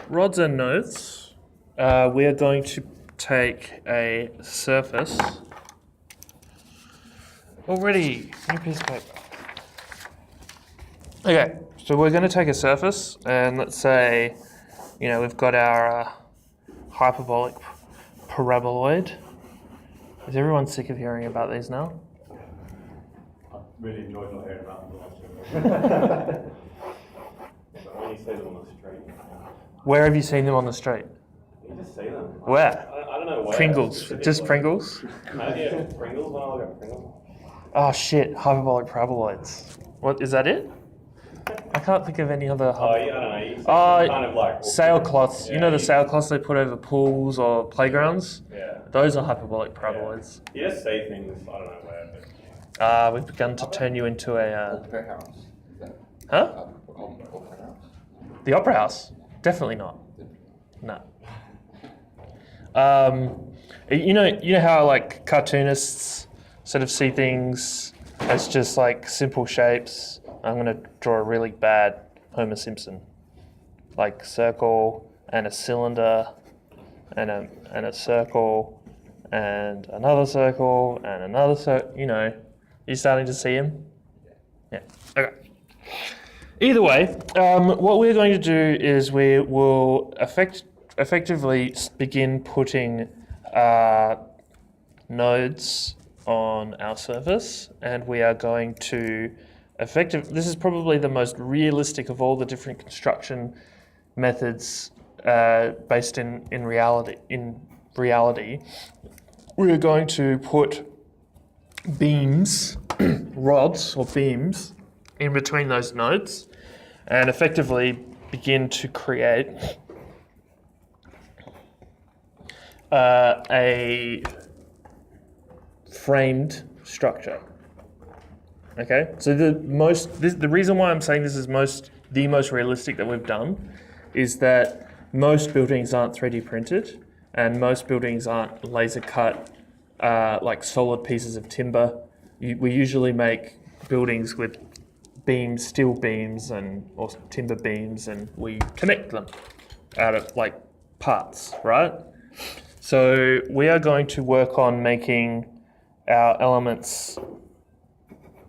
rods and nodes, we are going to take a surface. Already, new piece of paper. Okay, so we're going to take a surface, and let's say, we've got our hyperbolic paraboloid. Is everyone sick of hearing about these now? I really enjoyed not hearing about them. When you see them on the street. Where have you seen them on the street? You just see them. Where? I don't know where. Pringles. Just Pringles? Yeah, Pringles. When I look at Pringles. Oh shit, hyperbolic paraboloids. What, is that it? I can't think of any other... I don't know. You see kind of like... Sailcloths. Yeah, the sailcloths they put over pools or playgrounds? Yeah. Those are hyperbolic paraboloids. Yeah. You just see things, I don't know where. But... We've begun to turn you into a... Opera house. Huh? Opera house. The Opera House? Definitely not. No. You know how like cartoonists sort of see things as just like simple shapes? I'm going to draw a really bad Homer Simpson. Like circle and a cylinder and a circle and another circle and another circle. You're starting to see him? Yeah. Okay. Either way, what we're going to do is we will effectively begin putting nodes on our surface, and we are going to this is probably the most realistic of all the different construction methods based in reality. In reality, we are going to put beams, rods or beams, in between those nodes, and effectively begin to create a framed structure. Okay, so the reason why I'm saying this is the most realistic that we've done is that most buildings aren't 3D printed, and most buildings aren't laser cut like solid pieces of timber. We usually make buildings with beams, steel beams or timber beams, and we connect them out of like parts, right? So we are going to work on making our elements.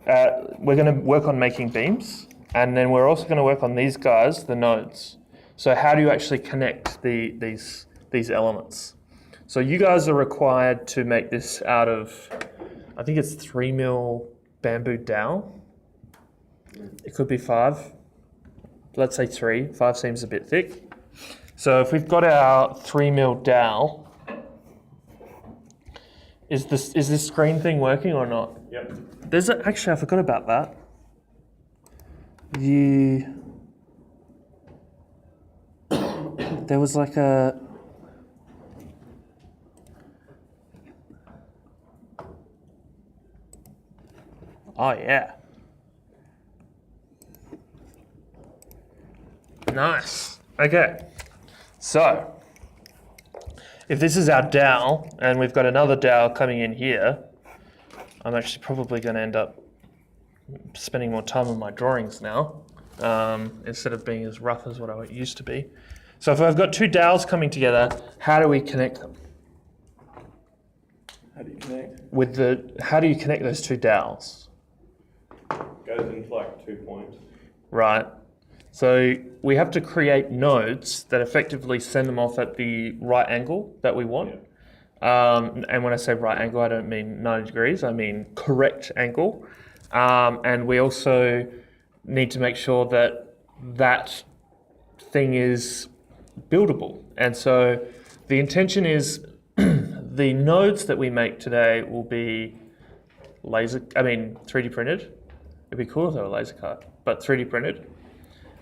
We're going to work on making beams, and then we're also going to work on these guys, the nodes. So how do you actually connect these elements? So you guys are required to make this out of, I think it's 3mm bamboo dowel. It could be 5. Let's say 3. 5 seems a bit thick. So if we've got our 3mm dowel, is this screen thing working or not? Yep. Actually, I forgot about that. There was like a... Oh, yeah. Nice. Okay. So, if this is our dowel, and we've got another dowel coming in here, I'm actually probably going to end up spending more time on my drawings now, instead of being as rough as what I used to be. So if I've got two dowels coming together, how do we connect them? How do you connect? How do you connect those two dowels? Goes into like 2 points. Right. So we have to create nodes that effectively send them off at the right angle that we want. Yeah. And when I say right angle, I don't mean 90 degrees, I mean correct angle. And we also need to make sure that that thing is buildable. And so the intention is the nodes that we make today will be 3D printed. It'd be cool if they were laser cut, but 3D printed.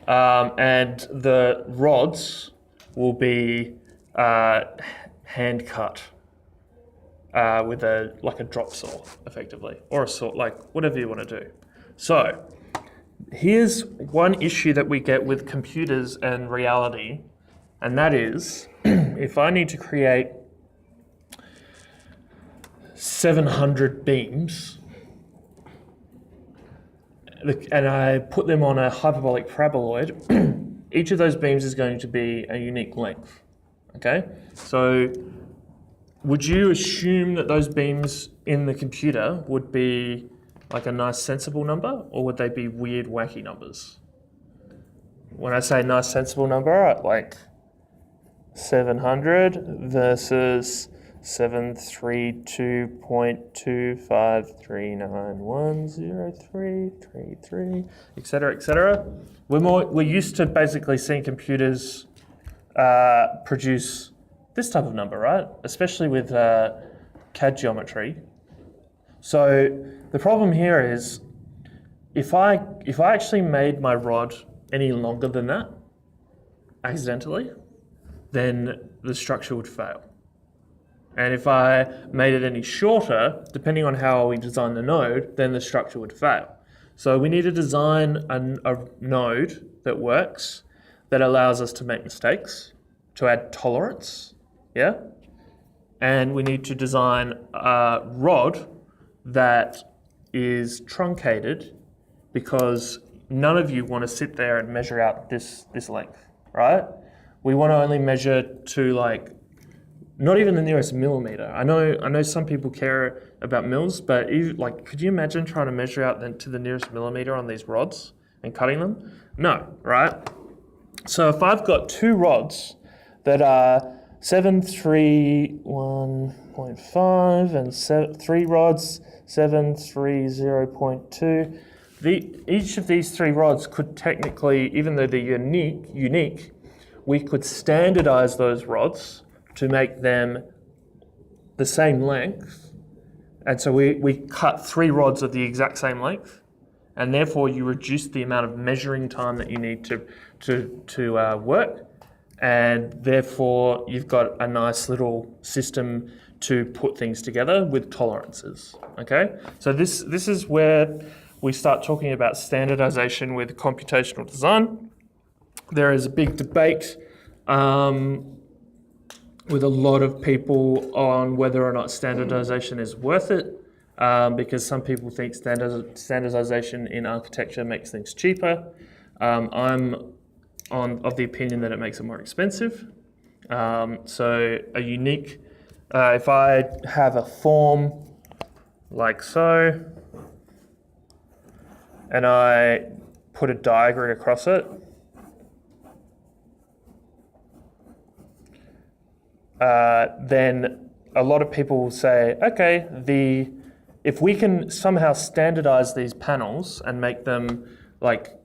And the rods will be hand cut with a drop saw, effectively, or a saw, like whatever you want to do. So here's one issue that we get with computers and reality, and that is if I need to create 700 beams and I put them on a hyperbolic paraboloid, each of those beams is going to be a unique length. Okay, so would you assume that those beams in the computer would be like a nice sensible number, or would they be weird wacky numbers? When I say nice sensible number, like 700 versus 732.25391033, etc. We're used to basically seeing computers produce this type of number, right? Especially with CAD geometry. So the problem here is if I actually made my rod any longer than that accidentally, then the structure would fail. And if I made it any shorter, depending on how we design the node, then the structure would fail. So we need to design a node that works, that allows us to make mistakes, to add tolerance, yeah? And we need to design a rod that is truncated, because none of you want to sit there and measure out this length, right? We want to only measure to like, not even the nearest millimeter. I know some people care about mils, but could you imagine trying to measure out to the nearest millimeter on these rods and cutting them? No, right? So if I've got two rods that are 731.5 and three rods 730.2, each of these three rods could technically, even though they're unique, we could standardize those rods to make them the same length. And so we cut three rods of the exact same length, and therefore you reduce the amount of measuring time that you need to work, and therefore you've got a nice little system to put things together with tolerances, okay? So this is where we start talking about standardization with computational design. There is a big debate with a lot of people on whether or not standardization is worth it, because some people think standardization in architecture makes things cheaper. I'm of the opinion that it makes it more expensive. So a unique, if I have a form like so, and I put a diagram across it, then a lot of people will say, okay, if we can somehow standardize these panels and make them like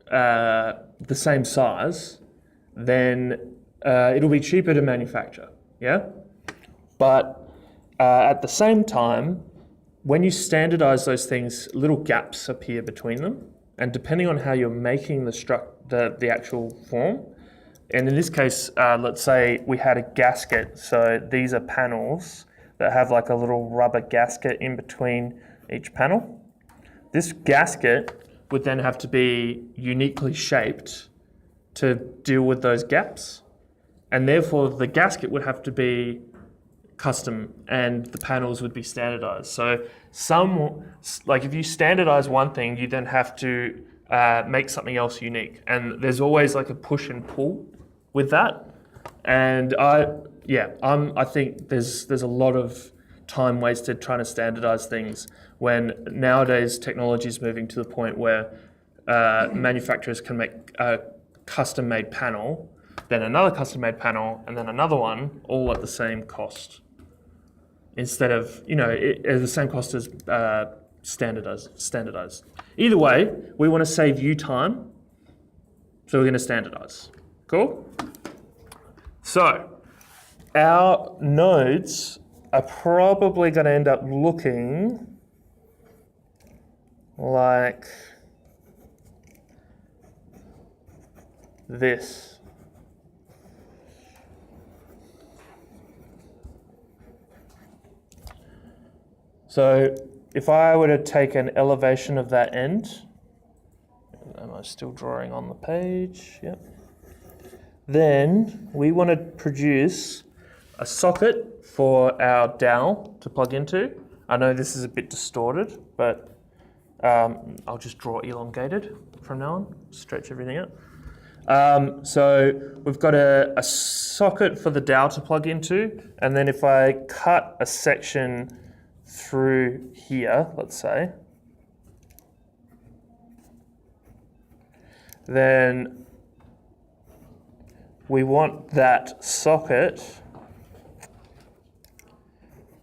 the same size, then it'll be cheaper to manufacture, yeah? But at the same time, when you standardize those things, little gaps appear between them, and depending on how you're making the actual form, and in this case, let's say we had a gasket. So these are panels that have like a little rubber gasket in between each panel. This gasket would then have to be uniquely shaped to deal with those gaps. And therefore the gasket would have to be custom and the panels would be standardized. So if you standardize one thing, you then have to make something else unique. And there's always like a push and pull with that. And I think there's a lot of time wasted trying to standardize things when nowadays technology is moving to the point where manufacturers can make a custom-made panel, then another custom-made panel, and then another one, all at the same cost. Instead of, at the same cost as standardized. Either way, we want to save you time, so we're going to standardize. Cool? So, our nodes are probably going to end up looking like this. So if I were to take an elevation of that end, am I still drawing on the page? Yep. Then we want to produce a socket for our dowel to plug into. I know this is a bit distorted, but I'll just draw elongated from now on, stretch everything out. So we've got a socket for the dowel to plug into, and then if I cut a section through here, let's say, then we want that socket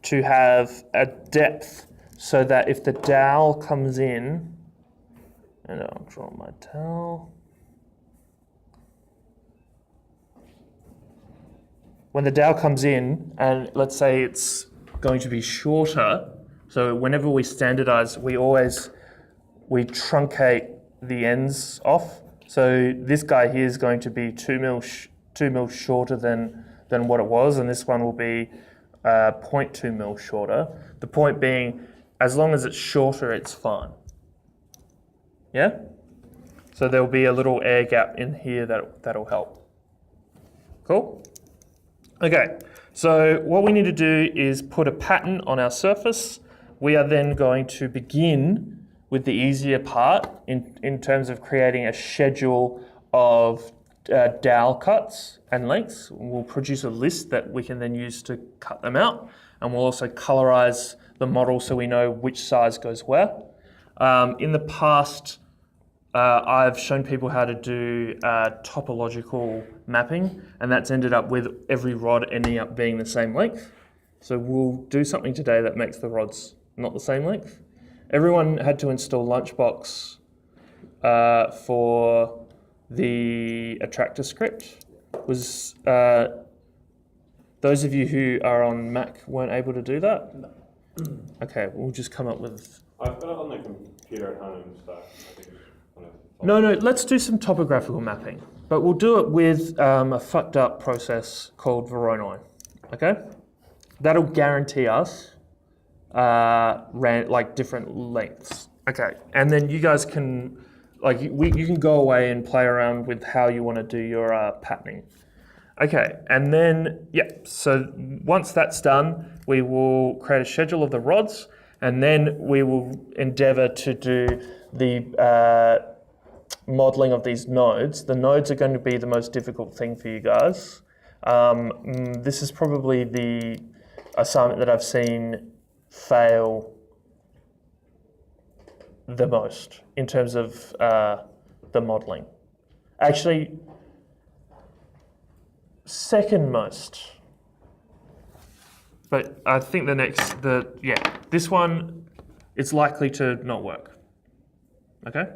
to have a depth so that if the dowel comes in, and I'll draw my dowel. When the dowel comes in, and let's say it's going to be shorter, so whenever we standardize, we truncate the ends off. So this guy here is going to be 2 mil shorter than what it was, and this one will be 0.2 mil shorter. The point being, as long as it's shorter, it's fine. Yeah? So there'll be a little air gap in here that'll help. Cool? Okay, so what we need to do is put a pattern on our surface. We are then going to begin with the easier part in terms of creating a schedule of dowel cuts and lengths. We'll produce a list that we can then use to cut them out, and we'll also colorize the model so we know which size goes where. In the past, I've shown people how to do topological mapping, and that's ended up with every rod ending up being the same length. So we'll do something today that makes the rods not the same length. Everyone had to install Lunchbox for the attractor script. Was those of you who are on Mac weren't able to do that? No. Okay, we'll just come up with... I've got it on the computer at home, so I think No, let's do some topographical mapping, but we'll do it with a fucked up process called Voronoi, okay? That'll guarantee us different lengths. Okay, and then you guys can, you can go away and play around with how you want to do your patterning. Okay, and then, so once that's done, we will create a schedule of the rods, and then we will endeavor to do the modeling of these nodes. The nodes are going to be the most difficult thing for you guys. This is probably the assignment that I've seen fail the most in terms of the modeling. Actually, second most. But I think this one, it's likely to not work. Okay?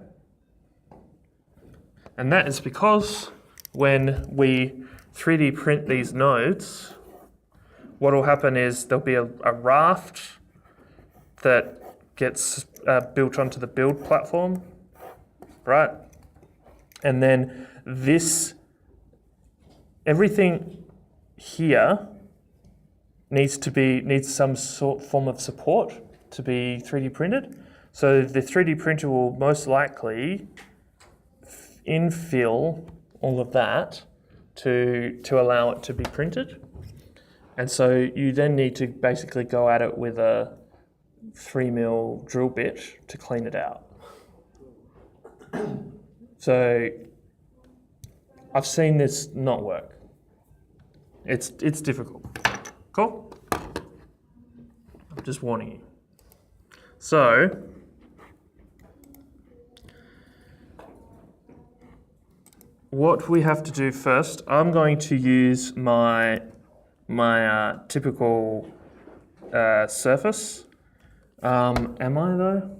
And that is because when we 3D print these nodes, what will happen is there'll be a raft that gets built onto the build platform, right? And then everything here needs some form of support to be 3D printed. So the 3D printer will most likely infill all of that to allow it to be printed. And so you then need to basically go at it with a 3 mil drill bit to clean it out. So I've seen this not work. It's difficult. Cool? I'm just warning you. So what we have to do first, I'm going to use my typical surface. Am I though?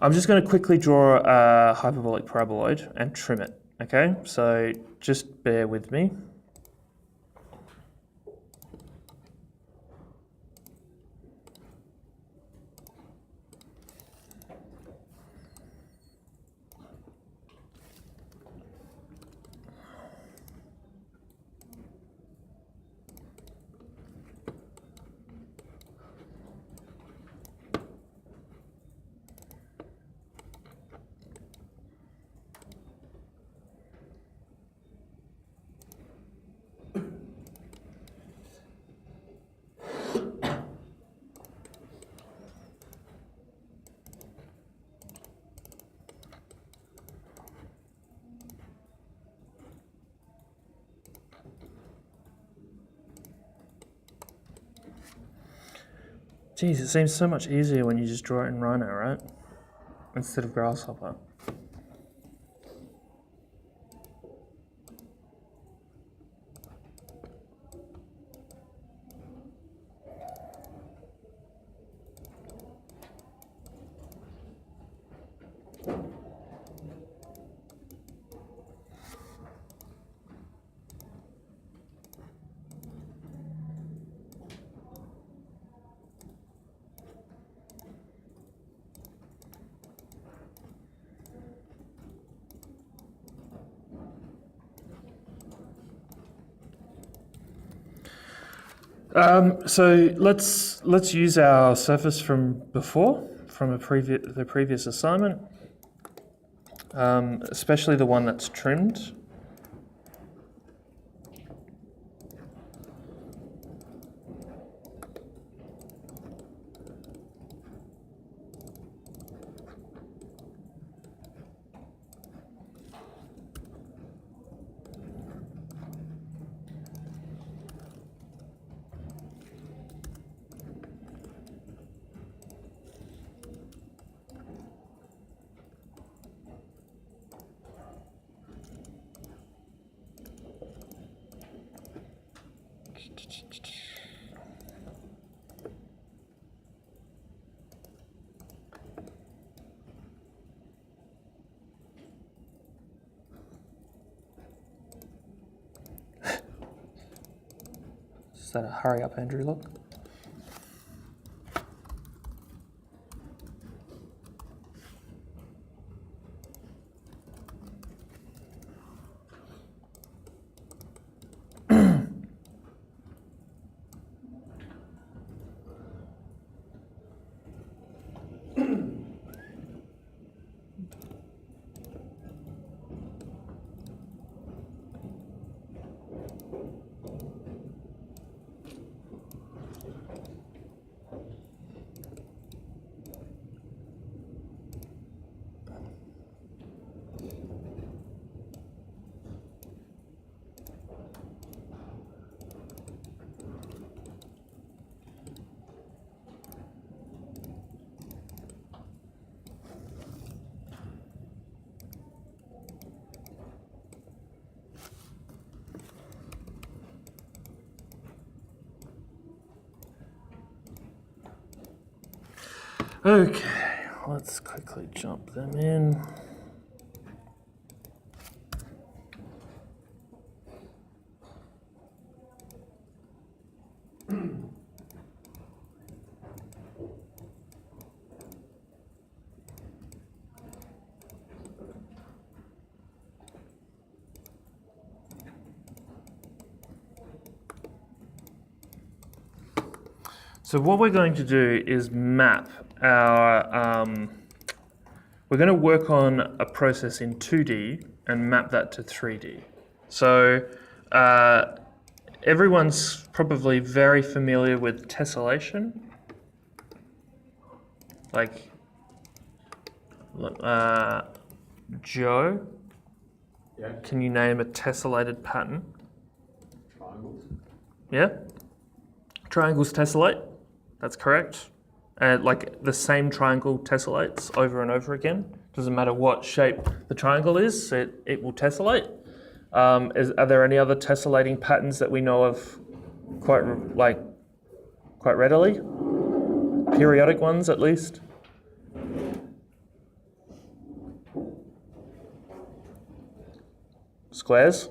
I'm just going to quickly draw a hyperbolic paraboloid and trim it, okay? So just bear with me. Geez, it seems so much easier when you just draw it in Rhino, right? Instead of Grasshopper. So let's use our surface from before, from the previous assignment, especially the one that's trimmed. Is that a hurry up, Andrew look? Okay, let's quickly jump them in. So what we're going to do is map our, we're going to work on a process in 2D and map that to 3D. So everyone's probably very familiar with tessellation. Like Joe, Yeah. can you name a tessellated pattern? Triangles. Yeah? Triangles tessellate, that's correct. Like the same triangle tessellates over and over again. Doesn't matter what shape the triangle is, it will tessellate. Are there any other tessellating patterns that we know of quite readily? Periodic ones at least? Squares,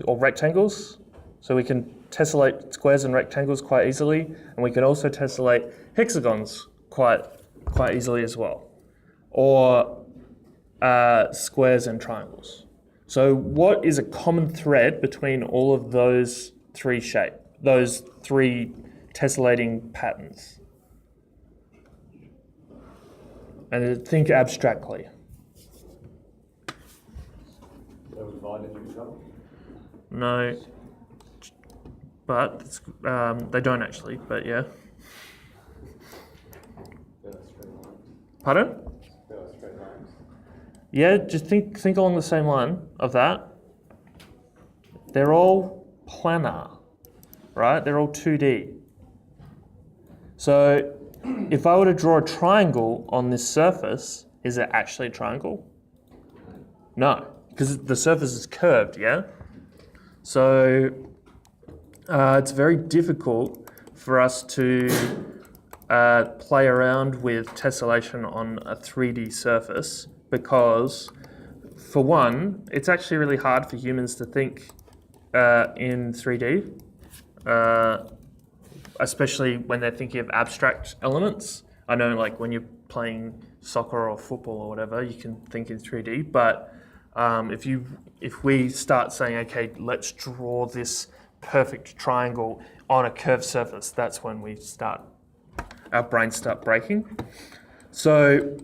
or rectangles. So we can tessellate squares and rectangles quite easily, and we can also tessellate hexagons quite easily as well, or squares and triangles. So what is a common thread between all of those three tessellating patterns? And think abstractly. They will divide into each other. No, but they don't actually, but yeah. They're straight lines. Pardon? They're straight lines. Yeah, just think along the same line of that. They're all planar, right? They're all 2D. So if I were to draw a triangle on this surface, is it actually a triangle? No, because the surface is curved, yeah? So it's very difficult for us to play around with tessellation on a 3D surface because, for one, it's actually really hard for humans to think in 3D, especially when they're thinking of abstract elements. I know, like, when you're playing soccer or football or whatever, you can think in 3D, but if we start saying, okay, let's draw this perfect triangle on a curved surface, that's when our brains start breaking. So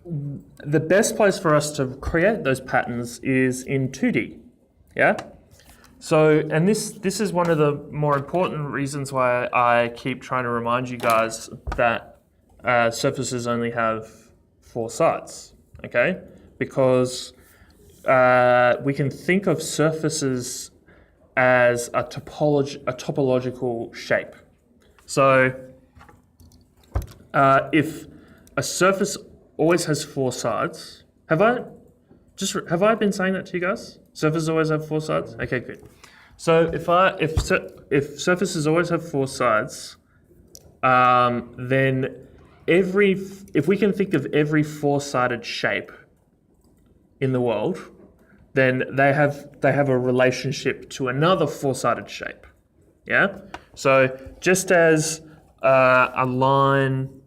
the best place for us to create those patterns is in 2D, yeah? So, and this is one of the more important reasons why I keep trying to remind you guys that surfaces only have 4 sides, okay? Because we can think of surfaces as a topological shape. So if a surface always has 4 sides, have I been saying that to you guys? Surfaces always have 4 sides? Okay, good. So if surfaces always have 4 sides, then if we can think of every 4-sided shape in the world, then they have a relationship to another 4-sided shape. Yeah? So just as a line,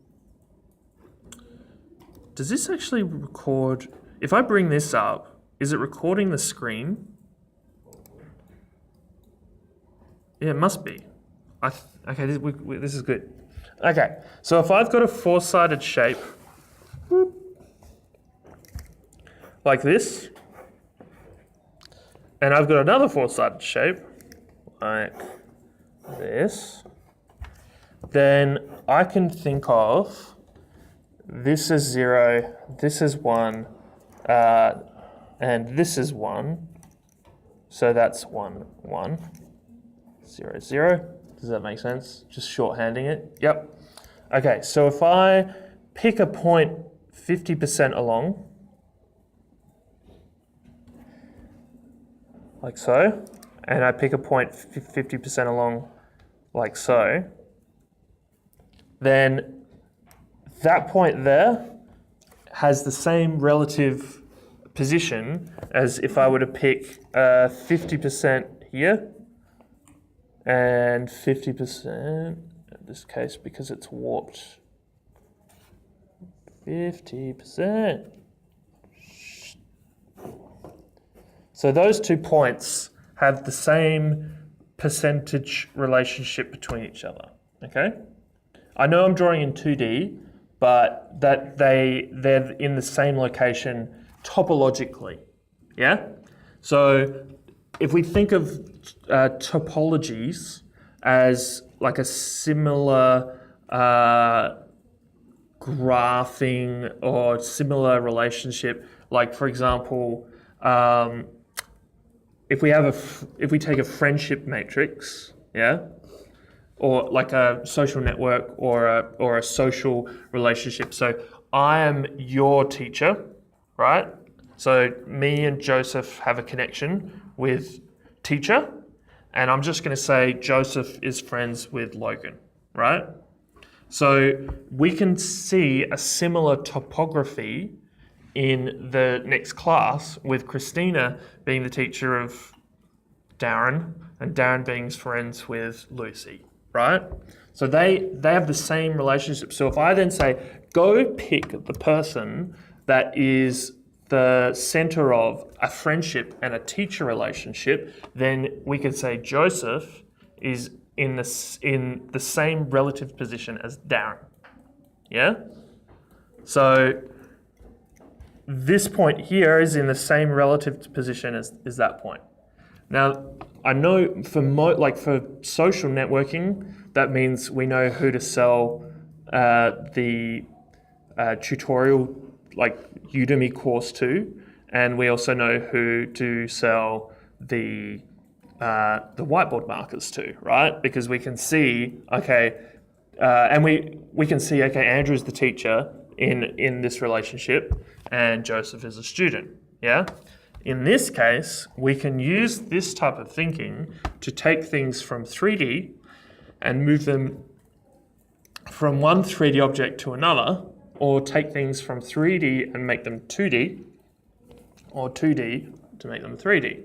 does this actually record? If I bring this up, is it recording the screen? Yeah, it must be. Okay, this is good. Okay, so if I've got a 4-sided shape, whoop, like this, and I've got another 4-sided shape, like this, then I can think of this is 0, this is 1, and this is 1. So that's 1, 1, 0, 0. Does that make sense? Just shorthanding it? Yep. Okay, so if I pick a point 50% along, like so, and I pick a point 50% along like so, then that point there has the same relative position as if I were to pick 50% here and 50% in this case because it's warped. 50%. So those 2 points have the same percentage relationship between each other, okay? I know I'm drawing in 2D, but that they're in the same location topologically, yeah? So if we think of topologies as like a similar graphing or similar relationship, like for example, if we take a friendship matrix, yeah, or like a social network or a social relationship. So I am your teacher, right? So me and Joseph have a connection with teacher, and I'm just going to say Joseph is friends with Logan, right? So we can see a similar topography in the next class with Christina being the teacher of Darren and Darren being friends with Lucy, right? So they have the same relationship. So if I then say, go pick the person that is the center of a friendship and a teacher relationship, then we could say Joseph is in the same relative position as Darren. Yeah? So this point here is in the same relative position as that point. Now, I know for social networking, that means we know who to sell the tutorial, like Udemy course to, and we also know who to sell the the whiteboard markers too, right? Because we can see, okay, and we can see, okay, Andrew's the teacher in this relationship, and Joseph is a student, yeah? In this case, we can use this type of thinking to take things from 3D and move them from one 3D object to another, or take things from 3D and make them 2D, or 2D to make them 3D.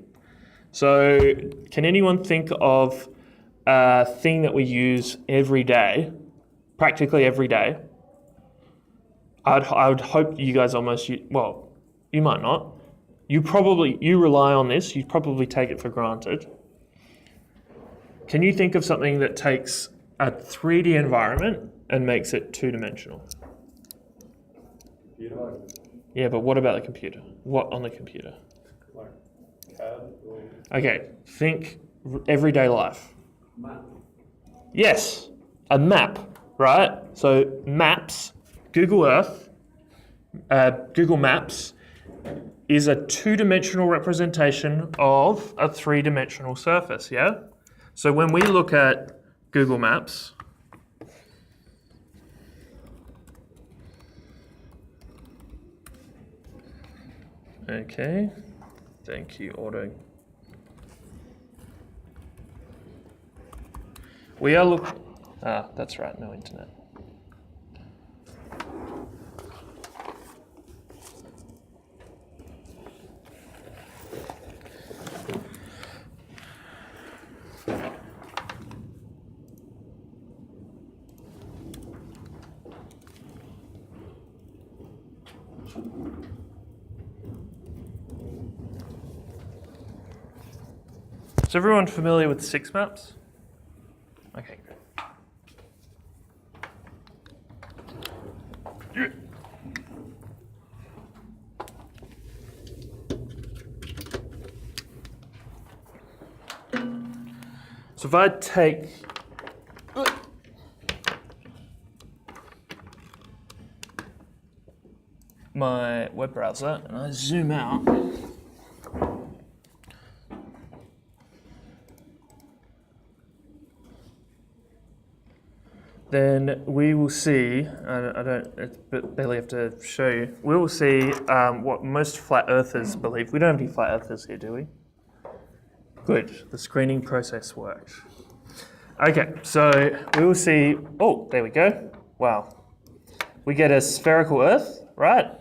So can anyone think of a thing that we use every day, practically every day? I would hope you guys almost, well, you might not. You rely on this, you probably take it for granted. Can you think of something that takes a 3D environment and makes it two-dimensional? Computer. Yeah, but what about the computer? What on the computer? Like CAD or... Okay, think everyday life. Map. Yes, a map, right? So maps, Google Earth, Google Maps is a two-dimensional representation of a three-dimensional surface, yeah? So when we look at Google Maps, okay, thank you, Auto. We are looking, that's right, no internet. Is everyone familiar with 6 maps? Okay, good. So if I take my web browser and I zoom out, then we will see, barely have to show you, we will see what most flat earthers believe. We don't have any flat earthers here, do we? Good, the screening process worked. Okay, so we will see, oh, there we go. Wow. We get a spherical Earth, right?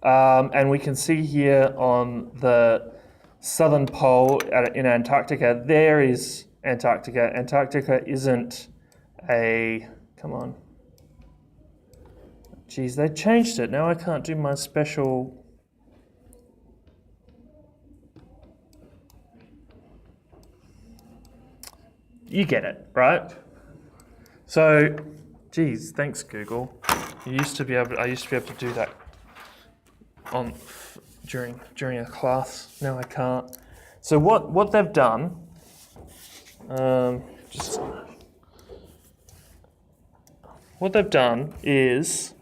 And we can see here on the southern pole in Antarctica, there is Antarctica. Antarctica isn't a, come on. Geez, they changed it. Now I can't do my special. You get it, right? So, geez, thanks Google. I used to be able to do that during a class. Now I can't. So what they've done, what they've done is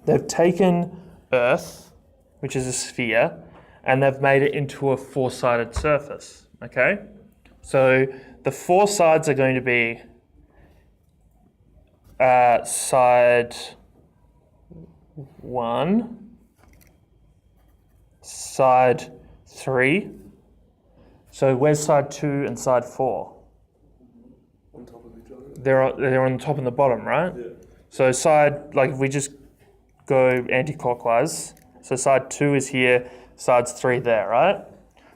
they've taken Earth, which is a sphere, and they've made it into a four-sided surface. Okay. So the four sides are going to be side 1, side 3. So where's side 2 and side 4? On top of each other. They're on the top and the bottom, right? Yeah. So side, like if we just go anti-clockwise, so side 2 is here, side's 3 there, right?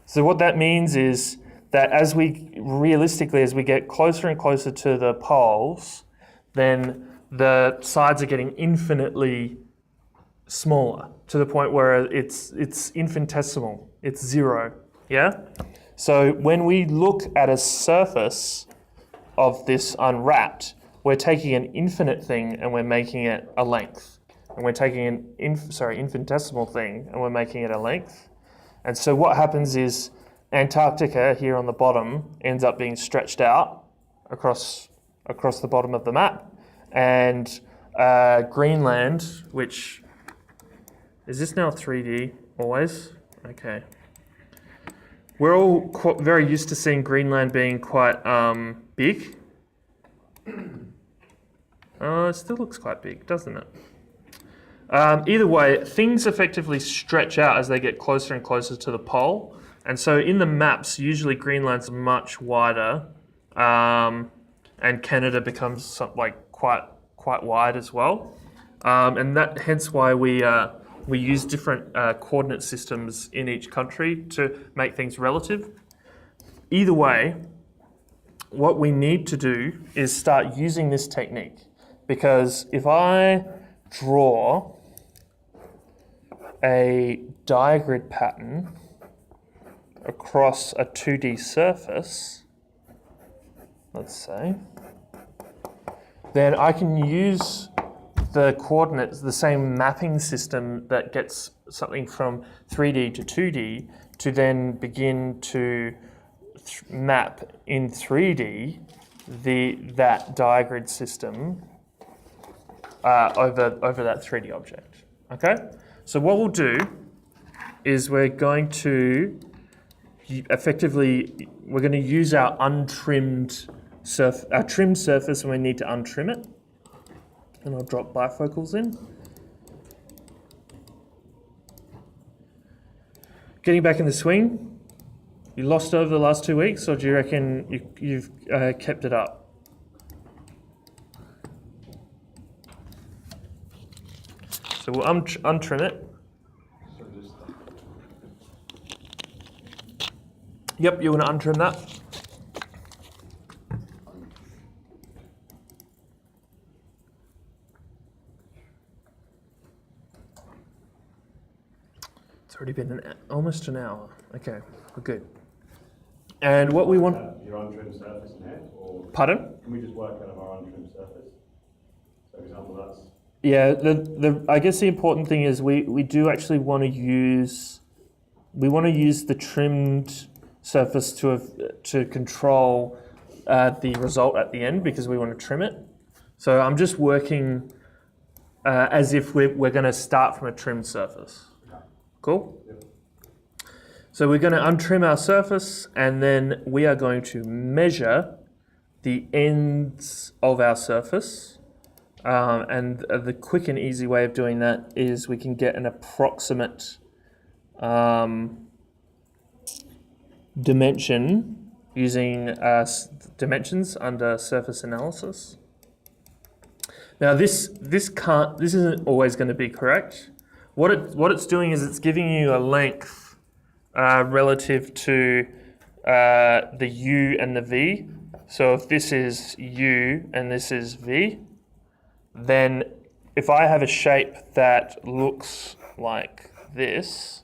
So what that means is that as we get closer and closer to the poles, then the sides are getting infinitely smaller to the point where it's infinitesimal, it's 0, yeah? So when we look at a surface of this unwrapped, we're taking an infinite thing and we're making it a length. And we're taking an infinitesimal thing and we're making it a length. And so what happens is Antarctica here on the bottom ends up being stretched out across the bottom of the map, and Greenland, which is this now 3D always? Okay. we're all very used to seeing Greenland being quite big. It still looks quite big, doesn't it? Either way, things effectively stretch out as they get closer and closer to the pole. And so in the maps, usually Greenland's much wider, and Canada becomes quite wide as well. And that hence why we use different coordinate systems in each country to make things relative. Either way, what we need to do is start using this technique, because if I draw a diagrid pattern across a 2D surface, let's say, then I can use the coordinates, the same mapping system that gets something from 3D to 2D, to then begin to map in 3D that diagrid system over that 3D object. Okay? So what we'll do is we're going to use our untrimmed our trimmed surface when we need to untrim it. And I'll drop bifocals in. Getting back in the swing, you lost over the last 2 weeks, or do you reckon you've kept it up? So we'll untrim it. Yep, you want to untrim that. It's already been almost an hour. Okay, we're good. And what we want... Your untrimmed surface in here? Or Pardon? can we just work out of our untrimmed surface? So for example, that's... Yeah, I guess the important thing is we do actually want to use... We want to use the trimmed surface to control the result at the end, because we want to trim it. So I'm just working as if we're going to start from a trimmed surface. Cool? Yep. So we're going to untrim our surface, and then we are going to measure the ends of our surface. And the quick and easy way of doing that is we can get an approximate dimension using dimensions under surface analysis. Now this isn't always going to be correct. What it's doing is it's giving you a length relative to the U and the V. So if this is U and this is V, then if I have a shape that looks like this,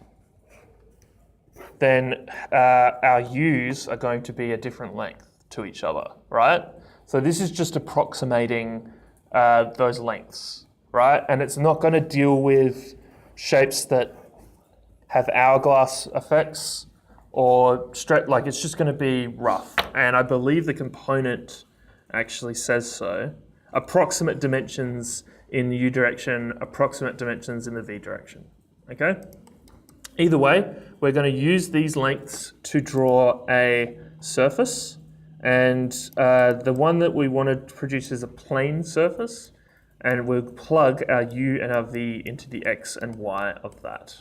then our U's are going to be a different length to each other, right? So this is just approximating those lengths, right? And it's not going to deal with shapes that have hourglass effects or straight, like it's just going to be rough. And I believe the component actually says so. Approximate dimensions in the U direction, approximate dimensions in the V direction, okay? Either way, we're going to use these lengths to draw a surface, and the one that we want to produce is a plane surface, and we'll plug our U and our V into the X and Y of that.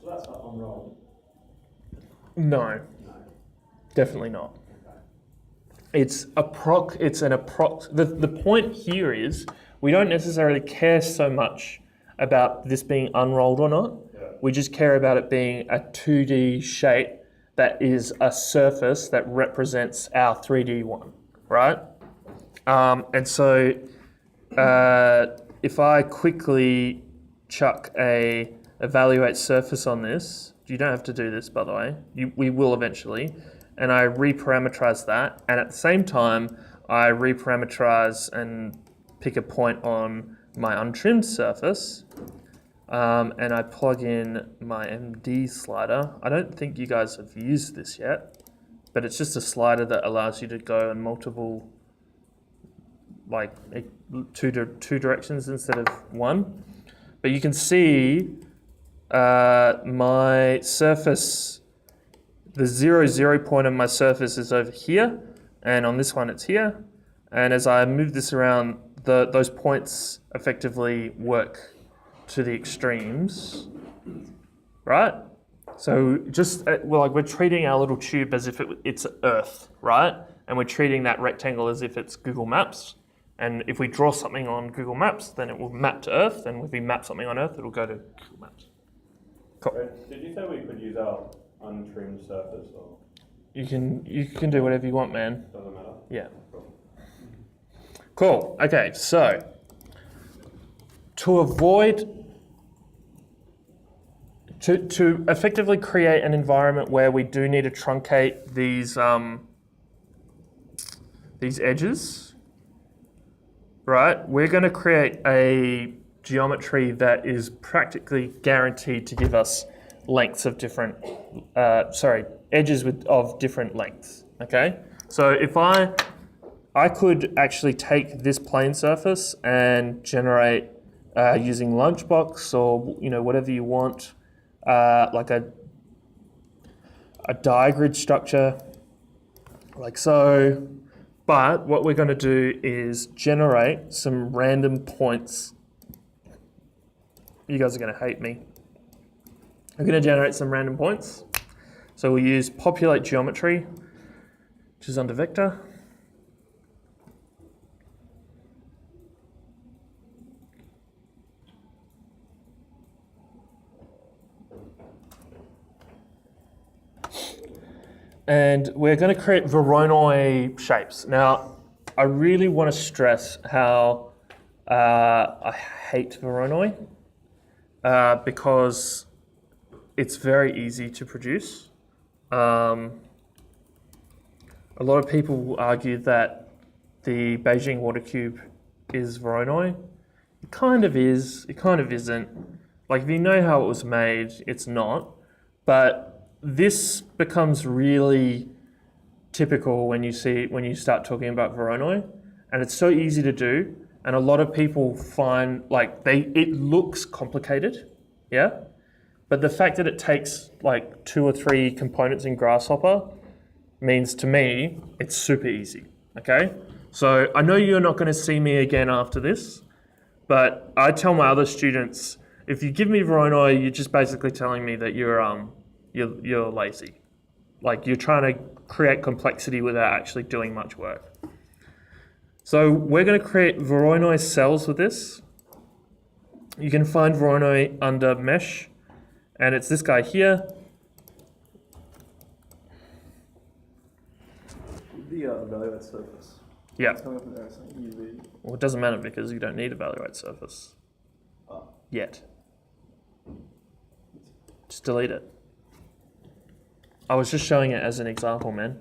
So that's not unrolled. No, definitely not. It's the point here is we don't necessarily care so much about this being unrolled or not. Yeah. We just care about it being a 2D shape that is a surface that represents our 3D one, right? And so if I quickly chuck a evaluate surface on this, you don't have to do this, by the way. We will eventually. And I reparameterize that. And at the same time, I reparameterize and pick a point on my untrimmed surface. And I plug in my MD slider. I don't think you guys have used this yet. but it's just a slider that allows you to go in multiple, like two directions instead of one. But you can see my surface, the 0, 0 point of my surface is over here, and on this one it's here. And as I move this around, those points effectively work to the extremes, right? So just, we're treating our little tube as if it's Earth, right? And we're treating that rectangle as if it's Google Maps. And if we draw something on Google Maps, then it will map to Earth. And if we map something on Earth, it'll go to Google Maps. Cool. Did you say we could use our untrimmed surface? Or? You can do whatever you want, man. Doesn't matter? Yeah. Cool. Okay, so to avoid, to effectively create an environment where we do need to truncate these edges, right? We're going to create a geometry that is practically guaranteed to give us lengths of different, edges of different lengths. Okay, so if I could actually take this plane surface and generate using Lunchbox or whatever you want, like a digrid structure, like so. But what we're going to do is generate some random points. You guys are going to hate me. We're going to generate some random points. So we'll use populate geometry, which is under vector. And we're going to create Voronoi shapes. Now, I really want to stress how I hate Voronoi because it's very easy to produce. A lot of people will argue that the Beijing water cube is Voronoi. It kind of is, it kind of isn't. Like if you know how it was made, it's not. But this becomes really typical when you start talking about Voronoi, and it's so easy to do. And a lot of people find it looks complicated, yeah. But the fact that it takes like 2 or 3 components in Grasshopper means to me it's super easy. Okay, so I know you're not going to see me again after this, but I tell my other students, if you give me Voronoi, you're just basically telling me that you're lazy. Like you're trying to create complexity without actually doing much work. So we're going to create Voronoi cells with this. You can find Voronoi under mesh, and it's this guy here. The evaluate surface. Yeah. It's coming up in there saying UV. Well, it doesn't matter because you don't need evaluate surface Ah. yet. Just delete it. I was just showing it as an example, man.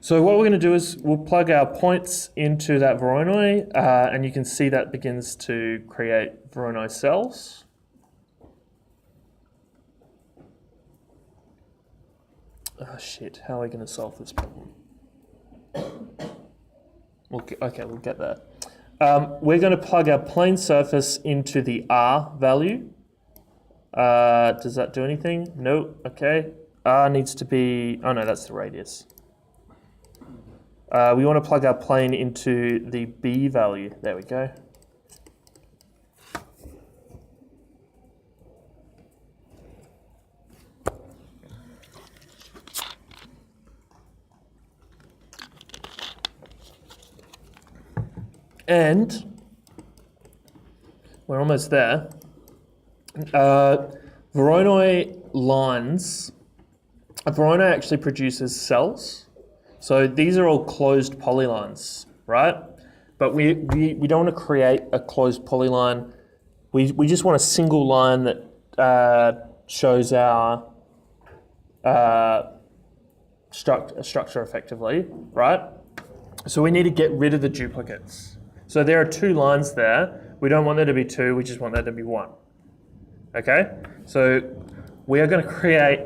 So what we're going to do is we'll plug our points into that Voronoi, and you can see that begins to create Voronoi cells. Oh shit, how are we going to solve this problem? Okay, we'll get that. We're going to plug our plane surface into the R value. Does that do anything? No, okay. R needs to be, oh no, that's the radius. We want to plug our plane into the B value. There we go. And we're almost there. Voronoi lines, Voronoi actually produces cells. So these are all closed polylines, right? But we don't want to create a closed polyline. We just want a single line that shows our structure effectively, right? So we need to get rid of the duplicates. So there are 2 lines there. We don't want there to be 2, we just want there to be 1. Okay? So we are going to create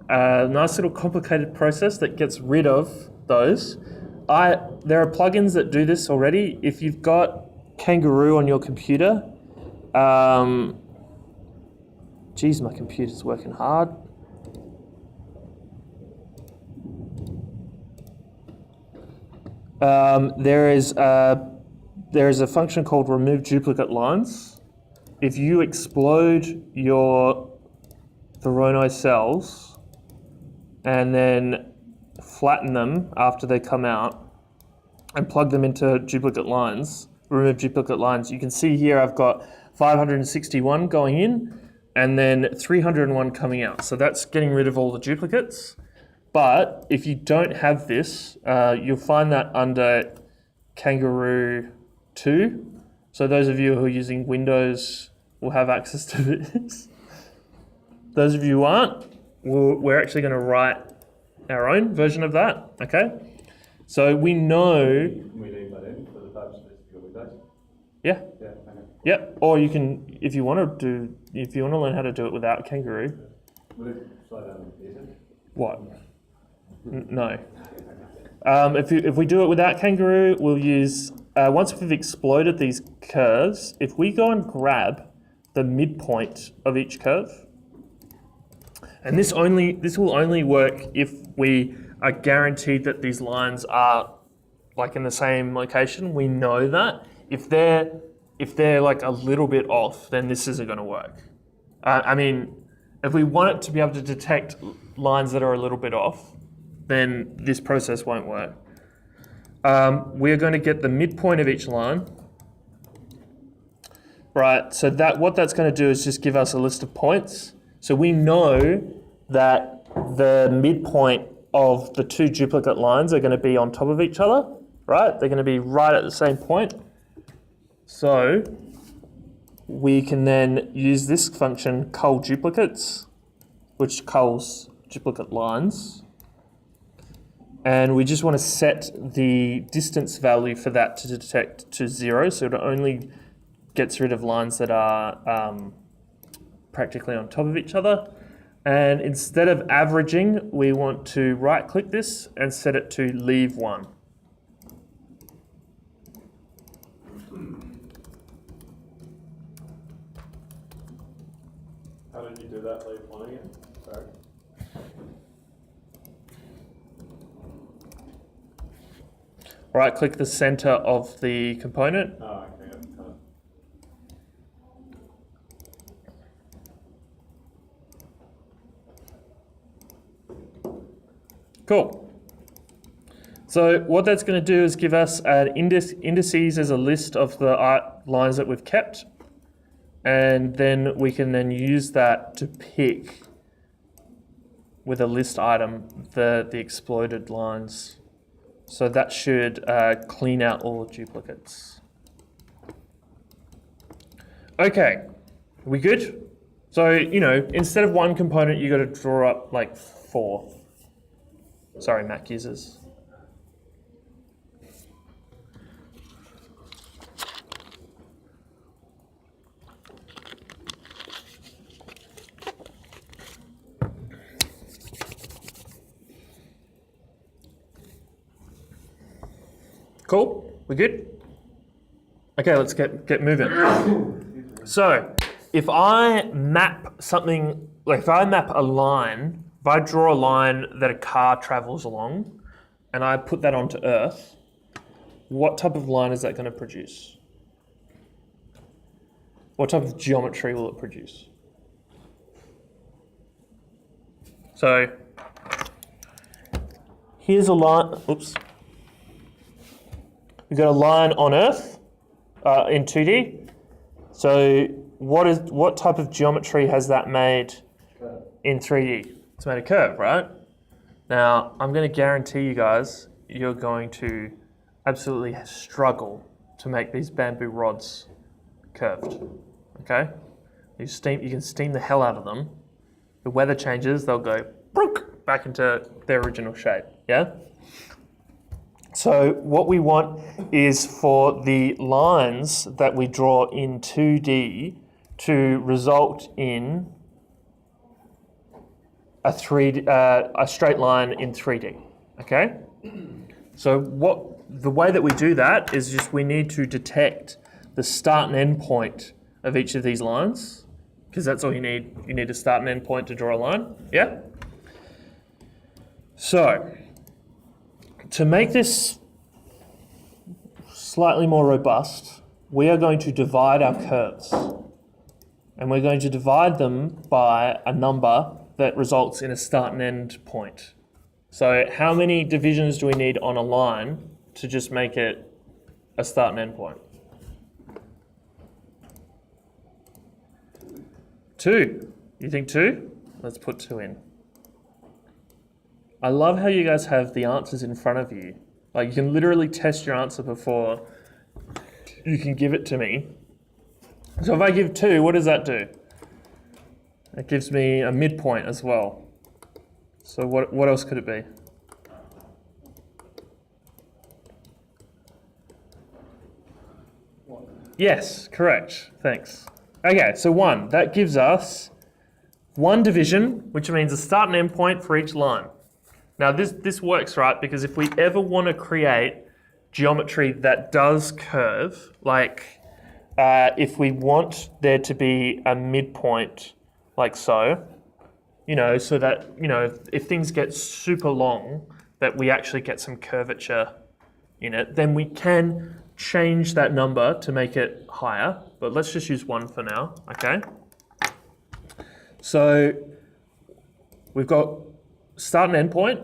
a nice little complicated process that gets rid of those. There are plugins that do this already. If you've got Kangaroo on your computer, geez, my computer's working hard. There is a function called remove duplicate lines. If you explode your Voronoi cells and then flatten them after they come out and plug them into duplicate lines, remove duplicate lines, you can see here I've got 561 going in and then 301 coming out. So that's getting rid of all the duplicates. But if you don't have this, you'll find that under Kangaroo 2. So those of you who are using Windows will have access to this. Those of you who aren't, we're actually going to write our own version of that, okay? So we know... Can we leave that in for the purpose of this Windows? Yeah. Yeah, okay. Yep. Or you can, if you want to learn how to do it without Kangaroo. Will it slow down the computer? What? No. If we do it without Kangaroo, we'll use, once we've exploded these curves, if we go and grab the midpoint of each curve, and this will only work if we are guaranteed that these lines are like in the same location. We know that. If they're like a little bit off, then this isn't going to work. I mean, if we want it to be able to detect lines that are a little bit off, then this process won't work. We're going to get the midpoint of each line. Right, so what that's going to do is just give us a list of points. So we know that the midpoint of the two duplicate lines are going to be on top of each other, right? They're going to be right at the same point. So we can then use this function cull duplicates, which culls duplicate lines. And we just want to set the distance value for that to detect to 0, so it only gets rid of lines that are practically on top of each other. And instead of averaging, we want to right-click this and set it to leave 1. How did you do that, leave 1 again? Sorry. Right-click the center of the component. Oh, okay. Cool. So what that's going to do is give us an indices as a list of the lines that we've kept, and then we can then use that to pick with a list item the exploded lines. So that should clean out all the duplicates. Okay, we good? So, instead of one component, you got to draw up like 4. Sorry, Mac users. Cool, we good? Okay, let's get moving. So, if I map something, like if I map a line, if I draw a line that a car travels along, and I put that onto Earth, what type of line is that going to produce? What type of geometry will it produce? So, here's a line, oops. We've got a line on Earth in 2D. So what type of geometry has that made in 3D? It's made a curve, right? Now, I'm going to guarantee you guys, you're going to absolutely struggle to make these bamboo rods curved, okay? You can steam the hell out of them. The weather changes, they'll go back into their original shape, yeah? So what we want is for the lines that we draw in 2D to result in a straight line in 3D. Okay. So the way that we do that is just we need to detect the start and end point of each of these lines, because that's all you need. You need a start and end point to draw a line. Yeah. So to make this slightly more robust, we are going to divide our curves. And we're going to divide them by a number that results in a start and end point. So how many divisions do we need on a line to just make it a start and end point? 2. You think 2? Let's put 2 in. I love how you guys have the answers in front of you. Like, you can literally test your answer before you can give it to me. So if I give 2, what does that do? It gives me a midpoint as well. So what else could it be? Yes, correct. Thanks. Okay, so 1. That gives us 1 division, which means a start and end point for each line. Now this works, right? Because if we ever want to create geometry that does curve, like if we want there to be a midpoint like so, so that, if things get super long, that we actually get some curvature in it, then we can change that number to make it higher. But let's just use 1 for now, okay? So we've got start and end point.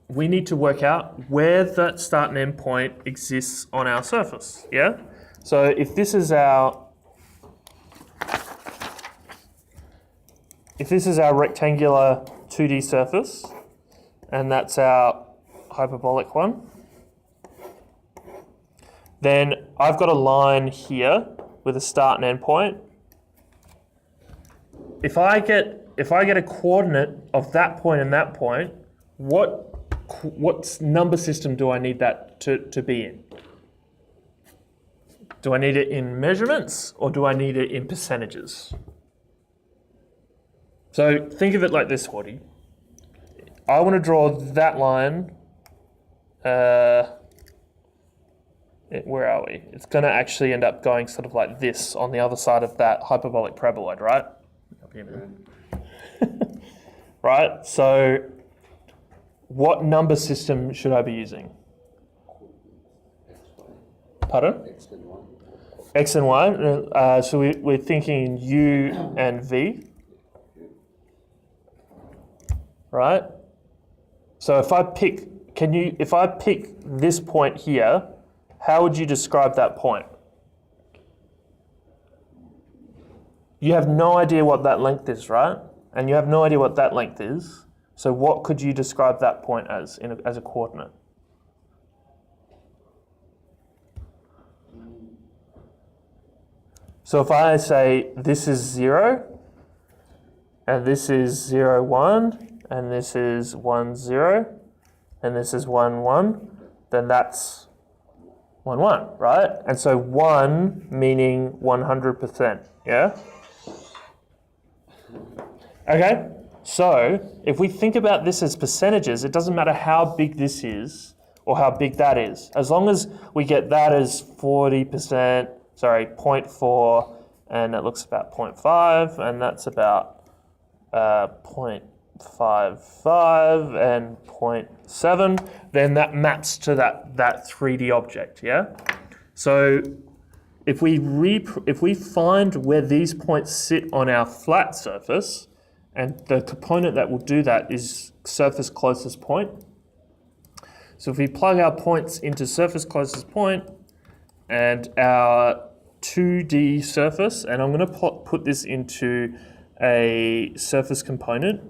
We need to work out where that start and end point exists on our surface, yeah? So if this is our rectangular 2D surface, and that's our hyperbolic one, then I've got a line here with a start and end point. If I get a coordinate of that point and that point, what number system do I need that to be in? Do I need it in measurements or do I need it in percentages? So think of it like this, Horty. I want to draw that line. Where are we? It's going to actually end up going sort of like this on the other side of that hyperbolic paraboloid, right? Up here, man. Right? So what number system should I be using? Pardon? X and Y. So we're thinking U and V. Right? So if I pick this point here, how would you describe that point? You have no idea what that length is, right? And you have no idea what that length is. So what could you describe that point as as a coordinate? So if I say this is 0, and this is 0, 1, and this is 1, 0, and this is 1, 1, then that's 1, 1, right? And so 1 meaning 100%, yeah? Okay, so if we think about this as percentages, it doesn't matter how big this is or how big that is. As long as we get that as 40%, 0.4, and it looks about 0.5, and that's about 0.55 and 0.7, then that maps to that 3D object, yeah? So if we find where these points sit on our flat surface, and the component that will do that is surface closest point. So if we plug our points into surface closest point and our 2D surface, and I'm going to put this into a surface component,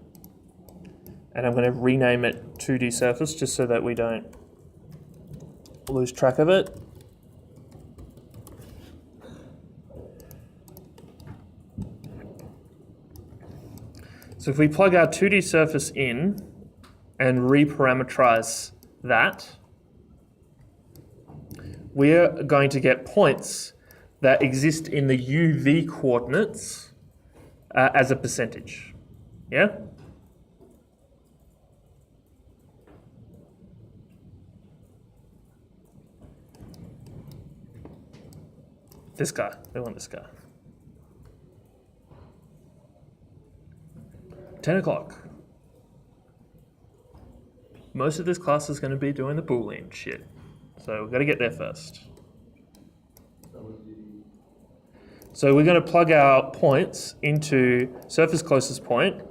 and I'm going to rename it 2D surface just so that we don't lose track of it. So if we plug our 2D surface in and reparameterize that, we're going to get points that exist in the UV coordinates as a percentage. Yeah? This guy. We want this guy. 10 o'clock. Most of this class is going to be doing the Boolean shit. So we've got to get there first. So we're going to plug our points into surface closest point.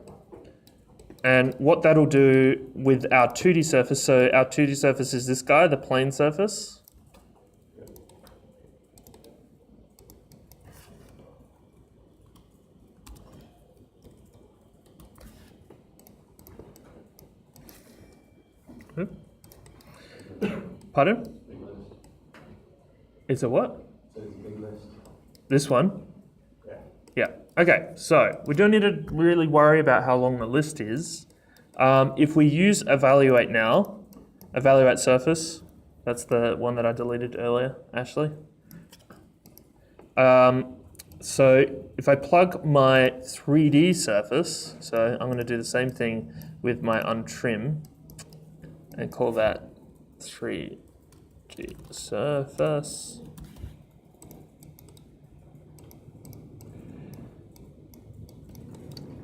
And what that'll do with our 2D surface, so our 2D surface is this guy, the plane surface. Pardon? It's a what? This one? Yeah. Okay, so we don't need to really worry about how long the list is. If we use evaluate now, evaluate surface, that's the one that I deleted earlier, Ashley. So if I plug my 3D surface, so I'm going to do the same thing with my untrim and call that 3D surface.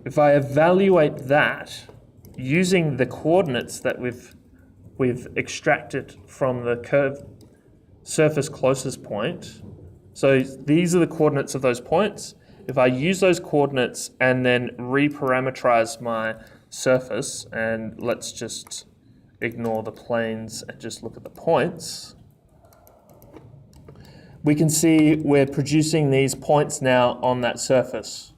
If I evaluate that using the coordinates that we've extracted from the curved surface closest point, so these are the coordinates of those points. If I use those coordinates and then reparameterize my surface, and let's just ignore the planes and just look at the points, we can see we're producing these points now on that surface.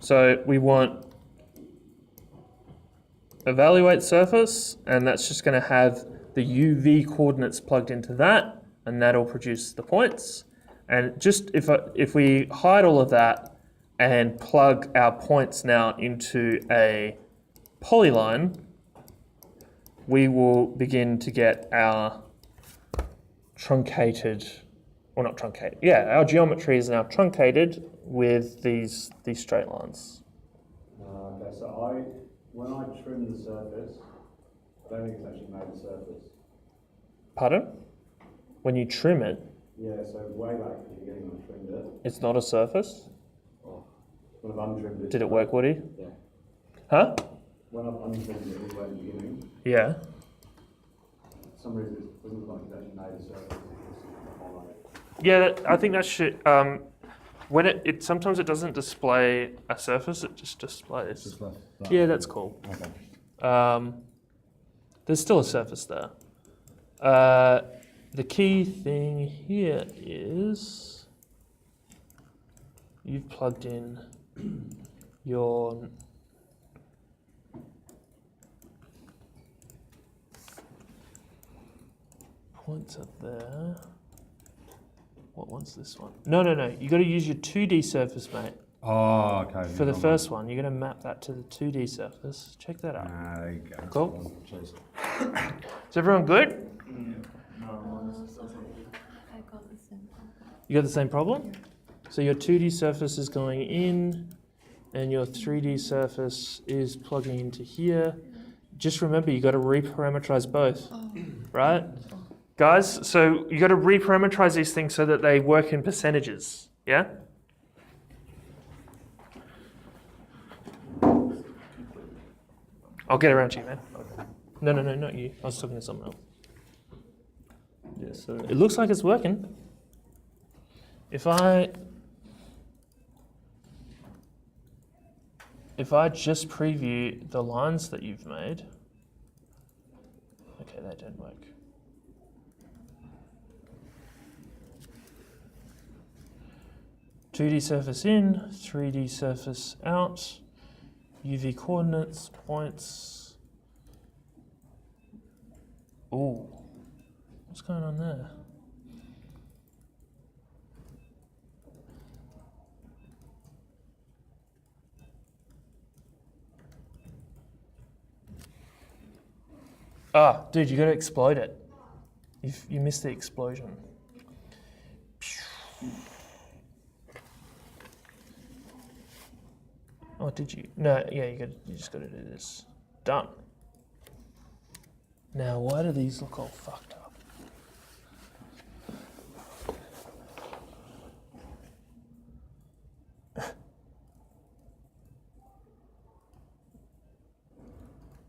So we want evaluate surface, and that's just going to have the UV coordinates plugged into that, and that'll produce the points. And just if we hide all of that and plug our points now into a polyline, we will begin to get our truncated, or not truncated, yeah, our geometry is now truncated with these straight lines. Okay, so when I trim the surface, I don't think it's actually made a surface. Pardon? When you trim it, Yeah, so way back at the beginning when I trimmed it. it's not a surface? When I've untrimmed it. Did it work, Woody? Yeah. Huh? When I've untrimmed it all the way at the beginning, Yeah. for some reason it doesn't look like it's actually made a surface. It's on it. Yeah, I think that should, when it sometimes it doesn't display a surface, it just displays. Yeah, that's cool. Okay. There's still a surface there. The key thing here is you've plugged in your points up there. What one's this one? No. You got to use your 2D surface, mate. Oh, okay. For the first one, you're going to map that to the 2D surface. Check that out. There you go. Cool. Cheers. Is everyone good? I got the same problem. You got the same problem? So your 2D surface is going in, and your 3D surface is plugging into here. Just remember, you got to reparameterize both, right? Guys, so you got to reparameterize these things so that they work in percentages, yeah? I'll get around to you, man. No, not you. I was talking to someone else. Yeah, so it looks like it's working. If I just preview the lines that you've made, okay, that didn't work. (2D surface in, 3D surface out, UV coordinates, points. Ooh, what's going on there? Ah, dude, you got to explode it. You missed the explosion. Oh, did you? No, yeah, you just got to do this. Done. Now, why do these look all fucked up?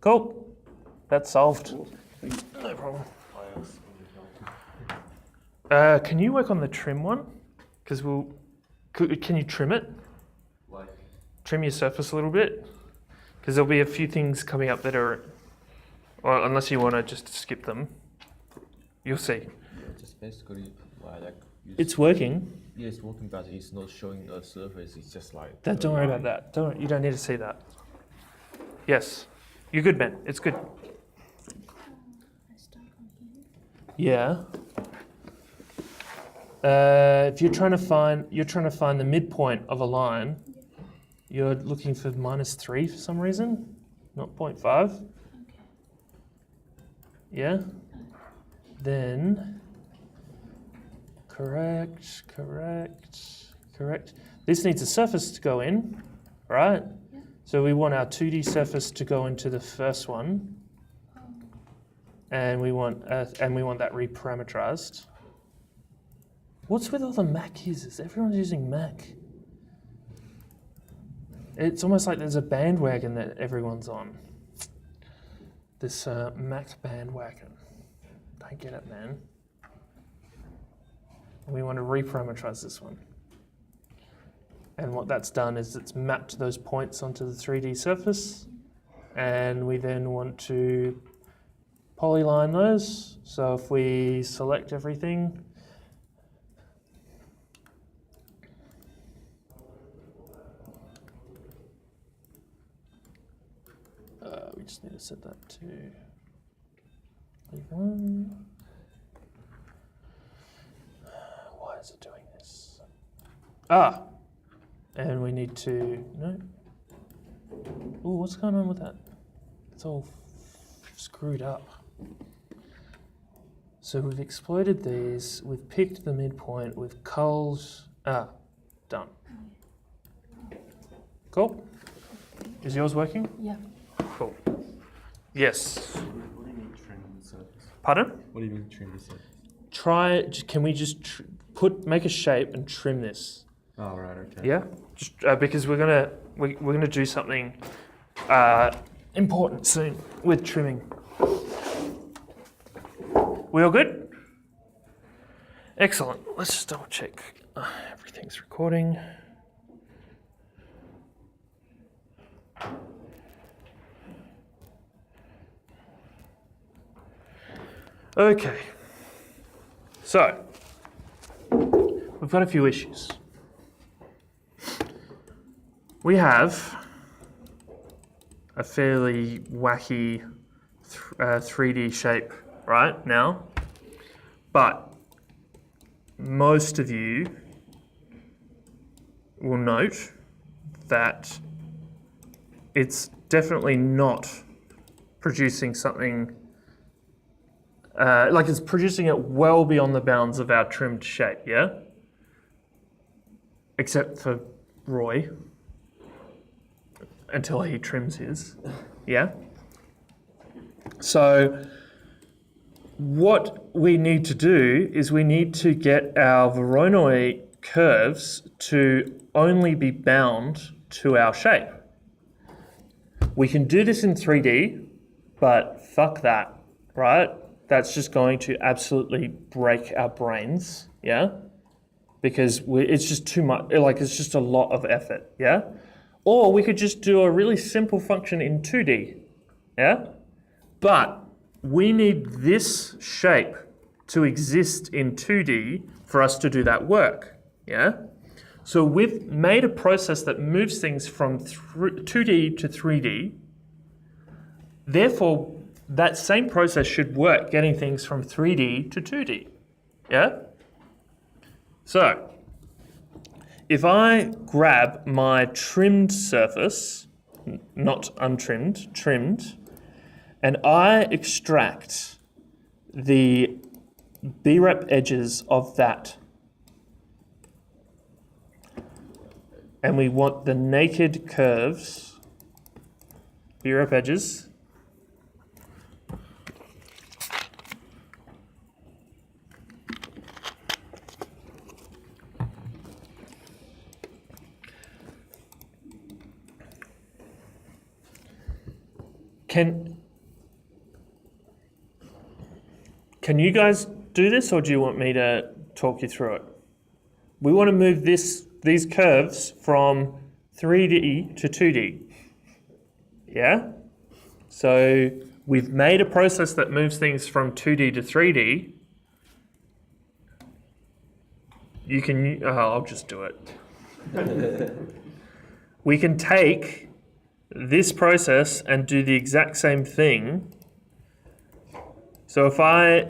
Cool. That's solved. No problem. Can you work on the trim one? Because can you trim it? Like, Trim your surface a little bit? Because there'll be a few things coming up that are, well, unless you want to just skip them. You'll see. Yeah, just basically like It's working. yeah, it's working, but it's not showing the surface. It's just like. Don't worry about that. You don't need to see that. Yes. You're good, Ben. It's good. I start on here. Yeah. If you're trying to find the midpoint of a line, you're looking for -3 for some reason, not 0.5. Okay. Yeah. Then correct. This needs a surface to go in, right? Yeah. So we want our 2D surface to go into the first one, and we want that reparameterized. What's with all the Mac users? Everyone's using Mac. It's almost like there's a bandwagon that everyone's on. This Mac bandwagon. Don't get it, man. We want to reparameterize this one. And what that's done is it's mapped those points onto the 3D surface, and we then want to polyline those. So if we select everything, we just need to set that to +1. Why is it doing this? And we need to, no. Oh, what's going on with that? It's all screwed up. So we've exploded these, we've picked the midpoint, we've culled, done. Cool. Is yours working? Yeah. Cool. Yes. what do you mean trim the surface? Pardon? What do you mean trim the surface? Can we just make a shape and trim this? Oh, right, okay. Yeah, just because we're gonna do something important soon with trimming. We all good? Excellent. Let's just double check everything's recording. Okay. So we've got a few issues. We have a fairly wacky 3D shape right now, but most of you will note that it's definitely not producing something, like it's producing it well beyond the bounds of our trimmed shape, yeah? Except for Roy. Until he trims his, yeah? So what we need to do is we need to get our Voronoi curves to only be bound to our shape. We can do this in 3D, but fuck that, right? That's just going to absolutely break our brains, yeah? Because it's just too much, like it's just a lot of effort, yeah? Or we could just do a really simple function in 2D, yeah? But we need this shape to exist in 2D for us to do that work, yeah? So we've made a process that moves things from 2D to 3D. Therefore, that same process should work getting things from 3D to 2D, yeah? So, if I grab my trimmed surface, not untrimmed, trimmed, and I extract the B-rep edges of that. And we want the naked curves, B-rep edges, Can you guys do this, or do you want me to talk you through it? We want to move these curves from 3D to 2D. Yeah? So we've made a process that moves things from 2D to 3D. You can, I'll just do it. We can take this process and do the exact same thing. So if I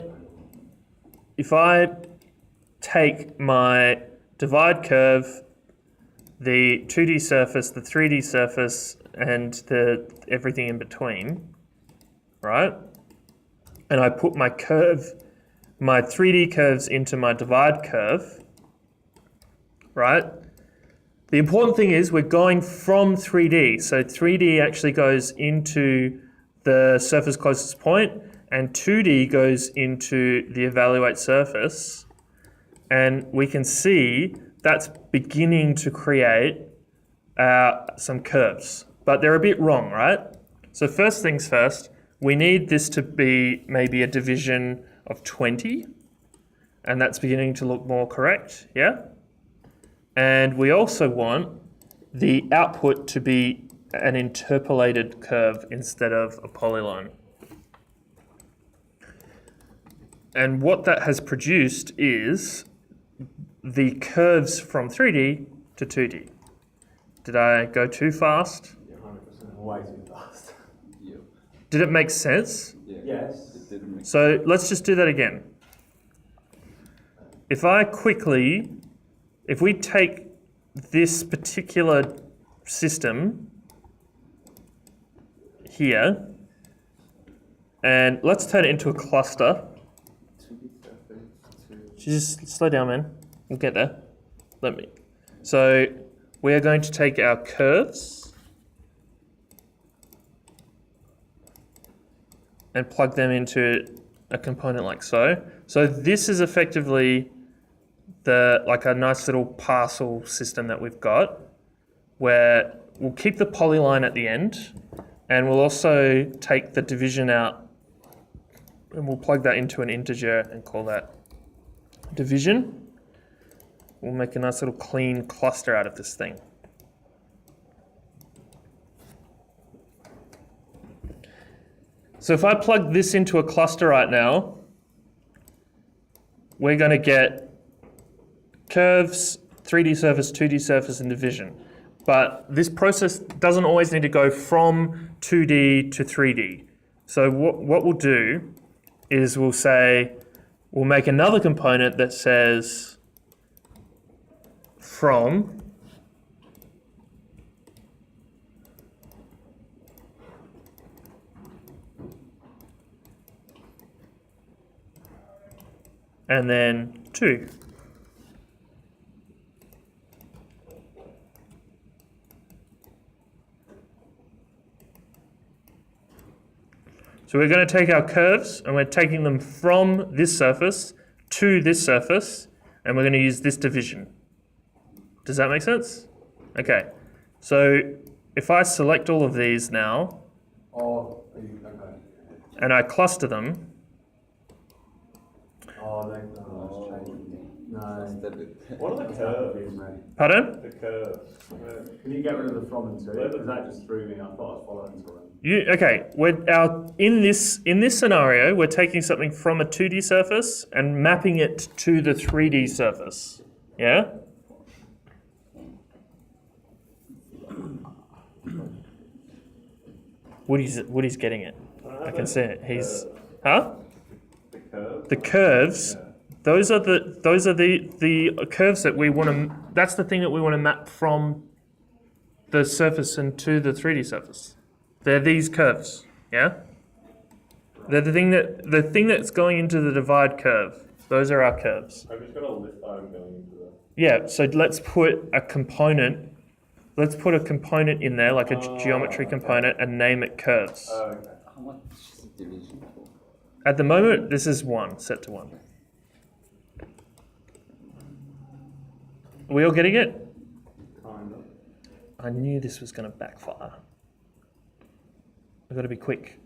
take my divide curve, the 2D surface, the 3D surface, and everything in between, right? And I put my 3D curves into my divide curve, right? The important thing is we're going from 3D. So 3D actually goes into the surface closest point, and 2D goes into the evaluate surface. And we can see that's beginning to create some curves. But they're a bit wrong, right? So first things first, we need this to be maybe a division of 20. And that's beginning to look more correct, yeah? And we also want the output to be an interpolated curve instead of a polyline. And what that has produced is the curves from 3D to 2D. Did I go too fast? Yeah, 100%. Way too fast. Yeah. Did it make sense? Yes. It didn't make So let's just do that again. If we take this particular system here, and let's turn it into a cluster. Just slow down, man. We'll get there. So we are going to take our curves and plug them into a component like so. So this is effectively like a nice little parcel system that we've got, where we'll keep the polyline at the end, and we'll also take the division out, and we'll plug that into an integer and call that division. We'll make a nice little clean cluster out of this thing. So if I plug this into a cluster right now, we're going to get curves, 3D surface, 2D surface, and division. But this process doesn't always need to go from 2D to 3D. So what we'll do is we'll make another component that says from and then 2. So we're going to take our curves and we're taking them from this surface to this surface, and we're going to use this division. Does that make sense? Okay. So if I select all of these now, Oh, okay. and I cluster them, Oh, no, it's changing. No. Step it. What are the curves, mate? pardon? The curves. Can you get rid of the from and to? Because that just threw me. I thought I was following someone. In this scenario, we're taking something from a 2D surface and mapping it to the 3D surface. Yeah? Woody's getting it. I can see it. He's huh? The curves. Those are the curves that we want to. That's the thing that we want to map from the surface into the 3D surface. They're these curves. Yeah. They're the thing that's going into the divide curve. Those are our curves. I've just got a list item going into the. Yeah, so let's put a component. Let's put a component in there, like a geometry component, and name it curves. Okay. How much is the division for? At the moment, this is 1, set to 1. Are we all getting it? Kind of. I knew this was going to backfire. I've got to be quick.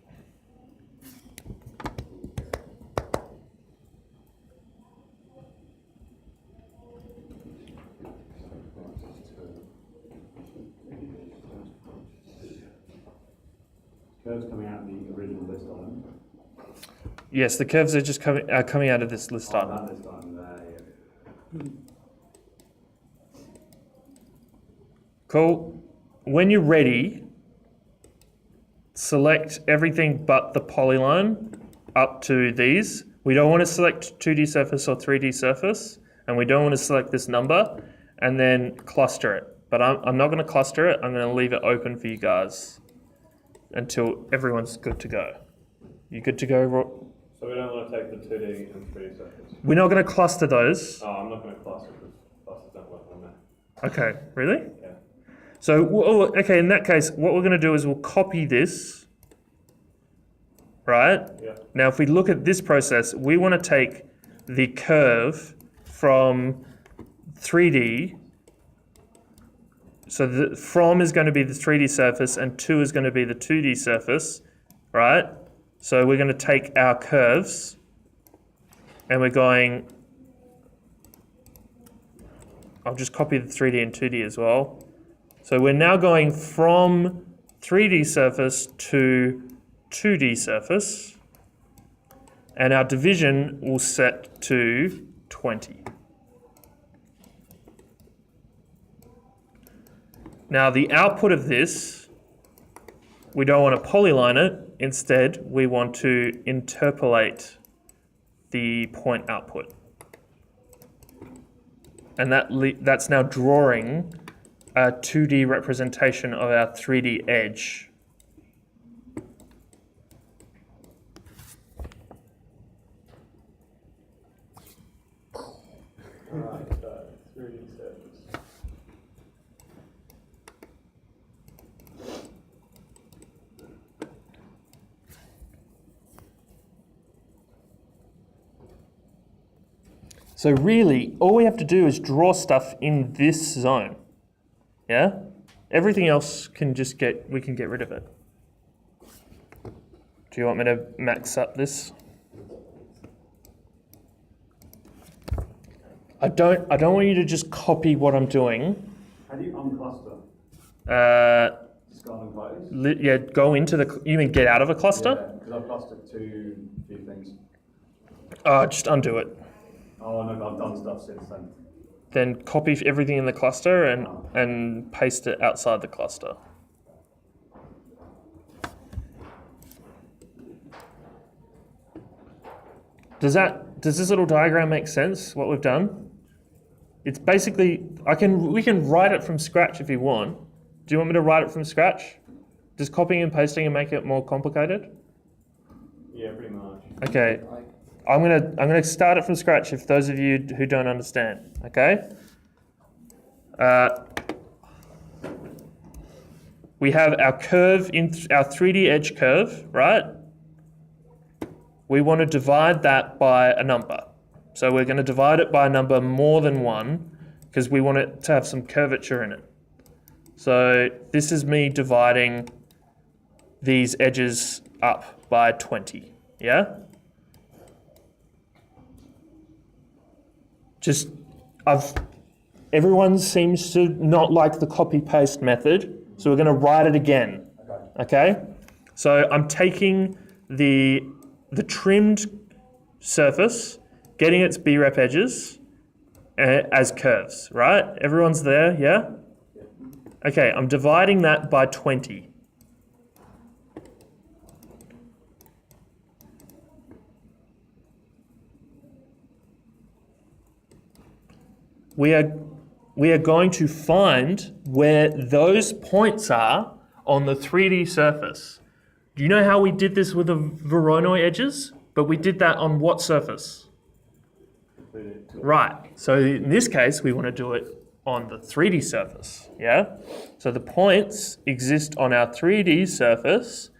Curves coming out in the original list item. Yes, the curves are just coming out of this list item. That list item there, yeah. Cool. When you're ready, select everything but the polyline up to these. We don't want to select 2D surface or 3D surface, and we don't want to select this number, and then cluster it. But I'm not going to cluster it. I'm going to leave it open for you guys until everyone's good to go. You good to go? So we don't want to take the 2D and 3D surface. We're not going to cluster those. Oh, I'm not going to cluster because clusters don't work on that. Okay, really? Yeah. So, okay, in that case, what we're going to do is we'll copy this, right? Yeah. Now, if we look at this process, we want to take the curve from 3D. So the from is going to be the 3D surface and 2 is going to be the 2D surface, right? So we're going to take our curves and we're going, I'll just copy the 3D and 2D as well. So we're now going from 3D surface to 2D surface, and our division will set to 20. Now the output of this, we don't want to polyline it. Instead, we want to interpolate the point output. And that's now drawing a 2D representation of our 3D edge. Alright, so 3D surface. So really, all we have to do is draw stuff in this zone. Yeah? Everything else can just we can get rid of it. Do you want me to max up this? I don't want you to just copy what I'm doing. How do you uncluster? Just go and close? Yeah, go into the, you mean get out of a cluster? Yeah, because I've clustered two few things. Just undo it. Oh no, but I've done stuff since then. Then copy everything in the cluster and paste it outside the cluster. Does this little diagram make sense, what we've done? It's basically, we can write it from scratch if you want. Do you want me to write it from scratch? Does copying and pasting and make it more complicated? Yeah, pretty much. Okay. I'm gonna start it from scratch if those of you who don't understand, okay? We have our curve, our 3D edge curve, right? We want to divide that by a number. So we're going to divide it by a number more than 1 because we want it to have some curvature in it. So this is me dividing these edges up by 20, yeah? Everyone seems to not like the copy-paste method, so we're going to write it again, okay? So I'm taking the trimmed surface, getting its B-rep edges as curves, right? Everyone's there, yeah? Okay, I'm dividing that by 20. We are going to find where those points are on the 3D surface. Do you know how we did this with the Voronoi edges? But we did that on what surface? Right. So in this case, we want to do it on the 3D surface. Yeah. So the points exist on our 3D surface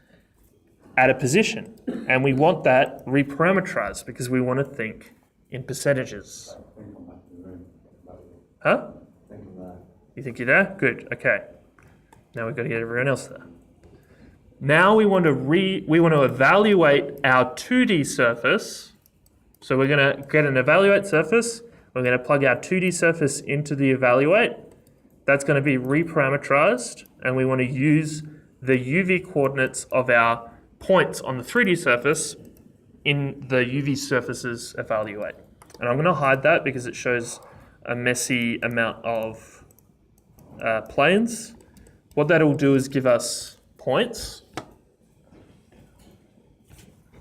at a position, and we want that reparameterized because we want to think in percentages. Huh? You think you're there? Good. Okay. Now we've got to get everyone else there. Now we want to evaluate our 2D surface. So we're going to get an evaluate surface. We're going to plug our 2D surface into the evaluate. That's going to be reparameterized, and we want to use the UV coordinates of our points on the 3D surface in the UV surfaces evaluate. And I'm going to hide that because it shows a messy amount of planes. What that'll do is give us points.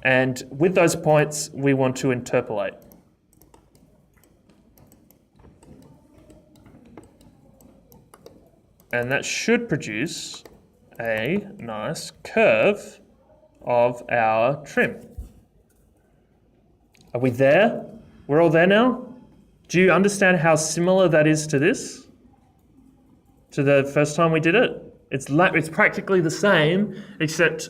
And with those points, we want to interpolate. And that should produce a nice curve of our trim. Are we there? We're all there now? Do you understand how similar that is to this? To the first time we did it? It's practically the same, except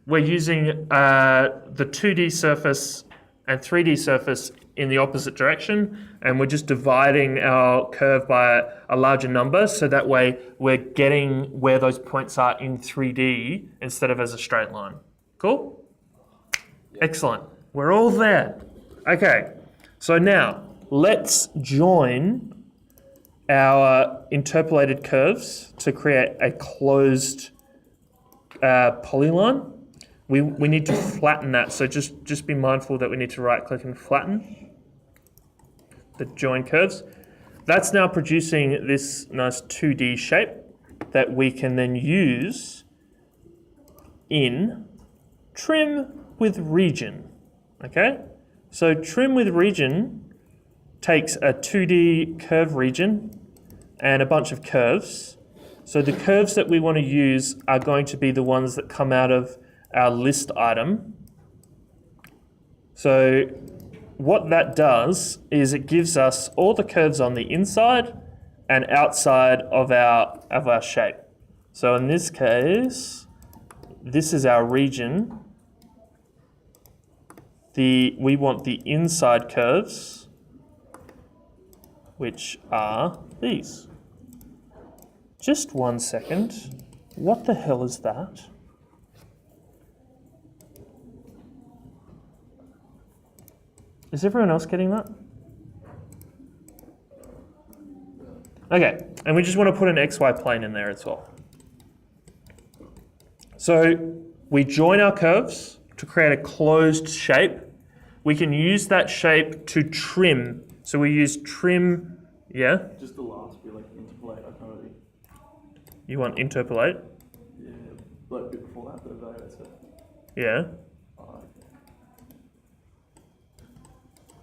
we're using the 2D surface and 3D surface in the opposite direction, and we're just dividing our curve by a larger number, so that way we're getting where those points are in 3D instead of as a straight line. Cool? Excellent. We're all there. Okay, so now let's join our interpolated curves to create a closed polyline. We need to flatten that, so just be mindful that we need to right-click and flatten the join curves. That's now producing this nice 2D shape that we can then use in trim with region, okay? So trim with region takes a 2D curve region and a bunch of curves. So the curves that we want to use are going to be the ones that come out of our list item. So what that does is it gives us all the curves on the inside and outside of our shape. So in this case, this is our region. We want the inside curves, which are these. Just 1 second. What the hell is that? Is everyone else getting that? Okay, and we just want to put an XY plane in there as well. So we join our curves to create a closed shape. We can use that shape to trim. So we use trim, yeah? Just the last bit, like interpolate, I can't really. You want interpolate? Yeah, like a bit before that, but evaluate it. Yeah.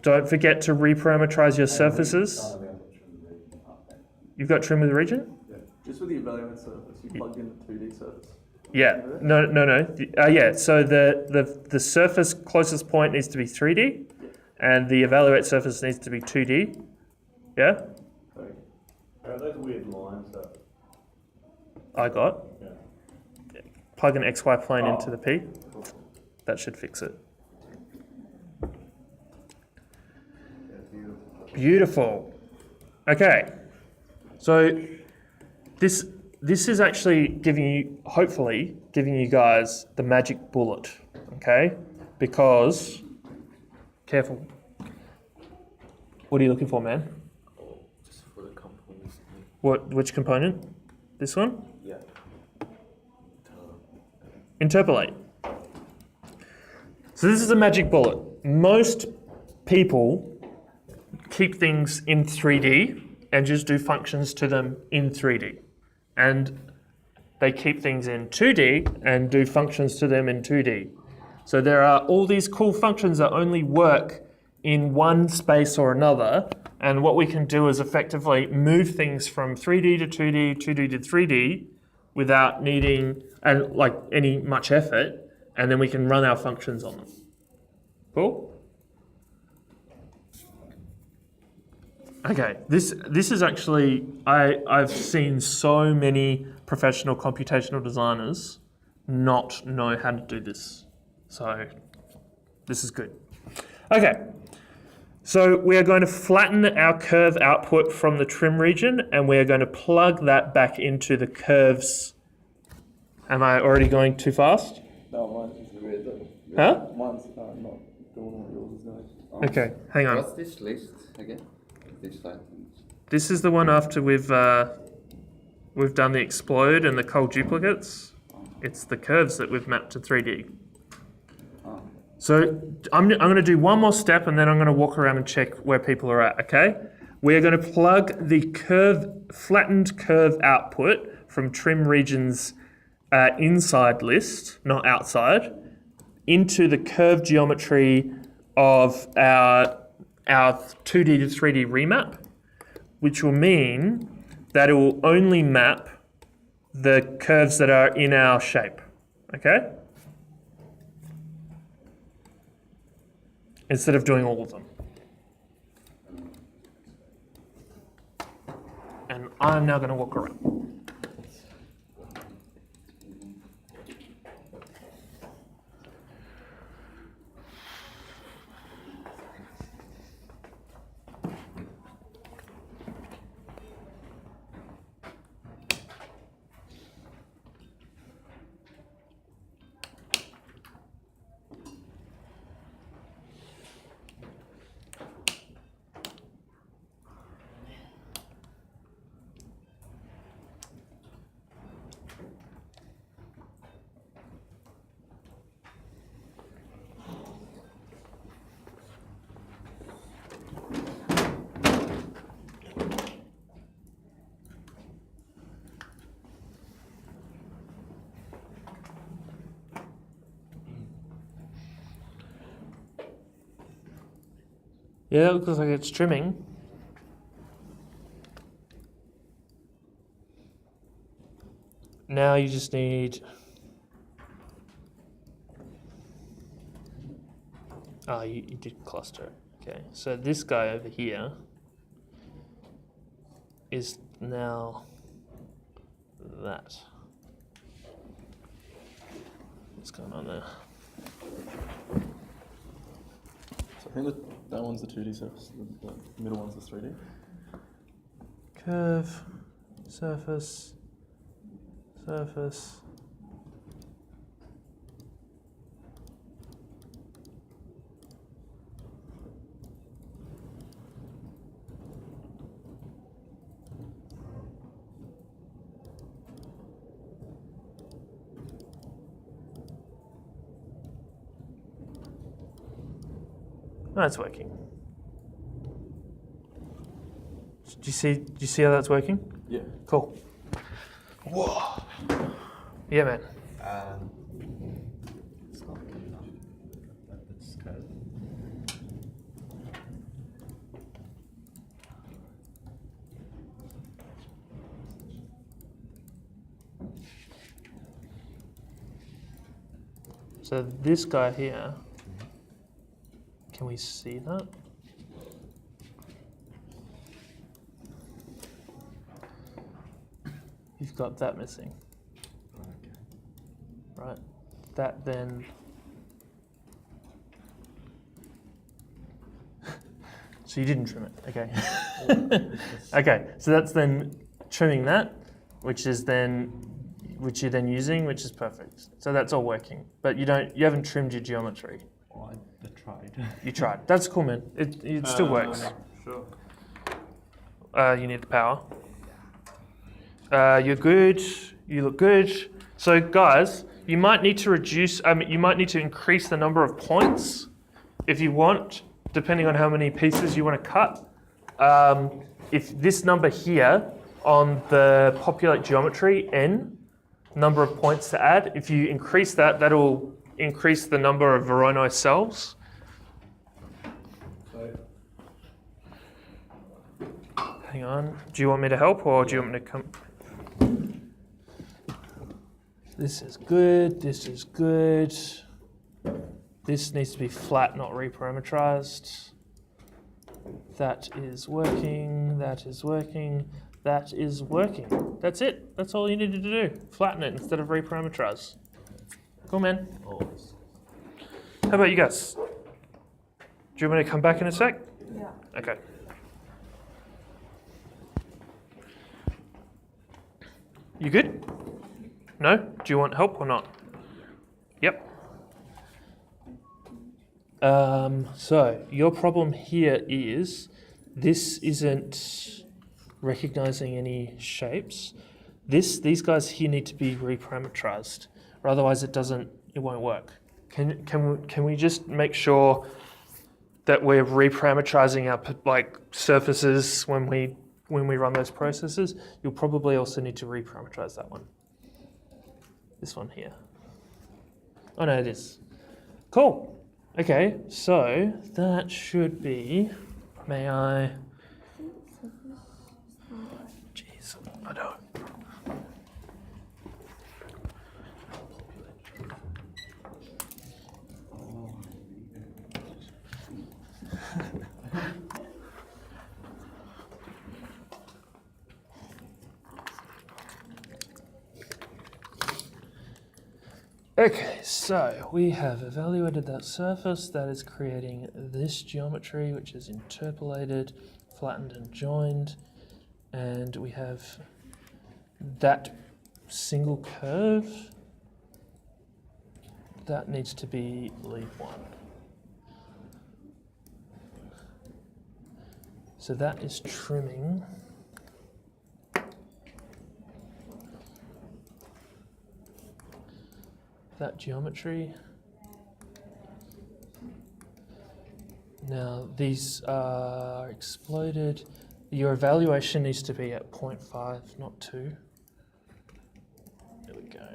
Don't forget to reparameterize your surfaces. You've got trim with region? Yeah. Just with the evaluate surface, you plugged in the 2D surface. Yeah, no. Yeah, so the surface closest point needs to be 3D, and the evaluate surface needs to be 2D. Yeah? Are those weird lines that... I got. Yeah. Plug an XY plane into the P. That should fix it. Beautiful. Okay, so this is actually hopefully giving you guys the magic bullet, okay? Because, careful. What are you looking for, man? Oh, just for the components. Which component? This one? Yeah. Interpolate. So this is a magic bullet. Most people keep things in 3D and just do functions to them in 3D. And they keep things in 2D and do functions to them in 2D. So there are all these cool functions that only work in one space or another. And what we can do is effectively move things from 3D to 2D, 2D to 3D without needing any much effort. And then we can run our functions on them. Cool? Okay, this is actually, I've seen so many professional computational designers not know how to do this. So this is good. Okay, so we are going to flatten our curve output from the trim region, and we are going to plug that back into the curves. Am I already going too fast? No, mine's just weird though. Huh? Mine's not doing what yours is doing. Okay, hang on. What's this list again? This side. This is the one after we've done the explode and the cold duplicates. It's the curves that we've mapped to 3D. Oh. So I'm going to do one more step, and then I'm going to walk around and check where people are at, okay? We are going to plug the flattened curve output from trim region's inside list, not outside, into the curve geometry of our 2D to 3D remap, which will mean that it will only map the curves that are in our shape, okay? Instead of doing all of them. And I'm now going to walk around. Yeah, it looks like it's trimming. Now you just need... Oh, you did cluster. Okay, so this guy over here is now that. What's going on there? So I think that one's the 2D surface, the middle one's the 3D. Curve, surface, surface. That's working. Do you see how that's working? Yeah. Cool. Whoa. Yeah, man. It's not good enough. That's good. So this guy here, can we see that? You've got that missing. Right. That then... So you didn't trim it, okay. Okay, so that's then trimming that, which you're then using, which is perfect. So that's all working. But you haven't trimmed your geometry. Well, I tried. You tried. That's cool, man. It still works. Sure. You need the power. You're good. You look good. So, guys, you might need to you might need to increase the number of points if you want, depending on how many pieces you want to cut. If this number here on the populate geometry, n, number of points to add, if you increase that, that'll increase the number of Voronoi cells. Hang on. Do you want me to help, or do you want me to come? This is good. This is good. This needs to be flat, not reparametrized. That is working. That is working. That is working. That's it. That's all you needed to do. Flatten it instead of reparameterize. Cool, man. Always. How about you guys? Do you want me to come back in a sec? Yeah. Okay. You good? No? Do you want help or not? Yep. So your problem here is this isn't recognizing any shapes. These guys here need to be reparameterized, or otherwise it won't work. Can we just make sure that we're reparameterizing our surfaces when we run those processes? You'll probably also need to reparameterize that one. This one here. Oh no, it is. Cool. Okay, so that should be. May I? Jeez, I don't. Okay, so we have evaluated that surface that is creating this geometry, which is interpolated, flattened and joined, and we have that single curve that needs to be lead 1. So that is trimming. That geometry. Now these are exploded. Your evaluation needs to be at 0.5, not 2. There we go.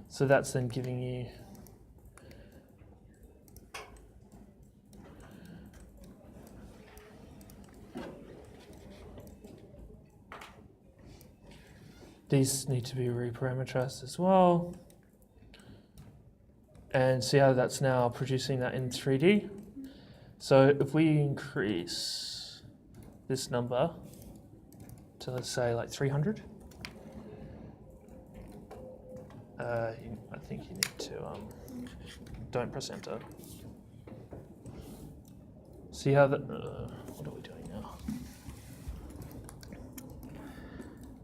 So that's then giving you these need to be reparameterized as well. And see how that's now producing that in 3D. So if we increase this number to, let's say, like 300, I think you need to, don't press enter. See how that, what are we doing now?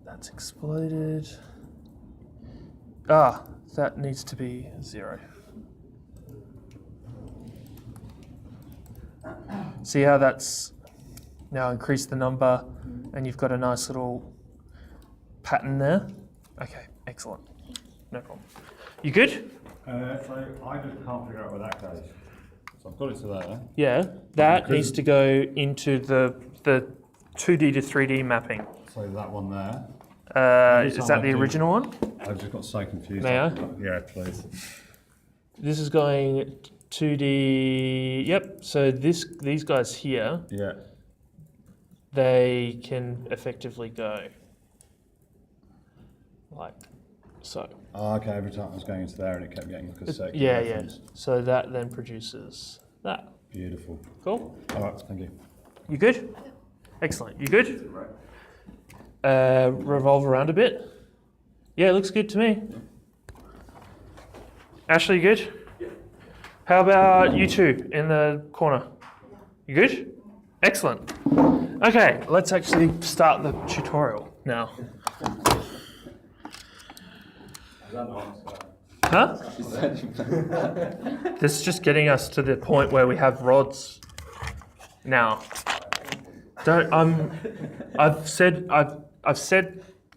That's exploded. That needs to be 0. See how that's now increased the number and you've got a nice little pattern there? Okay, excellent. No problem. You good? So I just can't figure out where that goes. So I've got it to there. Yeah, that needs to go into the 2D to 3D mapping. So that one there. Is that the original one? I've just got so confused. May I? Yeah, please. This is going 2D, yep, so these guys here, Yeah. they can effectively go like so. Oh, okay, every time I was going into there and it kept getting like a second. Yeah, yeah. So that then produces that. Beautiful. Cool. All right, thank you. You good? Excellent. You good? Revolve around a bit. Yeah, it looks good to me. Ashley, you good? How about you two in the corner? You good? Excellent. Okay, let's actually start the tutorial now. Huh? This is just getting us to the point where we have rods now. I've said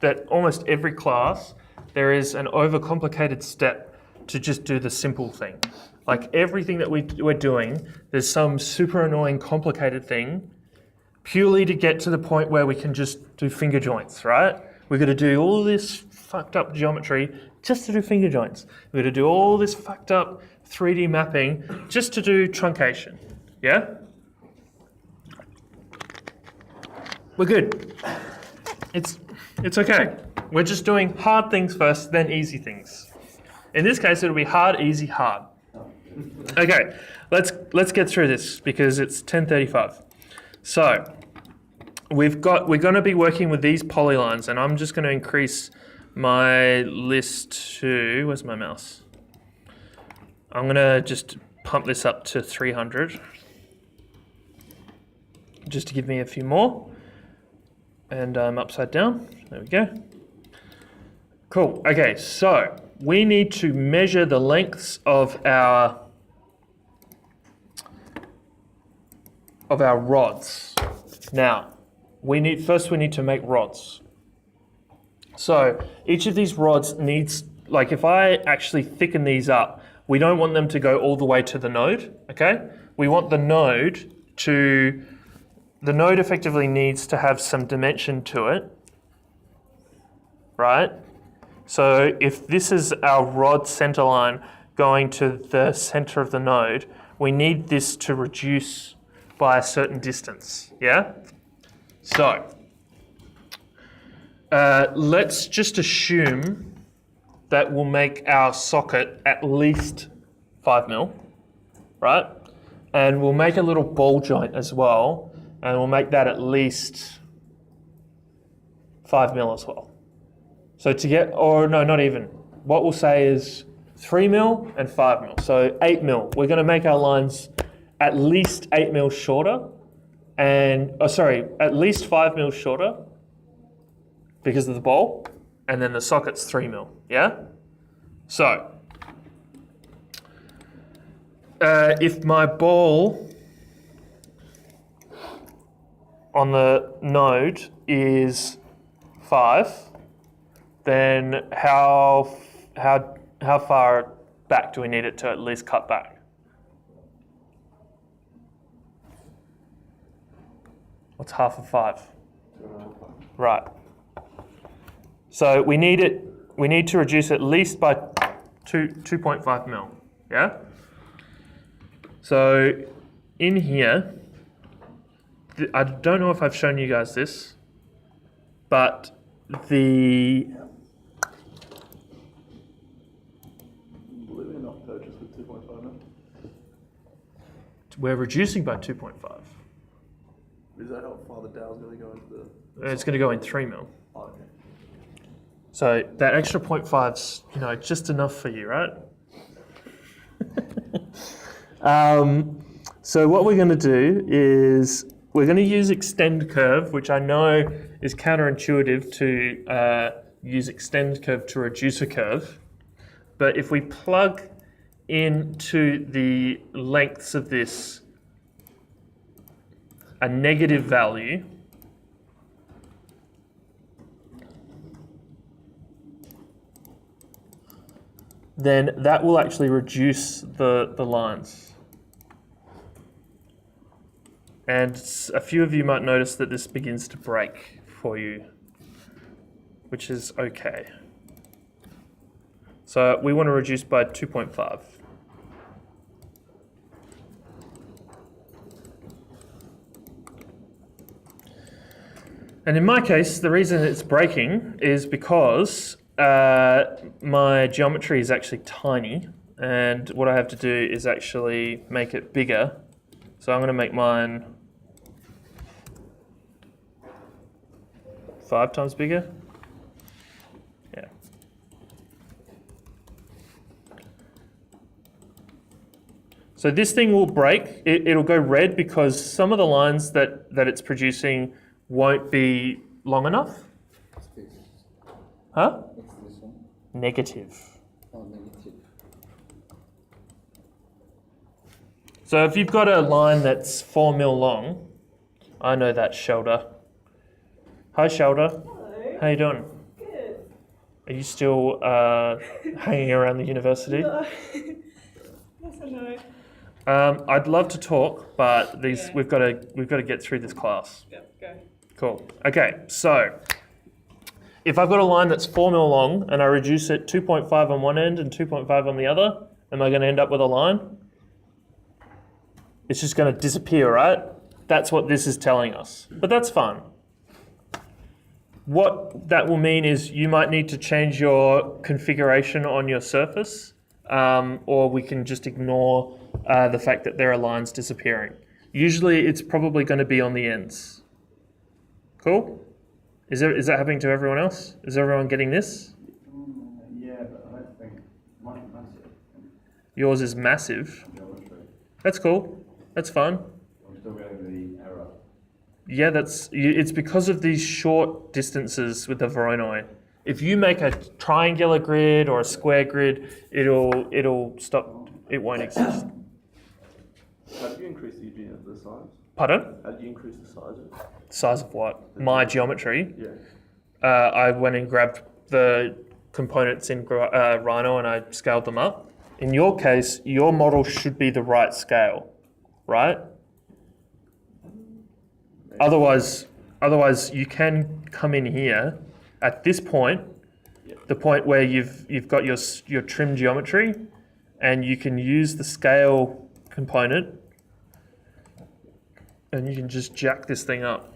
that almost every class there is an overcomplicated step to just do the simple thing. Like everything that we're doing, there's some super annoying complicated thing purely to get to the point where we can just do finger joints, right? We're going to do all this fucked up geometry just to do finger joints. We're going to do all this fucked up 3D mapping just to do truncation. Yeah? We're good. It's okay. We're just doing hard things first, then easy things. In this case, it'll be hard, easy, hard. Okay, let's get through this because it's 10:35. So we're going to be working with these polylines, and I'm just going to increase my list to, where's my mouse? I'm going to just pump this up to 300, just to give me a few more. And I'm upside down. There we go. Cool. Okay, so we need to measure the lengths of our rods. Now, we need to make rods. So each of these rods needs, like if I actually thicken these up, we don't want them to go all the way to the node, okay? We want the node effectively needs to have some dimension to it, right? So if this is our rod center line going to the center of the node, we need this to reduce by a certain distance, yeah? So let's just assume that we'll make our socket at least 5 mil, right? And we'll make a little ball joint as well, and we'll make that at least 5 mil as well. So to get, or no, not even. What we'll say is 3 mil and 5 mil. So 8 mil. We're going to make our lines at least 8 mil shorter, and at least 5 mil shorter because of the bowl, and then the socket's 3 mil. Yeah. So if my ball on the node is 5, then how far back do we need it to at least cut back? What's half of 5? Right. So we need to reduce at least by 2.5 mil. Yeah? So in here, I don't know if I've shown you guys this, but Believe it or not, purchased with 2.5 mil. We're reducing by 2.5. Is that how far the Dowels going to go into the... It's going to go in 3 mil. Oh, okay. So that extra 0.5's, just enough for you, right? So what we're going to do is we're going to use extend curve, which I know is counterintuitive to use extend curve to reduce a curve. But if we plug into the lengths of this a negative value, then that will actually reduce the lines. And a few of you might notice that this begins to break for you, which is okay. So we want to reduce by 2.5. And in my case, the reason it's breaking is because my geometry is actually tiny, and what I have to do is actually make it bigger. So I'm going to make mine 5 times bigger. Yeah. So this thing will break. It'll go red because some of the lines that it's producing won't be long enough. What's this? Huh? What's this one? Negative. Oh, negative. So if you've got a line that's 4 mil long, I know that, Shelda. Hi, Shelda. Hello. How you doing? Good. Are you still hanging around the university? No. Yes and no. I'd love to talk, but Yeah. we've got to get through this class. Yep, go. Cool. Okay, so if I've got a line that's 4 mil long and I reduce it 2.5 on one end and 2.5 on the other, am I going to end up with a line? It's just going to disappear, right? That's what this is telling us. But that's fine. What that will mean is you might need to change your configuration on your surface, or we can just ignore the fact that there are lines disappearing. Usually it's probably going to be on the ends. Cool? Is that happening to everyone else? Is everyone getting this? Yeah, but I don't think mine's massive. Yours is massive. Geometry. That's cool. That's fine. I'm still getting the error. Yeah, it's because of these short distances with the Voronoi. If you make a triangular grid or a square grid, it'll stop. It won't exist. How did you increase the size? Pardon? How did you increase the size of it? Size of what? My geometry. Yeah. I went and grabbed the components in Rhino and I scaled them up. In your case, your model should be the right scale, right? Otherwise, you can come in here at this point, the point where you've got your trim geometry, and you can use the scale component, and you can just jack this thing up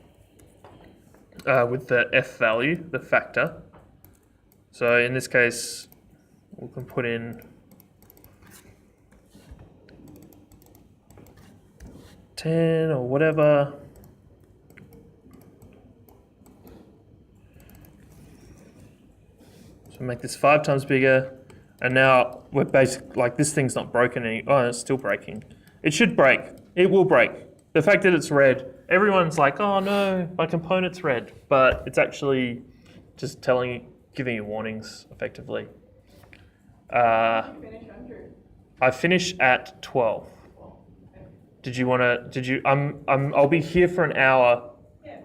with the F value, the factor. So in this case, we can put in 10 or whatever. So make this 5 times bigger, and now we're like this thing's not broken any. Oh, it's still breaking. It should break. It will break. The fact that it's red, everyone's like, oh no, my component's red, but it's actually just giving you warnings effectively. Finish under. I finish at 12. I'll be here for an hour Yeah,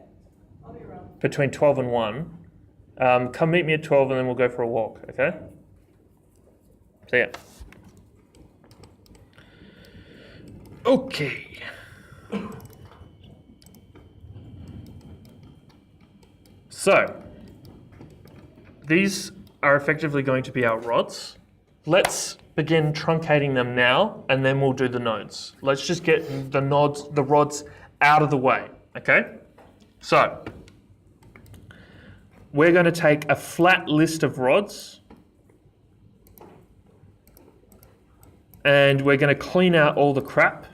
I'll be around. between 12 and 1. Come meet me at 12 and then we'll go for a walk, okay? See ya. Okay. So, these are effectively going to be our rods. Let's begin truncating them now, and then we'll do the nodes. Let's just get the rods out of the way, okay? So, we're going to take a flat list of rods, and we're going to clean out all the crap.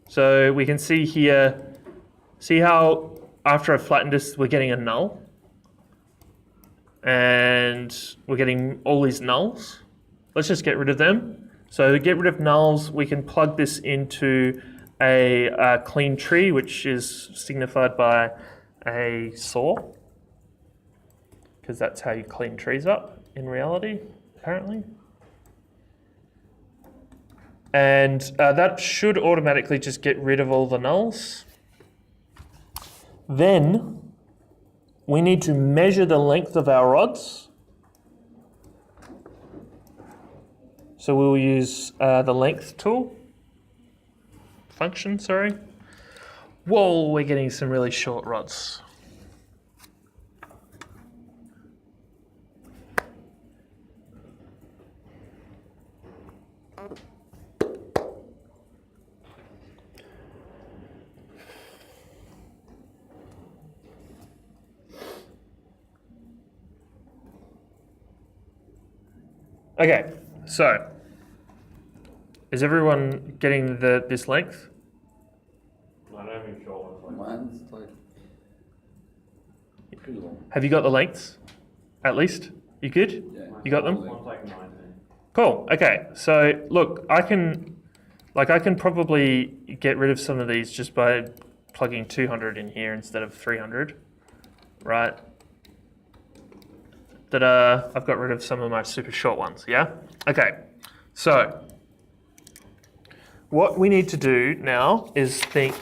So we can see here, see how after I flattened this, we're getting a null. And we're getting all these nulls. Let's just get rid of them. So to get rid of nulls, we can plug this into a clean tree, which is signified by a saw, because that's how you clean trees up in reality, apparently. And that should automatically just get rid of all the nulls. Then we need to measure the length of our rods. So we'll use the length tool. Function, sorry. Whoa, we're getting some really short rods. Okay, so is everyone getting this length? I don't even sure what it's like. Mine's like pretty long. Have you got the lengths? At least? You good? Yeah. You got them? One's like 19. Cool. Okay. So look, I can probably get rid of some of these just by plugging 200 in here instead of 300, right? I've got rid of some of my super short ones. Yeah. Okay. So what we need to do now is think.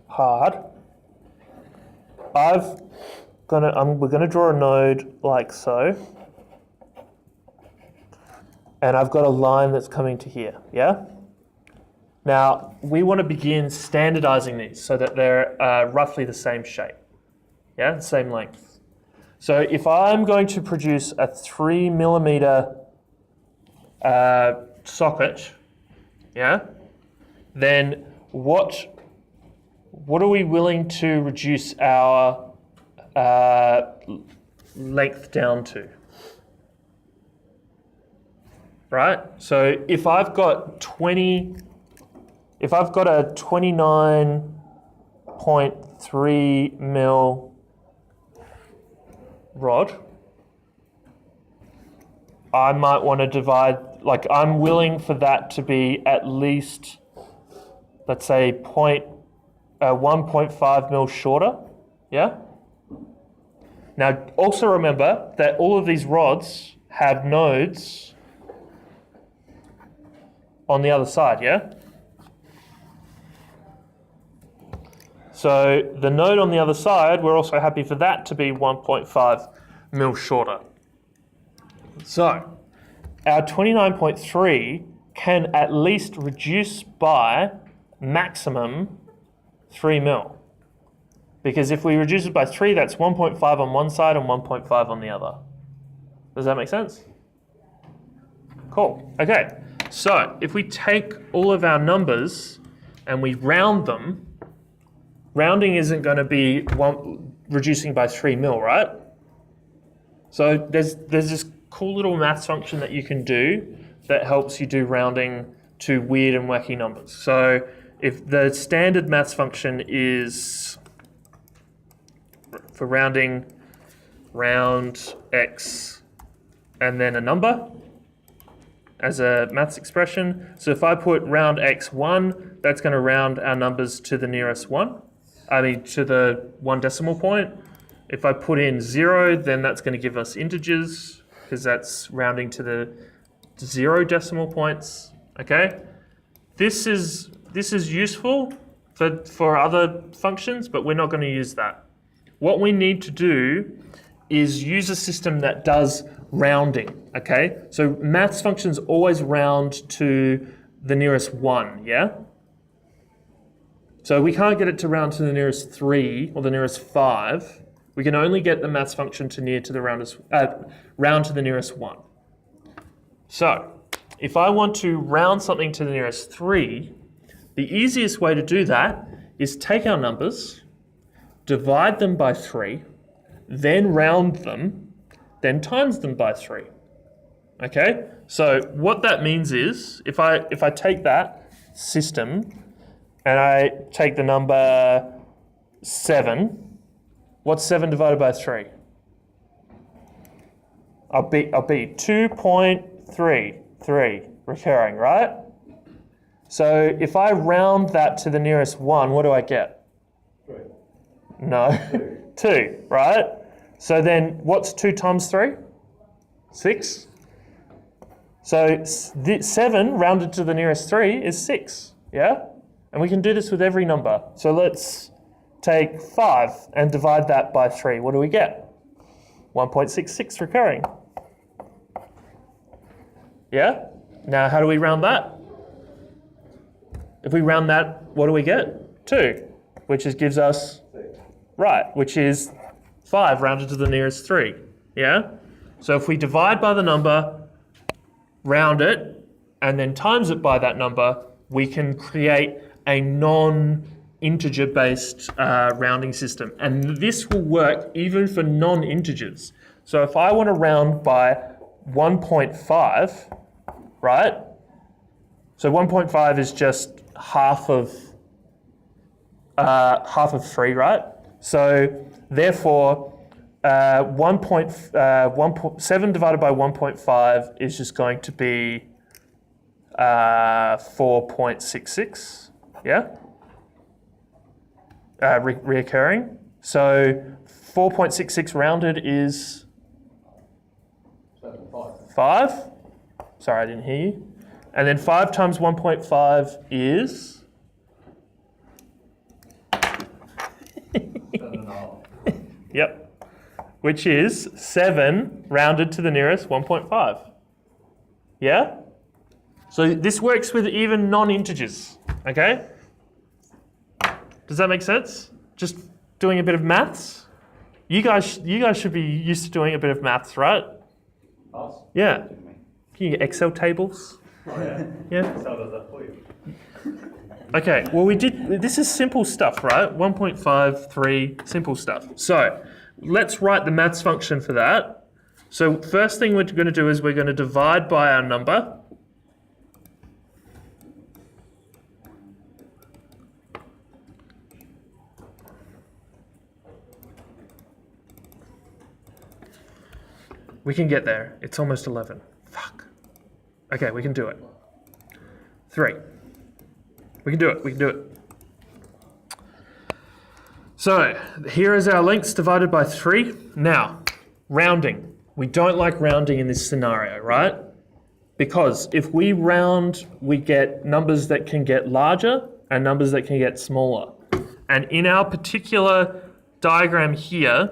Hard. We're gonna draw a node like so, and I've got a line that's coming to here. Yeah. Now we want to begin standardizing these so that they're roughly the same shape. Yeah, the same length. So if I'm going to produce a 3 millimeter socket, yeah, then what are we willing to reduce our length down to? right? So if I've got 20, if I've got a 29.3 mil rod, I might want to divide, like I'm willing for that to be at least, let's say 1.5 mil shorter, yeah? Now also remember that all of these rods have nodes on the other side, yeah? So the node on the other side, we're also happy for that to be 1.5 mil shorter. So our 29.3 can at least reduce by maximum 3 mil. Because if we reduce it by 3, that's 1.5 on one side and 1.5 on the other. Does that make sense? Cool. Okay. So if we take all of our numbers and we round them, rounding isn't going to be reducing by 3 mil, right? So there's this cool little maths function that you can do that helps you do rounding to weird and wacky numbers. So if the standard maths function is for rounding, round x and then a number as a maths expression. So if I put round x1, that's going to round our numbers to the nearest one. I mean to the 1 decimal point. If I put in 0, then that's going to give us integers because that's rounding to the 0 decimal points. Okay, this is useful for other functions, but we're not going to use that. What we need to do is use a system that does rounding. Okay, so maths functions always round to the nearest 1. Yeah. So we can't get it to round to the nearest 3 or the nearest 5. We can only get the maths function to round to the nearest 1. So if I want to round something to the nearest 3, the easiest way to do that is take our numbers, divide them by 3, then round them, then times them by 3. Okay? So what that means is if I take that system and I take the number 7, what's 7 divided by 3? I'll be 2.33 recurring, right? So if I round that to the nearest 1, what do I get? 3. No, 2, right? So then what's 2 times 3? 6. So 7 rounded to the nearest 3 is 6, yeah? And we can do this with every number. So let's take 5 and divide that by 3. What do we get? 1.66 recurring. Yeah? Now how do we round that? If we round that, what do we get? 2, which gives us, right, which is 5 rounded to the nearest 3. Yeah? So if we divide by the number, round it, and then times it by that number, we can create a non-integer based rounding system. And this will work even for non-integers. So if I want to round by 1.5, right? So 1.5 is just half of 3, right? So therefore, 7 divided by 1.5 is just going to be 4.66. Yeah? Reoccurring. So 4.66 rounded is 5. Sorry, I didn't hear you. And then 5 times 1.5 is 7.5. Yep. Which is 7 rounded to the nearest 1.5. Yeah? So this works with even non-integers, okay? Does that make sense? Just doing a bit of maths? You guys should be used to doing a bit of maths, right? Us? Yeah. Can you get Excel tables? Oh, yeah. Yeah. So does that for you? Okay, well this is simple stuff, right? 1.53, simple stuff. So let's write the maths function for that. So first thing we're going to do is we're going to divide by our number. We can get there. It's almost 11. Fuck. Okay, we can do it. 3. We can do it. We can do it. So here is our lengths divided by 3. Now, rounding. We don't like rounding in this scenario, right? Because if we round, we get numbers that can get larger and numbers that can get smaller. And in our particular diagram here,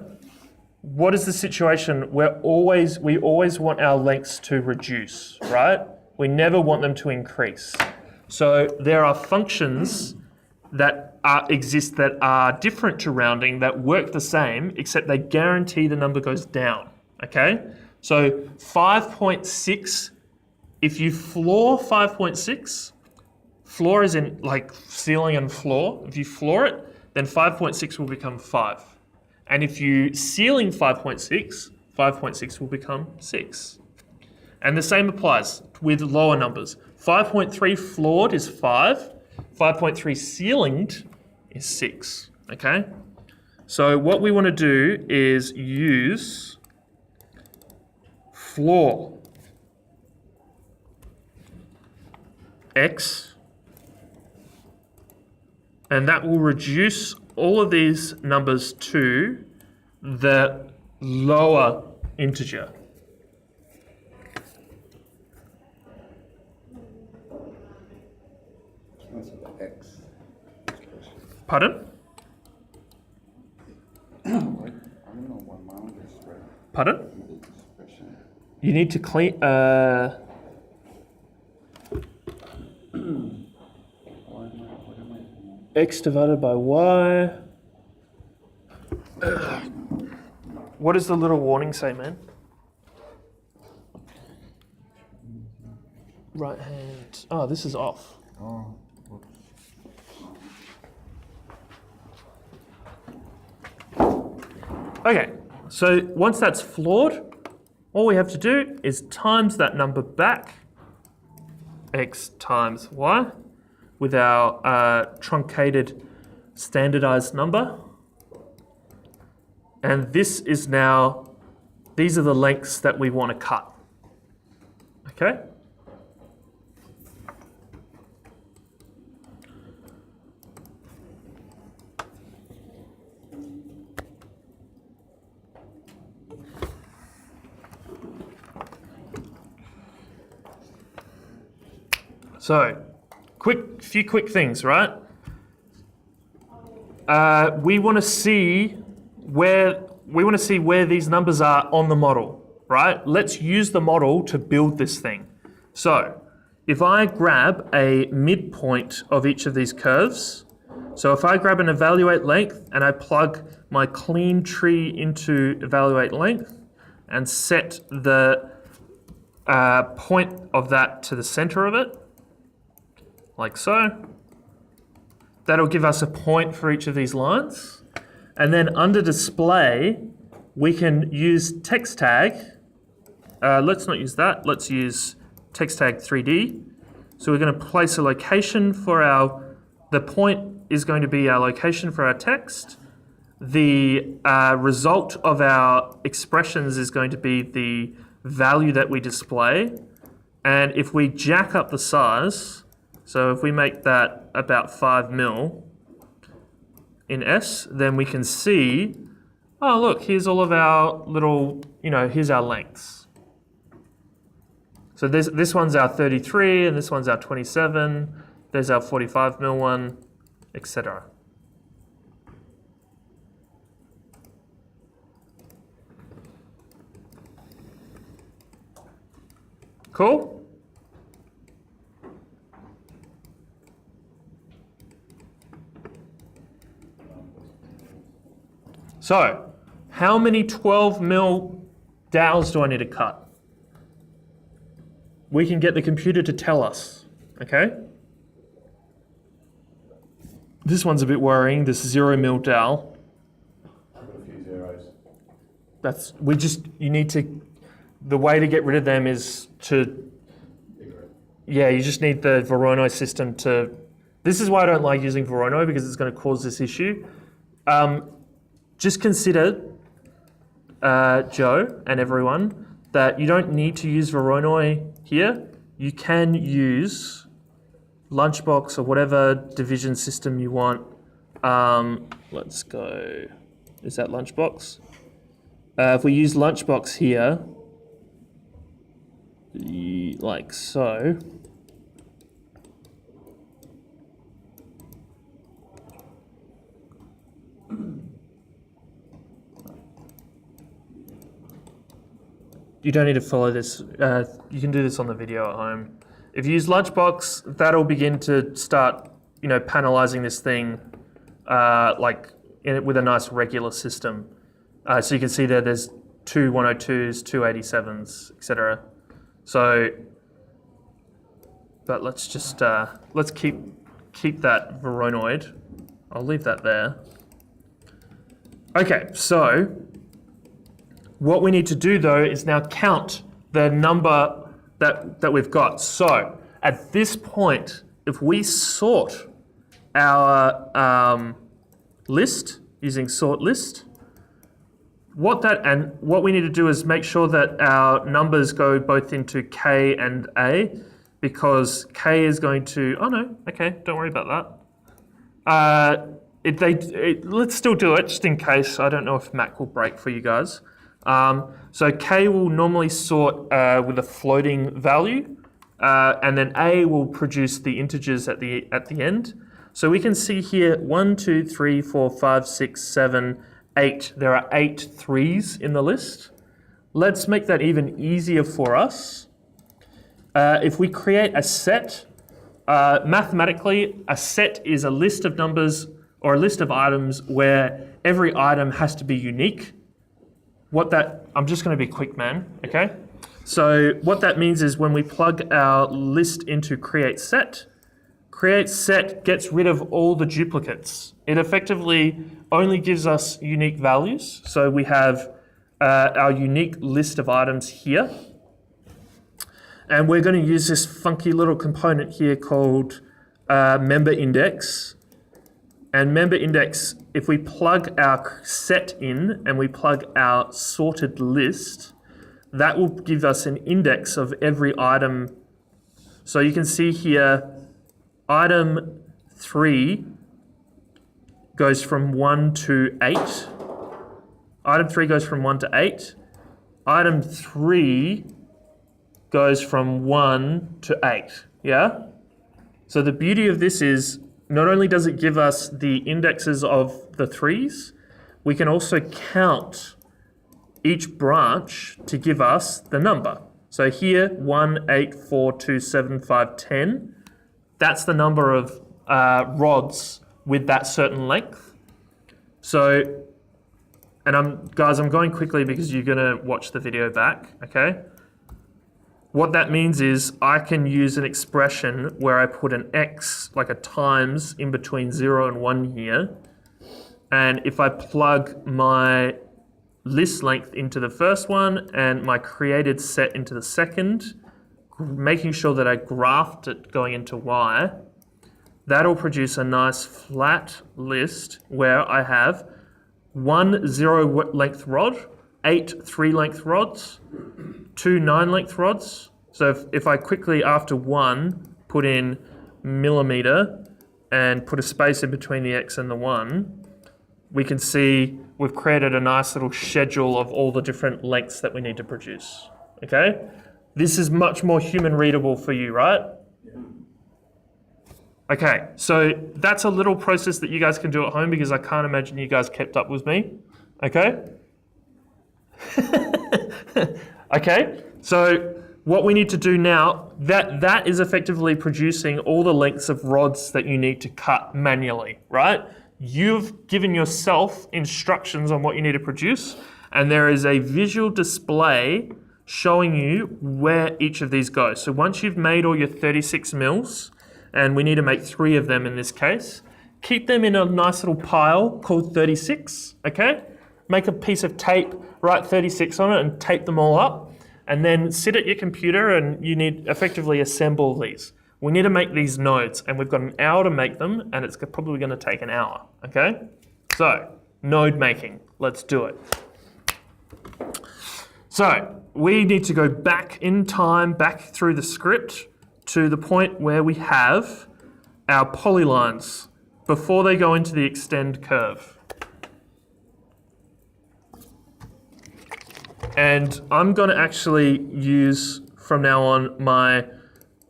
what is the situation? We always want our lengths to reduce, right? We never want them to increase. So there are functions that exist that are different to rounding that work the same, except they guarantee the number goes down, okay? So 5.6, if you floor 5.6, floor is in like ceiling and floor. If you floor it, then 5.6 will become 5. And if you ceiling 5.6, 5.6 will become 6. And the same applies with lower numbers. 5.3 floored is 5. 5.3 ceilinged is 6, okay? So what we want to do is use floor x, and that will reduce all of these numbers to the lower integer. What's the X? Pardon? I don't know what mine is, right? Pardon? The expression. You need to clean. What am I? X divided by y. What does the little warning say, man? Right hand. Oh, this is off. Oh, whoops. Okay, so once that's floored, all we have to do is times that number back, x times y, with our truncated standardized number. And this is now, these are the lengths that we want to cut. Okay? So, few quick things, right? We want to see where these numbers are on the model, right? Let's use the model to build this thing. So, if I grab a midpoint of each of these curves, so if I grab an evaluate length and I plug my clean tree into evaluate length and set the point of that to the center of it, like so. That'll give us a point for each of these lines. And then under display, we can use text tag. Let's not use that. Let's use text tag 3D. So we're going to place a location for the point is going to be our location for our text. The result of our expressions is going to be the value that we display. And if we jack up the size, so if we make that about 5 mil in S, then we can see, oh look, here's all of our little, here's our lengths. So this one's our 33, and this one's our 27, there's our 45 mil one, etc. Cool? So, how many 12 mil dowels do I need to cut? We can get the computer to tell us, okay? This one's a bit worrying, this 0 mil dowel. I've got a few zeros. The way to get rid of them is to, yeah, you just need the Voronoi system to, this is why I don't like using Voronoi, because it's going to cause this issue. Just consider, Joe and everyone, that you don't need to use Voronoi here. You can use Lunchbox or whatever division system you want. Let's go. Is that Lunchbox? If we use Lunchbox here, like so. You don't need to follow this. You can do this on the video at home. If you use Lunchbox, that'll begin to start, panelizing this thing with a nice regular system. So you can see there's two 102s, two 87s, etc. So, but let's just let's keep that Voronoi. I'll leave that there. Okay, so what we need to do though is now count the number that we've got. So at this point, if we sort our list using sort list, what we need to do is make sure that our numbers go both into K and A, because K is going to, oh no, okay, don't worry about that. Let's still do it just in case. I don't know if Mac will break for you guys. So K will normally sort with a floating value, and then A will produce the integers at the end. So we can see here 1, 2, 3, 4, 5, 6, 7, 8. There are 8 3s in the list. Let's make that even easier for us. If we create a set, mathematically, a set is a list of numbers or a list of items where every item has to be unique. I'm just going to be quick, man, okay? So what that means is when we plug our list into create set gets rid of all the duplicates. It effectively only gives us unique values. So we have our unique list of items here. And we're going to use this funky little component here called member index. And member index, if we plug our set in and we plug our sorted list, that will give us an index of every item. So you can see here, item 3 goes from 1 to 8. Item 3 goes from 1 to 8. Item 3 goes from 1 to 8, yeah? So the beauty of this is, not only does it give us the indexes of the 3s, we can also count each branch to give us the number. So here, 1, 8, 4, 2, 7, 5, 10. That's the number of rods with that certain length. So, and I'm going quickly because you're gonna watch the video back, okay? What that means is I can use an expression where I put an X, like a times, in between 0 and 1 here. And if I plug my list length into the first one and my created set into the second, making sure that I graphed it going into Y, that'll produce a nice flat list where I have 1 0 length rod, 8 3 length rods, 2 9 length rods. So if I quickly, after 1, put in millimeter and put a space in between the X and the 1, we can see we've created a nice little schedule of all the different lengths that we need to produce, okay? This is much more human readable for you, right? Okay, so that's a little process that you guys can do at home because I can't imagine you guys kept up with me, okay? Okay, so what we need to do now, that is effectively producing all the lengths of rods that you need to cut manually, right? You've given yourself instructions on what you need to produce, and there is a visual display showing you where each of these goes. So once you've made all your 36 mils, and we need to make 3 of them in this case, keep them in a nice little pile called 36, okay? Make a piece of tape, write 36 on it and tape them all up, and then sit at your computer and you need effectively assemble these. We need to make these nodes, and we've got an hour to make them, and it's probably going to take an hour, okay? So, node making, let's do it. So, we need to go back in time, back through the script to the point where we have our polylines before they go into the extend curve. And I'm going to actually use, from now on, my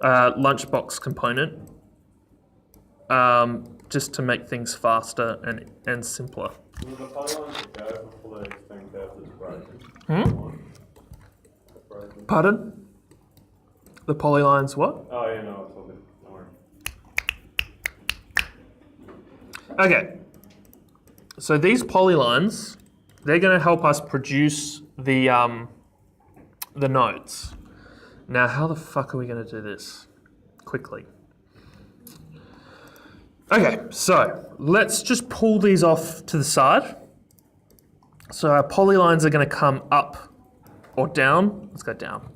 lunchbox component just to make things faster and simpler. Will the polylines go before the extend curve is broken? Broken. Pardon? The polylines what? Oh yeah, no, it's all good. Don't worry. Okay. So these polylines, they're going to help us produce the nodes. Now, how the fuck are we going to do this quickly? Okay, so let's just pull these off to the side. So our polylines are going to come up or down. Let's go down.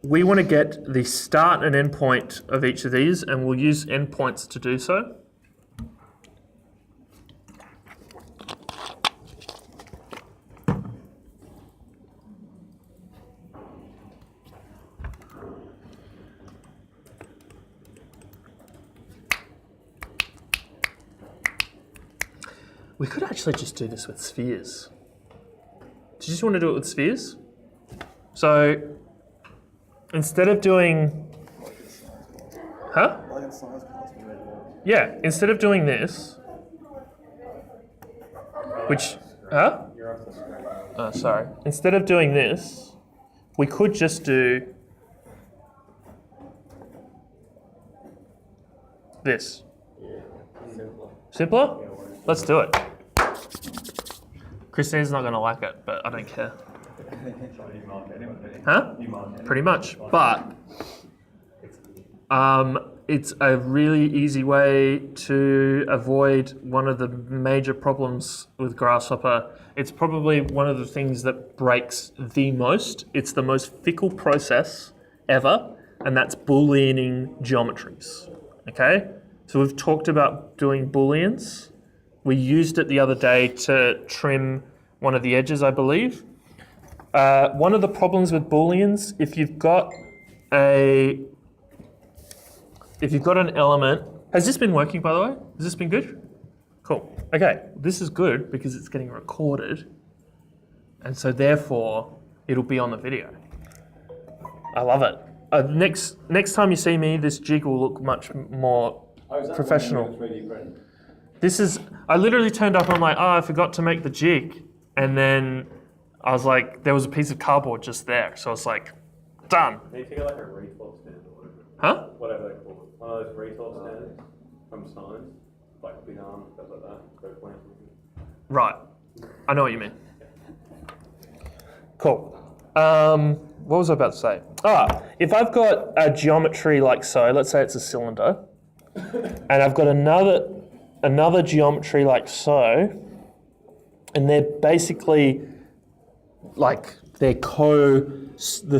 We want to get the start and end point of each of these, and we'll use endpoints to do so. We could actually just do this with spheres. Do you just want to do it with spheres? So instead of doing, huh? Yeah, instead of doing this, which, huh? Oh, sorry. Instead of doing this, we could just do this. Simpler? Let's do it. Christine's not going to like it, but I don't care. Huh? Pretty much. But it's a really easy way to avoid one of the major problems with Grasshopper. It's probably one of the things that breaks the most. It's the most fickle process ever, and that's Booleaning geometries. Okay? So we've talked about doing Booleans. We used it the other day to trim one of the edges, I believe. One of the problems with Booleans, if you've got an element, has this been working, by the way? Has this been good? Cool. Okay, this is good because it's getting recorded, and so therefore it'll be on the video. I love it. Next time you see me, this jig will look much more professional. This is, I literally turned up and I'm like, oh, I forgot to make the jig. And then I was like, there was a piece of cardboard just there. So I was like, done. Need to get like a retort stand or whatever. Huh? Whatever they call it. One of those retort stands from signs, like big arm, stuff like that. So plant. Right. I know what you mean. Cool. What was I about to say? If I've got a geometry like so, let's say it's a cylinder, and I've got another geometry like so, and they're basically like the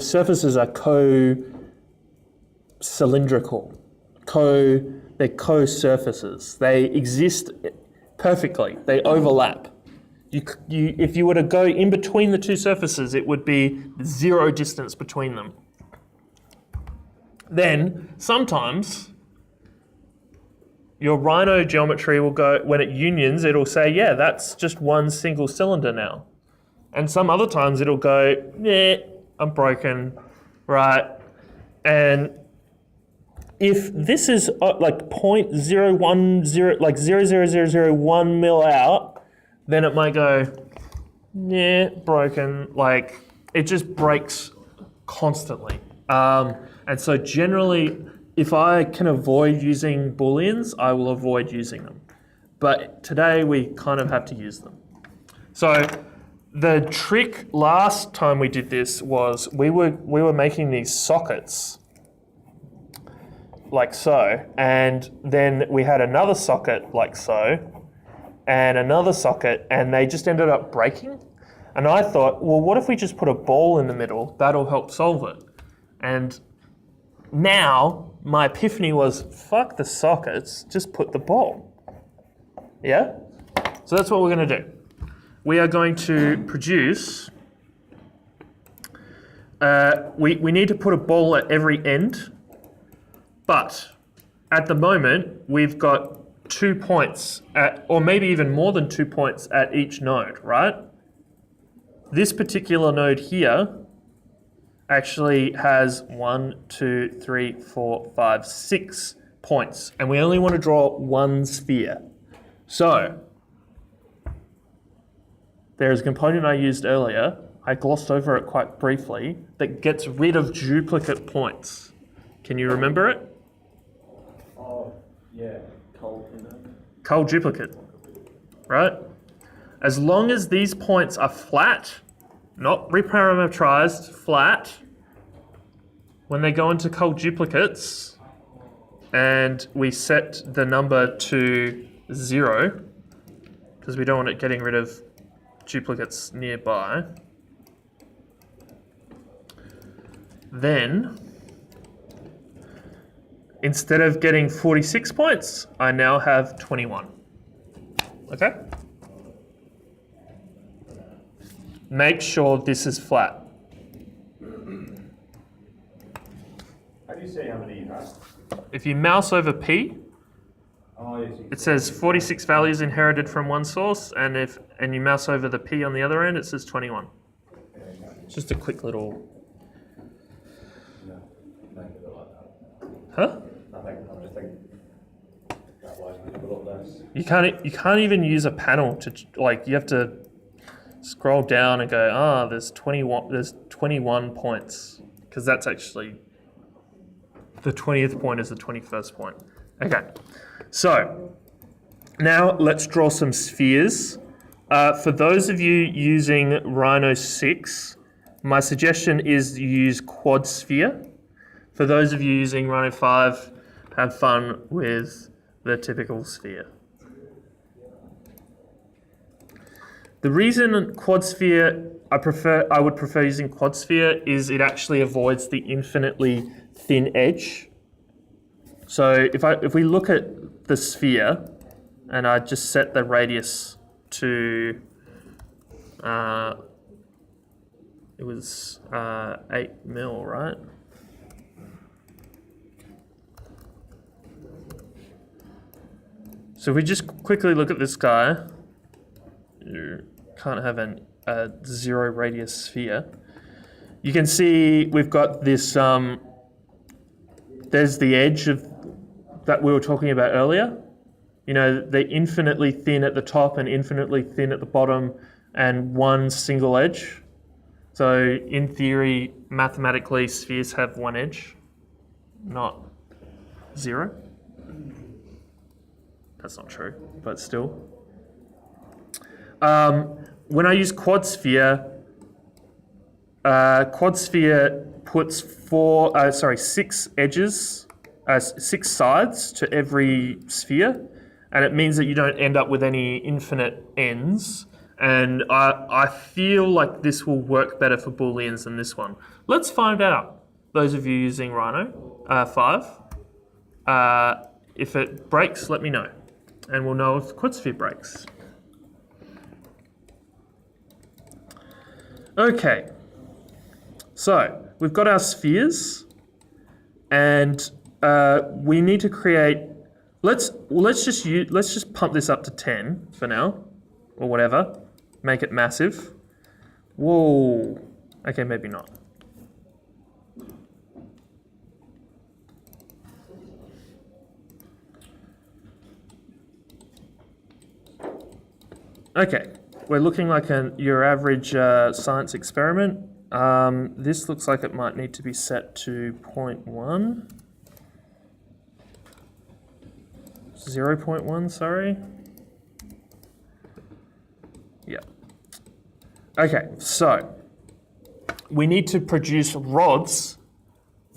surfaces are co-cylindrical, they're co-surfaces. They exist perfectly. They overlap. If you were to go in between the two surfaces, it would be zero distance between them. Then sometimes your Rhino geometry will go, when it unions, it'll say, yeah, that's just one single cylinder now. And some other times it'll go, yeah, I'm broken, right? And if this is like 0.010, like 0.0001 mil out, then it might go, yeah, broken. Like, it just breaks constantly. And so generally, if I can avoid using Booleans, I will avoid using them. But today we kind of have to use them. So the trick last time we did this was we were making these sockets like so, and then we had another socket like so, and another socket, and they just ended up breaking. And I thought, well, what if we just put a ball in the middle? That'll help solve it. And now my epiphany was, fuck the sockets, just put the ball. Yeah? So that's what we're going to do. we are going to produce, we need to put a ball at every end, but at the moment we've got 2 points at, or maybe even more than 2 points at each node, right? This particular node here actually has 1, 2, 3, 4, 5, 6 points, and we only want to draw one sphere. So there's a component I used earlier, I glossed over it quite briefly, that gets rid of duplicate points. Can you remember it? Oh, yeah. Cull duplicate, right? As long as these points are flat, not reparametrized, flat, when they go into cull duplicates, and we set the number to 0, because we don't want it getting rid of duplicates nearby, then instead of getting 46 points, I now have 21. Okay? Make sure this is flat. How do you say how many you have? If you mouse over P, Oh, yes. it says 46 values inherited from one source, and you mouse over the P on the other end, it says 21. It's just a quick little... No, make it like that. Huh? I'm just thinking that way it's a lot less. You can't even use a panel to, like, you have to scroll down and go, there's 21 points, because that's actually the 20th point is the 21st point. Okay, so now let's draw some spheres. For those of you using Rhino 6, my suggestion is you use quad sphere. For those of you using Rhino 5, have fun with the typical sphere. The reason quad sphere I would prefer using quad sphere is it actually avoids the infinitely thin edge. So if we look at the sphere and I just set the radius to it was 8 mil, right? So if we just quickly look at this guy, you can't have a 0 radius sphere. You can see we've got this, there's the edge of that we were talking about earlier. You know, they're infinitely thin at the top and infinitely thin at the bottom and one single edge. So in theory, mathematically, spheres have one edge, not 0. That's not true, but still. When I use quad sphere puts 6 edges, 6 sides to every sphere, and it means that you don't end up with any infinite ends. And I feel like this will work better for Booleans than this one. Let's find out, those of you using Rhino 5. If it breaks, let me know, and we'll know if quad sphere breaks. Okay, so we've got our spheres, and we need to create. Let's just pump this up to 10 for now, or whatever. Make it massive. Whoa. Okay, maybe not. Okay, we're looking like your average science experiment. This looks like it might need to be set to 0.1. 0.1, sorry. Yeah. Okay, so we need to produce rods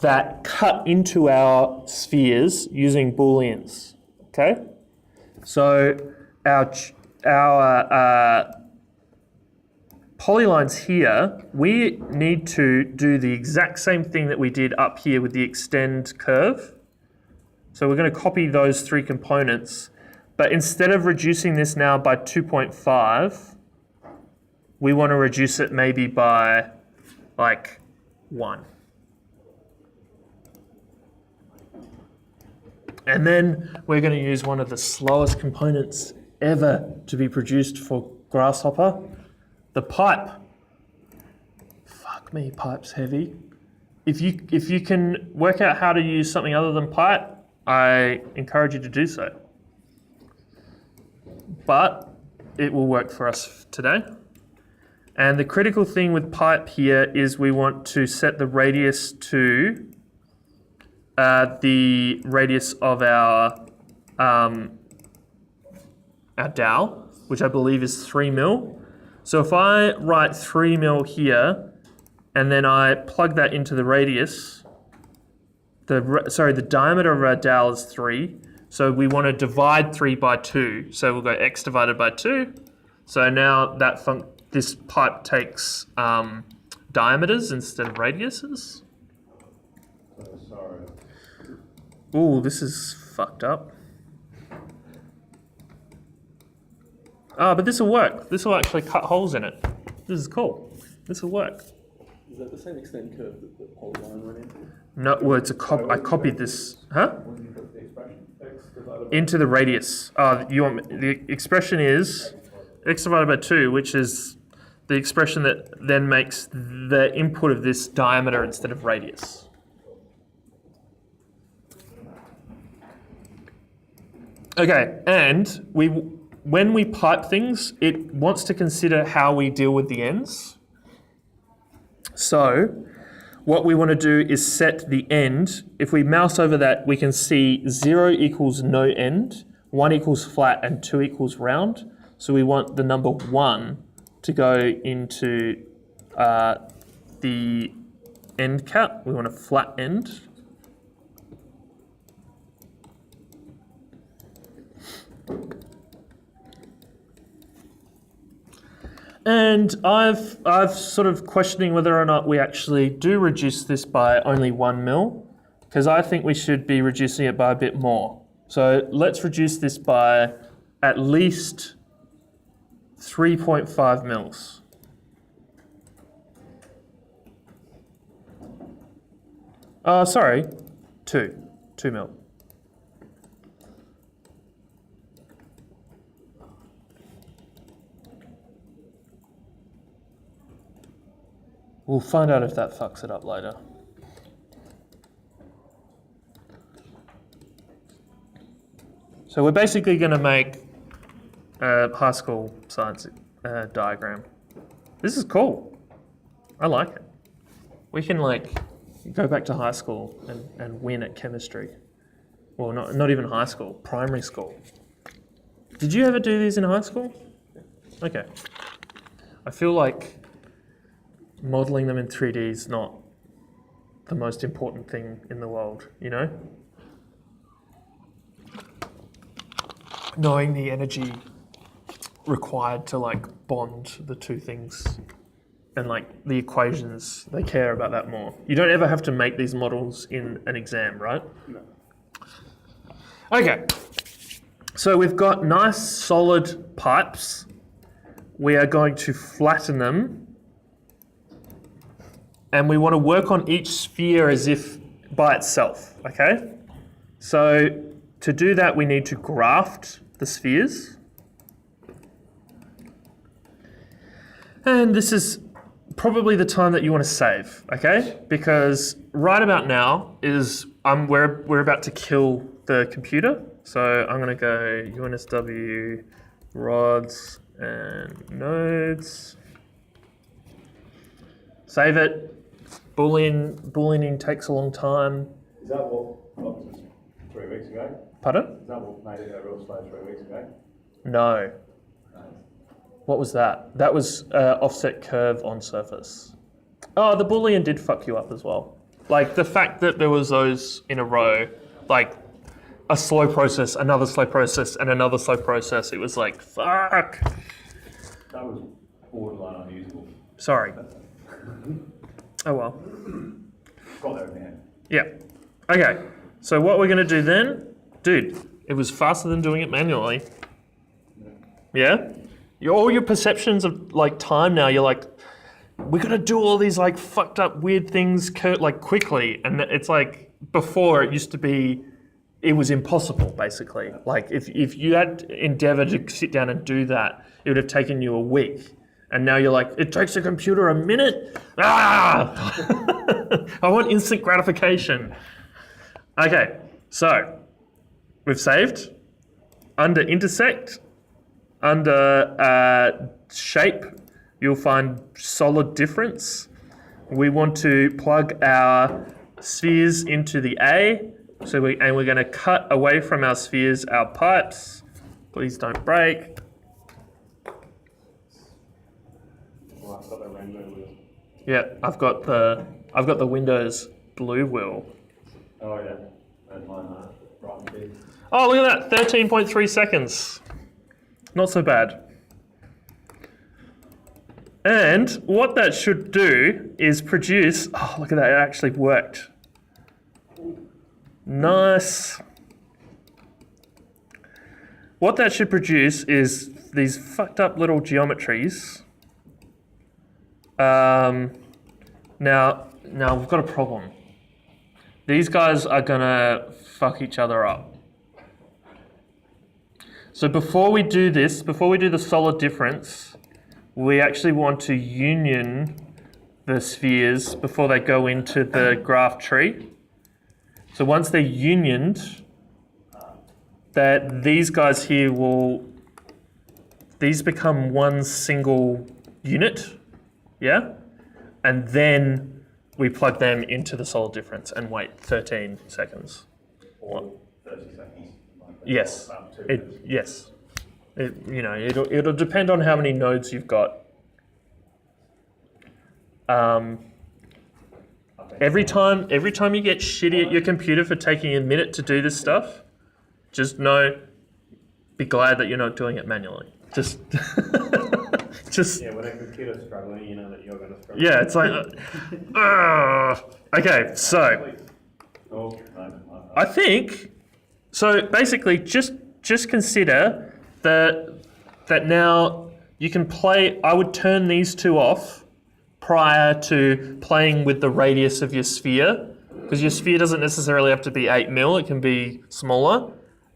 that cut into our spheres using Booleans. Okay? So our polylines here, we need to do the exact same thing that we did up here with the extend curve. So we're going to copy those 3 components, but instead of reducing this now by 2.5, we want to reduce it maybe by like 1. And then we're going to use one of the slowest components ever to be produced for Grasshopper, the pipe. Fuck me, pipe's heavy. If you can work out how to use something other than pipe, I encourage you to do so. But it will work for us today. And the critical thing with pipe here is we want to set the radius to the radius of our dowel, which I believe is 3 mil. So if I write 3 mil here, and then I plug that into the radius, the diameter of our dowel is 3. So we want to divide 3 by 2. So we'll go x divided by 2. So now this pipe takes diameters instead of radiuses. Sorry. Ooh, this is fucked up. But this will work. This will actually cut holes in it. This is cool. This will work. Is that the same extent curve that the polyline ran into? No, well, I copied this. Huh? When you put the expression, x divided Into the radius. The expression is x divided by 2, which is the expression that then makes the input of this diameter instead of radius. Okay, and when we pipe things, it wants to consider how we deal with the ends. So what we want to do is set the end. If we mouse over that, we can see 0 equals no end, 1 equals flat, and 2 equals round. So we want the number 1 to go into the end cap. We want a flat end. And I've sort of questioning whether or not we actually do reduce this by only 1 mil, because I think we should be reducing it by a bit more. So let's reduce this by at least 3.5 mils. Sorry, 2 mil. We'll find out if that fucks it up later. So we're basically going to make a high school science diagram. This is cool. I like it. We can go back to high school and win at chemistry. Well, not even high school, primary school. Did you ever do these in high school? Okay. I feel like modeling them in 3D is not the most important thing in the world, you know? Knowing the energy required to bond the two things and the equations, they care about that more. You don't ever have to make these models in an exam, right? No. Okay, so we've got nice solid pipes. We are going to flatten them. And we want to work on each sphere as if by itself, okay? So to do that, we need to graft the spheres. And this is probably the time that you want to save, okay? Because right about now we're about to kill the computer. So I'm going to go UNSW rods and nodes. Save it. Booleaning takes a long time. Is that what got us 3 weeks ago? Pardon? Is that what made it a real slow 3 weeks ago? No. What was that? That was offset curve on surface. Oh, the Boolean did fuck you up as well. The fact that there was those in a row, a slow process, another slow process, and another slow process. It was fuck. That was borderline unusable. Sorry. Oh well. Got there in the end. Yeah. Okay. So what we're going to do then, dude, it was faster than doing it manually. Yeah? all your perceptions of like time now, you're like, we gotta do all these like fucked up weird things like quickly, and it's like before it used to be, it was impossible basically. Like if you had endeavored to sit down and do that, it would have taken you a week, and now you're like, it takes a computer a minute. Ah! I want instant gratification. Okay, so we've saved under intersect, under shape. You'll find solid difference. We want to plug our spheres into the A. So we're going to cut away from our spheres our pipes. Please don't break. Well, I've got the rainbow wheel. Yeah, I've got the Windows blue wheel. Oh yeah, that's mine. Right. Oh, look at that, 13.3 seconds. Not so bad. And what that should do is produce, oh, look at that, it actually worked. Nice. What that should produce is these fucked up little geometries. Now we've got a problem. These guys are gonna fuck each other up. So before we do this, before we do the solid difference, we actually want to union the spheres before they go into the graph tree. So once they're unioned, that these guys here these become one single unit, yeah? And then we plug them into the solid difference and wait 13 seconds. Or 30 seconds. Yes, About 2 it, minutes. yes. It'll depend on how many nodes you've got. Every time you get shitty at your computer for taking a minute to do this stuff, just be glad that you're not doing it manually. Just Yeah, when a computer's struggling, you know that you're going to struggle. yeah, it's like, okay, so Oh, no. I think, so basically just consider that now you can play, I would turn these two off prior to playing with the radius of your sphere, because your sphere doesn't necessarily have to be 8 mil, it can be smaller.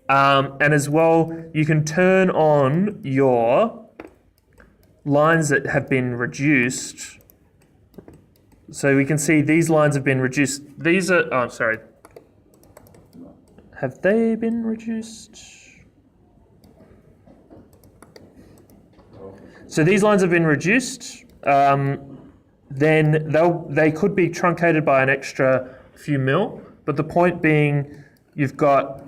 And as well, you can turn on your lines that have been reduced. So we can see these lines have been reduced. These are, oh, sorry. Have they been reduced? So these lines have been reduced. Then they could be truncated by an extra few mil. But the point being, you've got,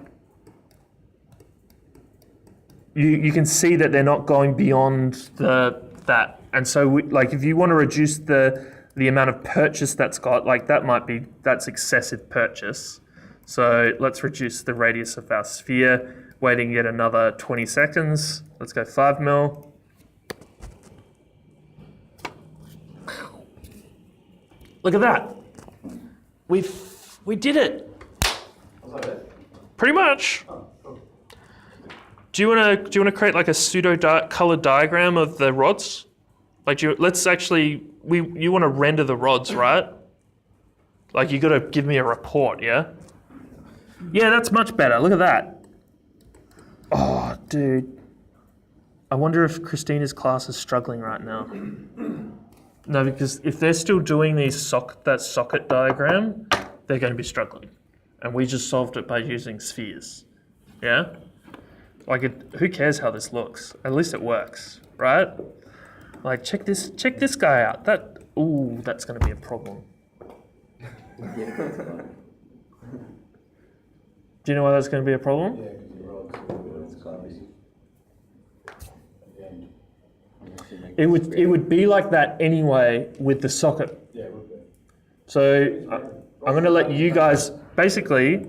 you can see that they're not going beyond that. And so if you want to reduce the amount of purchase that's got, like that's excessive purchase. So let's reduce the radius of our sphere, waiting yet another 20 seconds. Let's go 5 mil. Look at that. We did it. Pretty much. Do you want to create like a pseudo color diagram of the rods? Like let's actually you want to render the rods, right? Like you got to give me a report, yeah? Yeah, that's much better. Look at that. Oh, dude. I wonder if Christina's class is struggling right now. No, because if they're still doing that socket diagram, they're going to be struggling. And we just solved it by using spheres. Yeah? Like, who cares how this looks? At least it works, right? Like, check this guy out. That's going to be a problem. Do you know why that's going to be a problem? Yeah, because your rods, it's gonna be. It would be like that anyway with the socket. Yeah, it would be. So I'm going to let you guys, basically,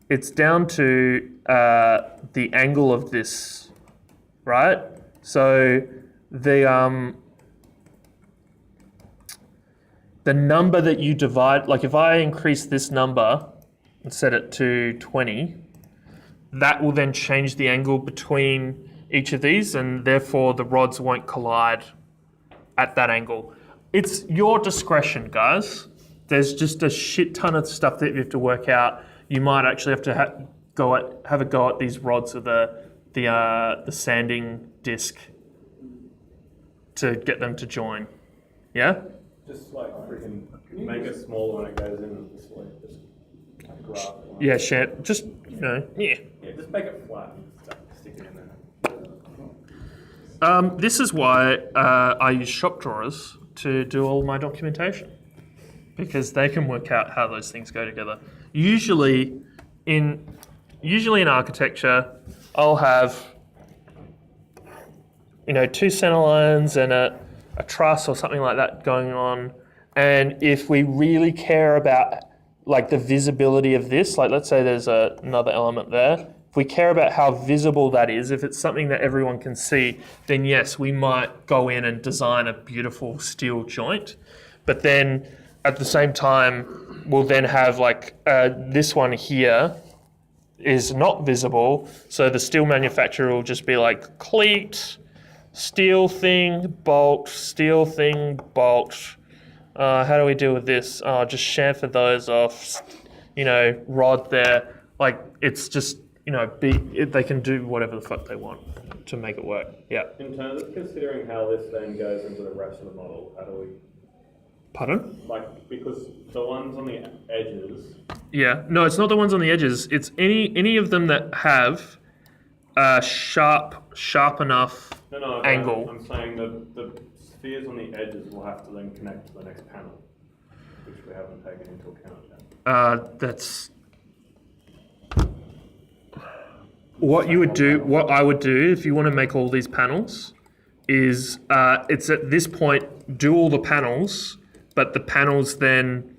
it's down to the angle of this, right? So the number that you divide, like if I increase this number and set it to 20, that will then change the angle between each of these, and therefore the rods won't collide at that angle. It's your discretion, guys. There's just a shit ton of stuff that you have to work out. You might actually have to have a go at these rods with the sanding disc to get them to join. Yeah? Just like freaking make it smaller when it goes in. Just like just graph it. Yeah, just, yeah. Yeah, just make it flat and stick it in there. This is why I use shop drawers to do all my documentation, because they can work out how those things go together. Usually in architecture, I'll have, two center lines and a truss or something like that going on. And if we really care about like the visibility of this, like let's say there's another element there, if we care about how visible that is, if it's something that everyone can see, then yes, we might go in and design a beautiful steel joint. But then at the same time, we'll then have like this one here is not visible. So the steel manufacturer will just be like cleat, steel thing, bolt, steel thing, bolt. How do we deal with this? Just chamfer those off, rod there. Like it's just, they can do whatever the fuck they want to make it work. Yeah. In terms of considering how this then goes into the rest of the model, how do we? Pardon? Like, because the ones on the edges. Yeah. No, it's not the ones on the edges. It's any of them that have sharp enough angle. I'm saying the spheres on the edges will have to then connect to the next panel, which we haven't taken into account yet. That's what you would do. What I would do if you want to make all these panels is it's at this point do all the panels, but the panels then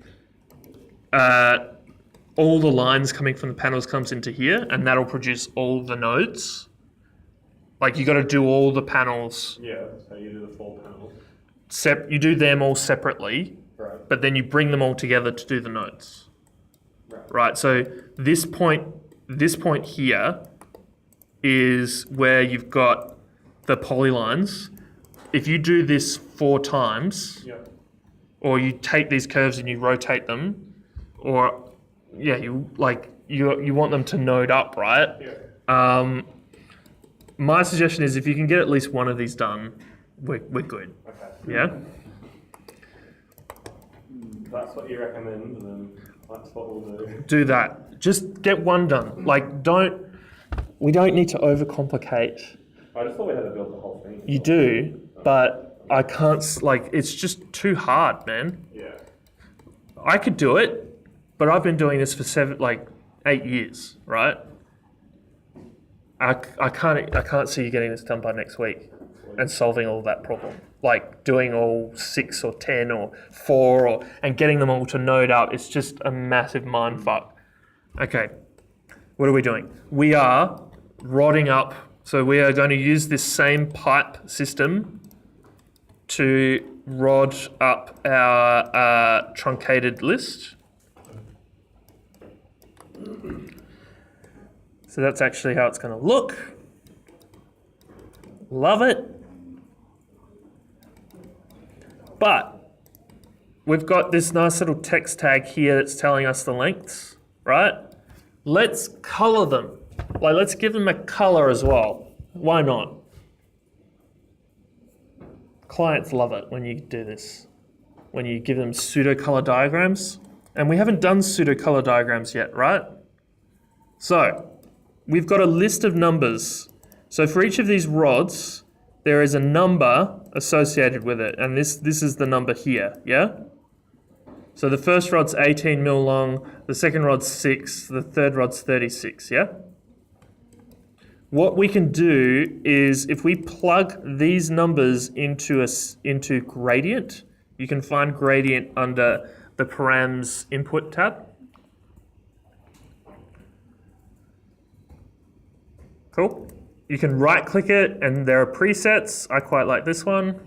all the lines coming from the panels comes into here, and that'll produce all the nodes. Like you got to do all the panels. Yeah, so you do the 4 panels. You do them all separately, Right. but then you bring them all together to do the nodes. Right. Right. So this point here is where you've got the polylines. If you do this 4 times, Yeah. or you take these curves and you rotate them, or you want them to node up, right? Yeah. My suggestion is if you can get at least one of these done, we're good. Okay. Yeah. That's what you recommend, and then that's what we'll do. Do that. Just get one done. Like we don't need to overcomplicate. I just thought we had to build the whole thing. You do, but I can't. It's just too hard, man. Yeah. I could do it, but I've been doing this for 8 years, right? I can't see you getting this done by next week and solving all that problem. Like doing all 6 or 10 or 4 and getting them all to node up. It's just a massive mind fuck. Okay, what are we doing? We are rodding up. So we are going to use this same pipe system to rod up our truncated list. So that's actually how it's going to look. Love it. But we've got this nice little text tag here that's telling us the lengths, right? Let's color them. Like, let's give them a color as well. Why not? Clients love it when you do this, when you give them pseudo color diagrams. And we haven't done pseudo color diagrams yet, right? So we've got a list of numbers. So for each of these rods, there is a number associated with it. And this is the number here, yeah? So the first rod's 18 mil long, the second rod's 6, the third rod's 36, yeah? What we can do is if we plug these numbers into gradient, you can find gradient under the params input tab. Cool. You can right click it and there are presets. I quite like this one.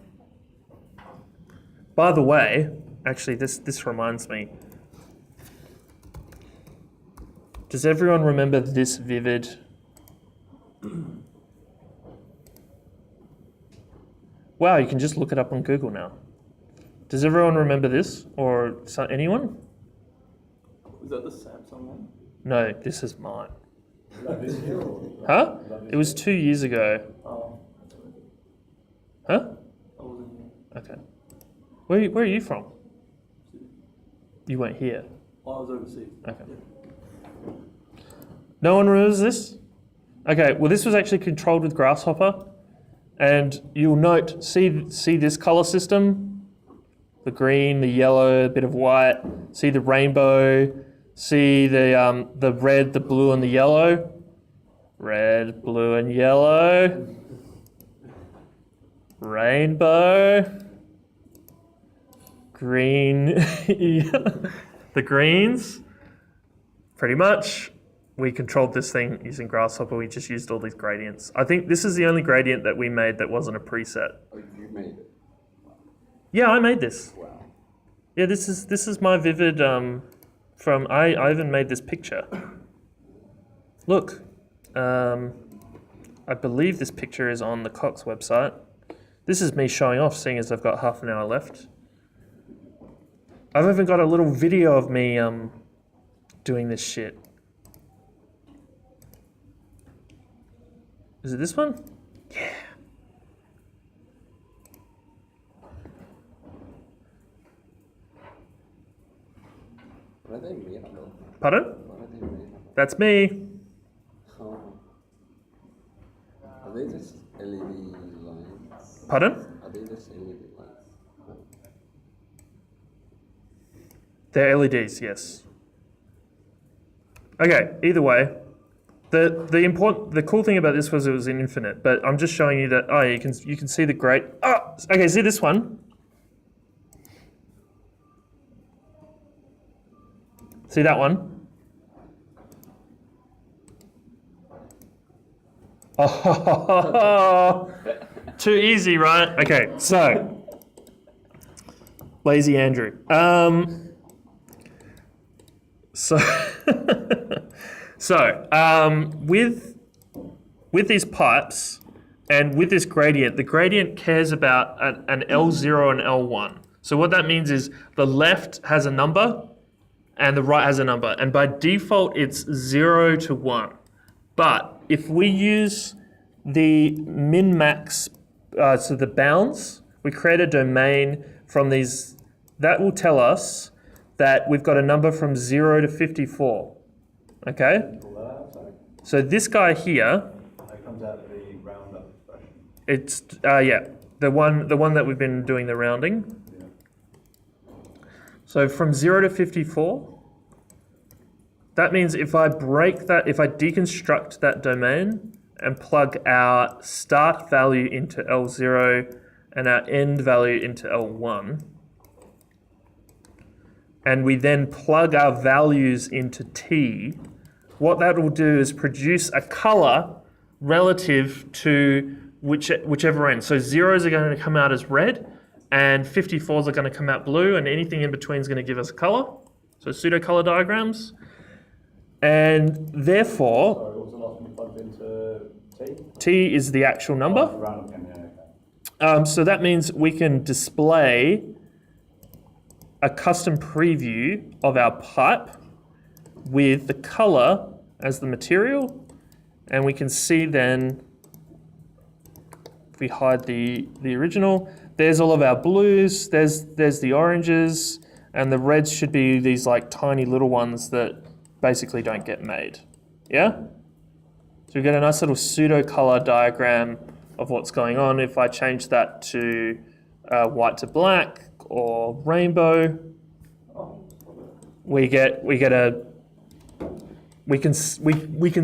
By the way, actually this reminds me. Does everyone remember this vivid? Wow, you can just look it up on Google now. Does everyone remember this, or anyone? Is that the Samsung one? No, this is mine. Is that this year or? Huh? It was 2 years ago. Oh, that's right. Huh? I wasn't here. Okay. Where are you from? You weren't here. Oh, I was overseas. Okay. Yeah. No one remembers this? Okay, well this was actually controlled with Grasshopper. And you'll note, see this color system? The green, the yellow, a bit of white. See the rainbow. See the red, the blue, and the yellow. Red, blue, and yellow. Rainbow. Green. The greens. Pretty much. We controlled this thing using Grasshopper. We just used all these gradients. I think this is the only gradient that we made that wasn't a preset. Oh, you made it. Yeah, I made this. Wow. Yeah, this is my vivid from I even made this picture. Look. I believe this picture is on the Cox website. This is me showing off, seeing as I've got half an hour left. I've even got a little video of me doing this shit. Is it this one? Yeah. What are they made of? Pardon? What are they made of? That's me. Oh. Are they just LED lines? Pardon? Are they just LED lines? They're LEDs, yes. Okay, either way. The cool thing about this was it was in infinite, but I'm just showing you that you can see the great okay, see this one? See that one? Oh, too easy, right? Okay, so lazy Andrew. With these pipes and with this gradient, the gradient cares about an L0 and L1. So what that means is the left has a number and the right has a number. And by default, it's 0 to 1. But if we use the min-max, so the bounds, we create a domain from these, that will tell us that we've got a number from 0 to 54. Okay? So this guy here, That comes out of the round up expression. it's the one that we've been doing the rounding. Yeah. So from 0 to 54, that means if I deconstruct that domain and plug our start value into L0 and our end value into L1, and we then plug our values into T, what that will do is produce a color relative to whichever end. So zeros are going to come out as red, and 54s are going to come out blue, and anything in between is going to give us a color. So pseudo color diagrams. And therefore, Sorry, what was the last one you plugged into T? T is the actual number. Oh, round again, yeah, okay. So that means we can display a custom preview of our pipe with the color as the material, and we can see then, if we hide the original, there's all of our blues, there's the oranges, and the reds should be these like tiny little ones that basically don't get made. Yeah? So we get a nice little pseudo color diagram of what's going on. If I change that to white to black or rainbow, we can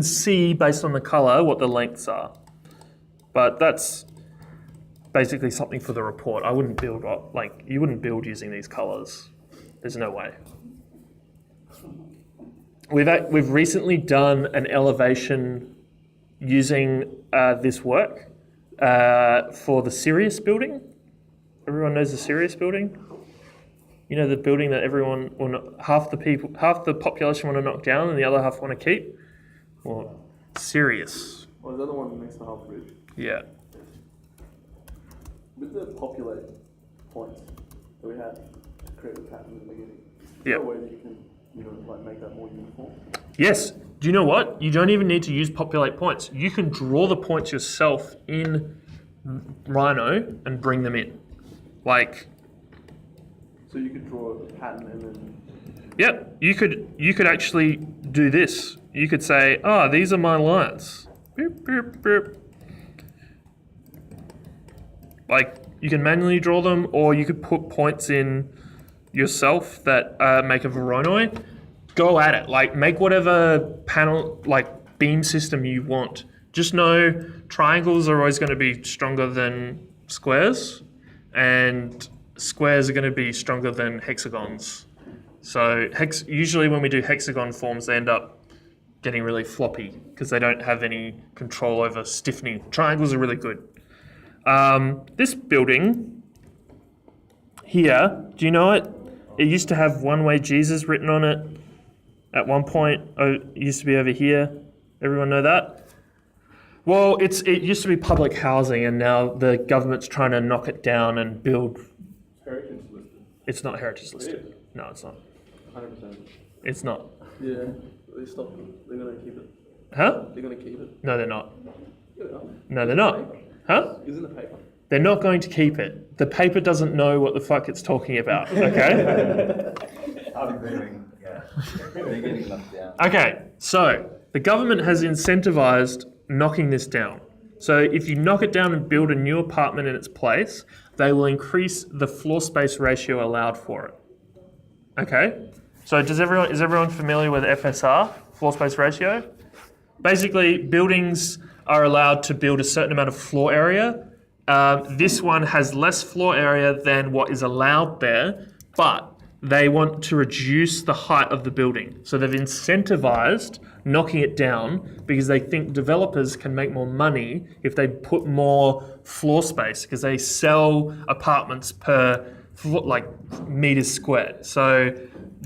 see based on the color what the lengths are. But that's basically something for the report. I wouldn't build you wouldn't build using these colors. There's no way. We've recently done an elevation using this work for the Sirius building. Everyone knows the Sirius building. You know, the building that half the population want to knock down and the other half want to keep. Well, Sirius. Oh, is that the one next to Half Bridge? Yeah. With the populate points that we had to create a pattern in the beginning, is Yeah. there a way that you can, like make that more uniform? Yes. Do you know what? You don't even need to use populate points. You can draw the points yourself in Rhino and bring them in. Like, So you could draw a pattern and then. yep, you could actually do this. You could say, these are my lines. Beep, beep, beep. Like, you can manually draw them, or you could put points in yourself that make a Voronoi. Go at it. Like, make whatever panel, like, beam system you want. Just know triangles are always going to be stronger than squares, and squares are going to be stronger than hexagons. So usually when we do hexagon forms, they end up getting really floppy because they don't have any control over stiffening. Triangles are really good. This building here, do you know it? It used to have one-way Jesus written on it at one point. It used to be over here. Everyone know that? Well, it used to be public housing, and now the government's trying to knock it down and build. Heritage listed. It's not heritage listed. No, it's not. 100%. It's not. Yeah, they stopped. They're gonna keep it. Huh? They're gonna keep it. No, they're not. Yeah, they are. No, they're not. Huh? Isn't the paper? They're not going to keep it. The paper doesn't know what the fuck it's talking about, okay? I'm agreeing. Yeah. They're getting knocked down. Okay, so the government has incentivized knocking this down. So if you knock it down and build a new apartment in its place, they will increase the floor space ratio allowed for it. Okay? So is everyone familiar with FSR, floor space ratio? Basically, buildings are allowed to build a certain amount of floor area. This one has less floor area than what is allowed there, but they want to reduce the height of the building. So they've incentivized knocking it down because they think developers can make more money if they put more floor space, because they sell apartments per meters squared. So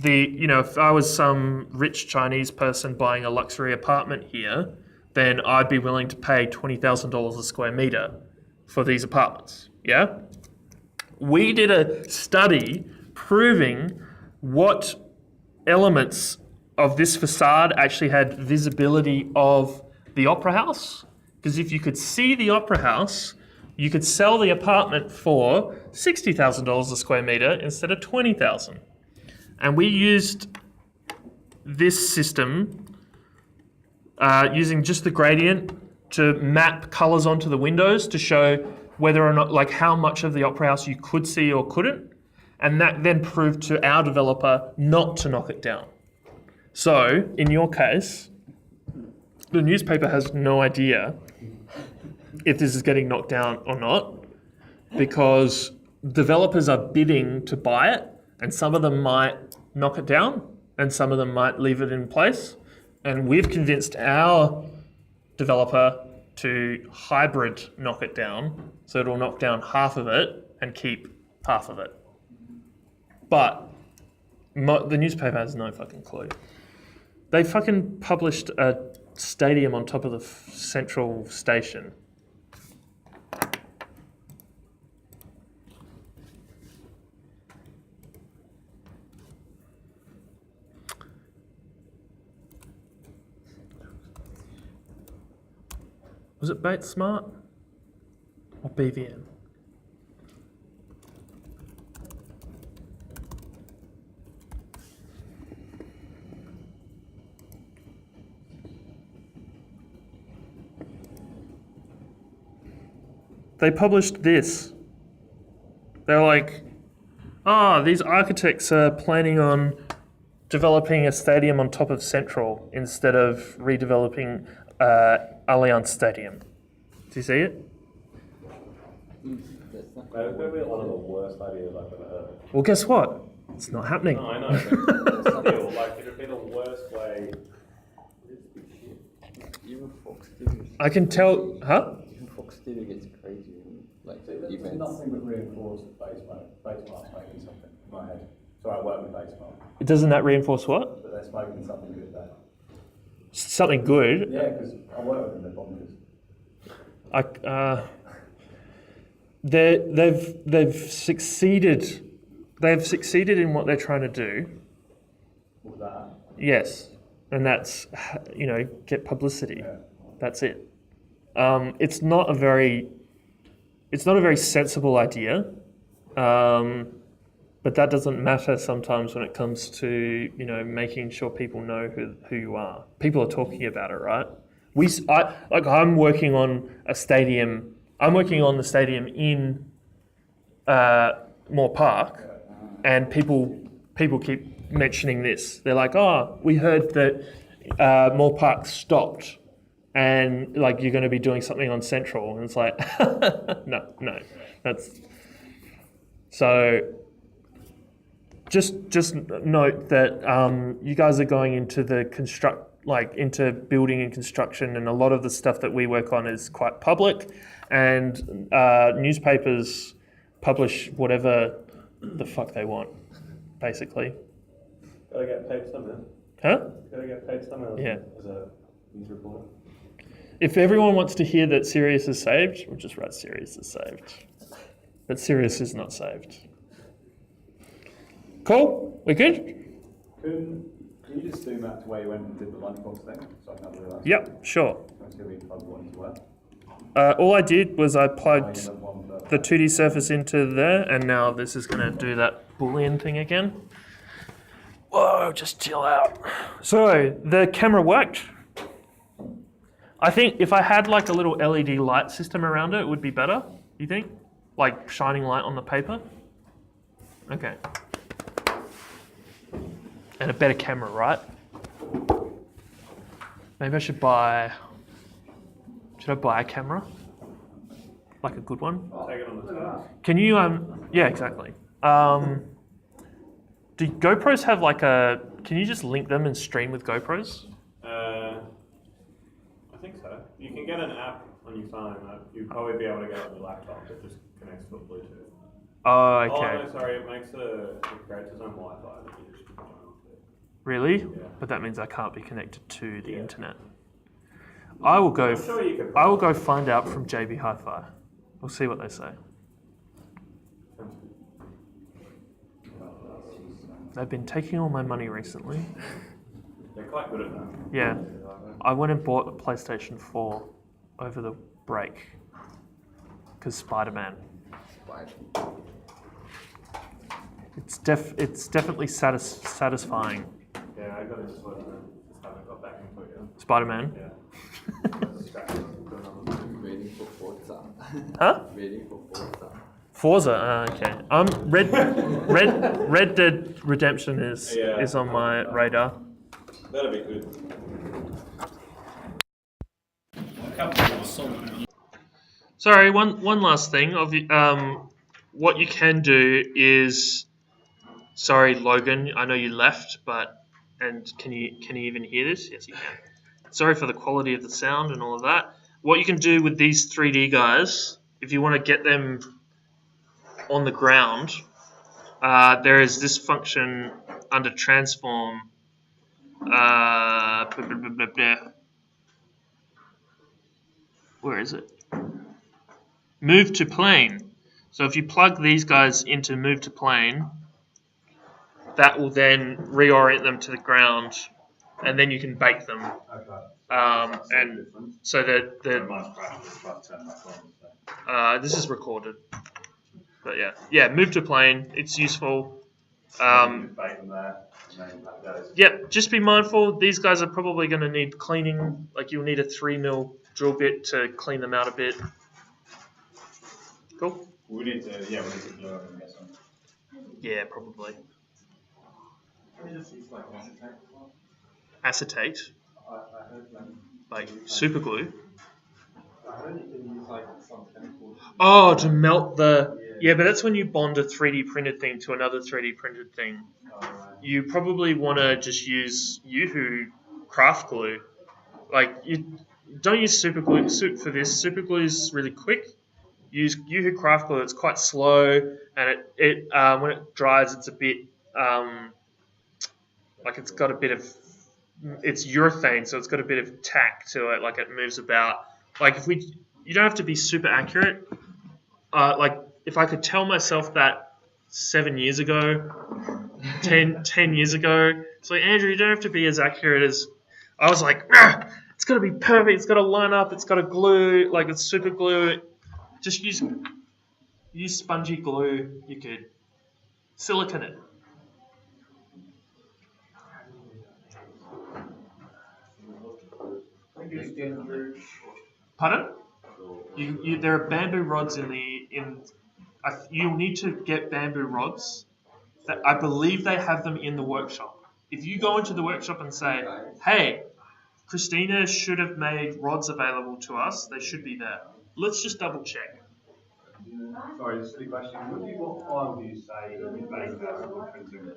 if I was some rich Chinese person buying a luxury apartment here, then I'd be willing to pay $20,000 a square meter for these apartments, yeah? We did a study proving what elements of this facade actually had visibility of the Opera House. Because if you could see the Opera House, you could sell the apartment for $60,000 a square meter instead of $20,000. And we used this system using just the gradient to map colors onto the windows to show whether or not, like, how much of the Opera House you could see or couldn't. And that then proved to our developer not to knock it down. So, in your case, the newspaper has no idea if this is getting knocked down or not, because developers are bidding to buy it, and some of them might knock it down, and some of them might leave it in place. And we've convinced our developer to hybrid knock it down, so it'll knock down half of it and keep half of it. But the newspaper has no fucking clue. They fucking published a stadium on top of the central station. Was it Bait Smart or BVM? They published this. They're like, these architects are planning on developing a stadium on top of Central instead of redeveloping Allianz Stadium. Do you see it? That would be one of the worst ideas I've ever heard. Well, guess what? It's not happening. No, I know. But still, it'd be the worst way. Even Fox TV. I can tell, huh? Even Fox TV gets crazy in There's events. nothing but reinforced Basemart's making something in my head. So I work with Basemart, Doesn't that reinforce what? but they're smoking something good there. Something good. Yeah, because I work with them, they're bonkers. they've succeeded. They've succeeded in what they're trying to do. What was that? Yes, and that's get publicity. Yeah. That's it. It's not a very sensible idea, but that doesn't matter sometimes when it comes to making sure people know who you are. People are talking about it, right? I'm working on a stadium. I'm working on the stadium in Moore Park, and people keep mentioning this. They're like, "Oh, we heard that Moore Park stopped, and you're going to be doing something on Central." And it's like, no, that's so. Just note that you guys are going into into building and construction, and a lot of the stuff that we work on is quite public, and newspapers publish whatever the fuck they want, basically. Gotta get paid somehow. Huh? Gotta get paid somehow. Yeah. As a news reporter. If everyone wants to hear that Sirius is saved, we'll just write Sirius is saved. But Sirius is not saved. Cool? We good? Can you just zoom out to where you went and did the lunchbox thing so I can have a real answer? Yep, sure. Let's see if we can plug one into where. All I did was I plugged Finding one for- the 2D surface into there, and now this is going to do that Boolean thing again. Whoa, just chill out. So, the camera worked. I think if I had a little LED light system around it, it would be better, you think? Like shining light on the paper? Okay. And a better camera, right? Maybe I should buy... Should I buy a camera? Like a good one? Take it on the turn. Can you, yeah, exactly. Do GoPros have can you just link them and stream with GoPros? I think so. You can get an app on your phone. You'd probably be able to get it on your laptop. It just connects to a Bluetooth. Oh, Oh, okay. no, sorry. It creates its own Wi-Fi that you just join onto. Really? Yeah. But that means I can't be connected to the Yeah. internet. I will go. I'm sure you could. I will go find out from JB Hi-Fi. We'll see what they say. They've been taking all my money recently. They're quite good at that. Yeah. I went and bought a PlayStation 4 over the break because Spider-Man. It's definitely satisfying. Yeah, I got into Spider-Man. Just haven't got back into it yet. Spider-Man. Yeah. Distracted. Waiting for Forza. Huh? Waiting for Forza. Forza. Okay. Red Dead Redemption is on my radar. That'll be good. Sorry, one last thing. What you can do is, sorry, Logan, I know you left, and can you even hear this? Yes, you can. Sorry for the quality of the sound and all of that. What you can do with these 3D guys, if you want to get them on the ground, there is this function under transform. Where is it? Move to plane. So if you plug these guys into move to plane, that will then reorient them to the ground, and then you can bake them. And so that this is recorded. But yeah, move to plane. It's useful. Yep, just be mindful. These guys are probably going to need cleaning. You'll need a 3mm drill bit to clean them out a bit. Cool. We need to glue them, I'm guessing. Yeah, probably. Can we just use acetate as well? Acetate, I heard super glue. I heard you can use some chemicals. Oh, to melt the... Yeah, but that's when you bond a 3D printed thing to another 3D printed thing. Right. You probably want to just use Yoo-Hoo craft glue. You don't use super glue for this. Super glue is really quick. Use Yoo-Hoo craft glue. It's quite slow, and it when it dries, it's a bit it's got a bit of... It's urethane, so it's got a bit of tack to it. It moves about. You don't have to be super accurate. like if I could tell myself that 7 years ago, 10 years ago, it's like, Andrew, you don't have to be as accurate as. I was like, it's got to be perfect. It's got to line up. It's got to glue. Like it's super glue. Just use spongy glue. You could silicone it. Pardon? There are bamboo rods you'll need to get bamboo rods. I believe they have them in the workshop. If you go into the workshop and say, hey, Christina should have made rods available to us, they should be there. Let's just double check. Sorry, this is the question. What file do you say you made that printing?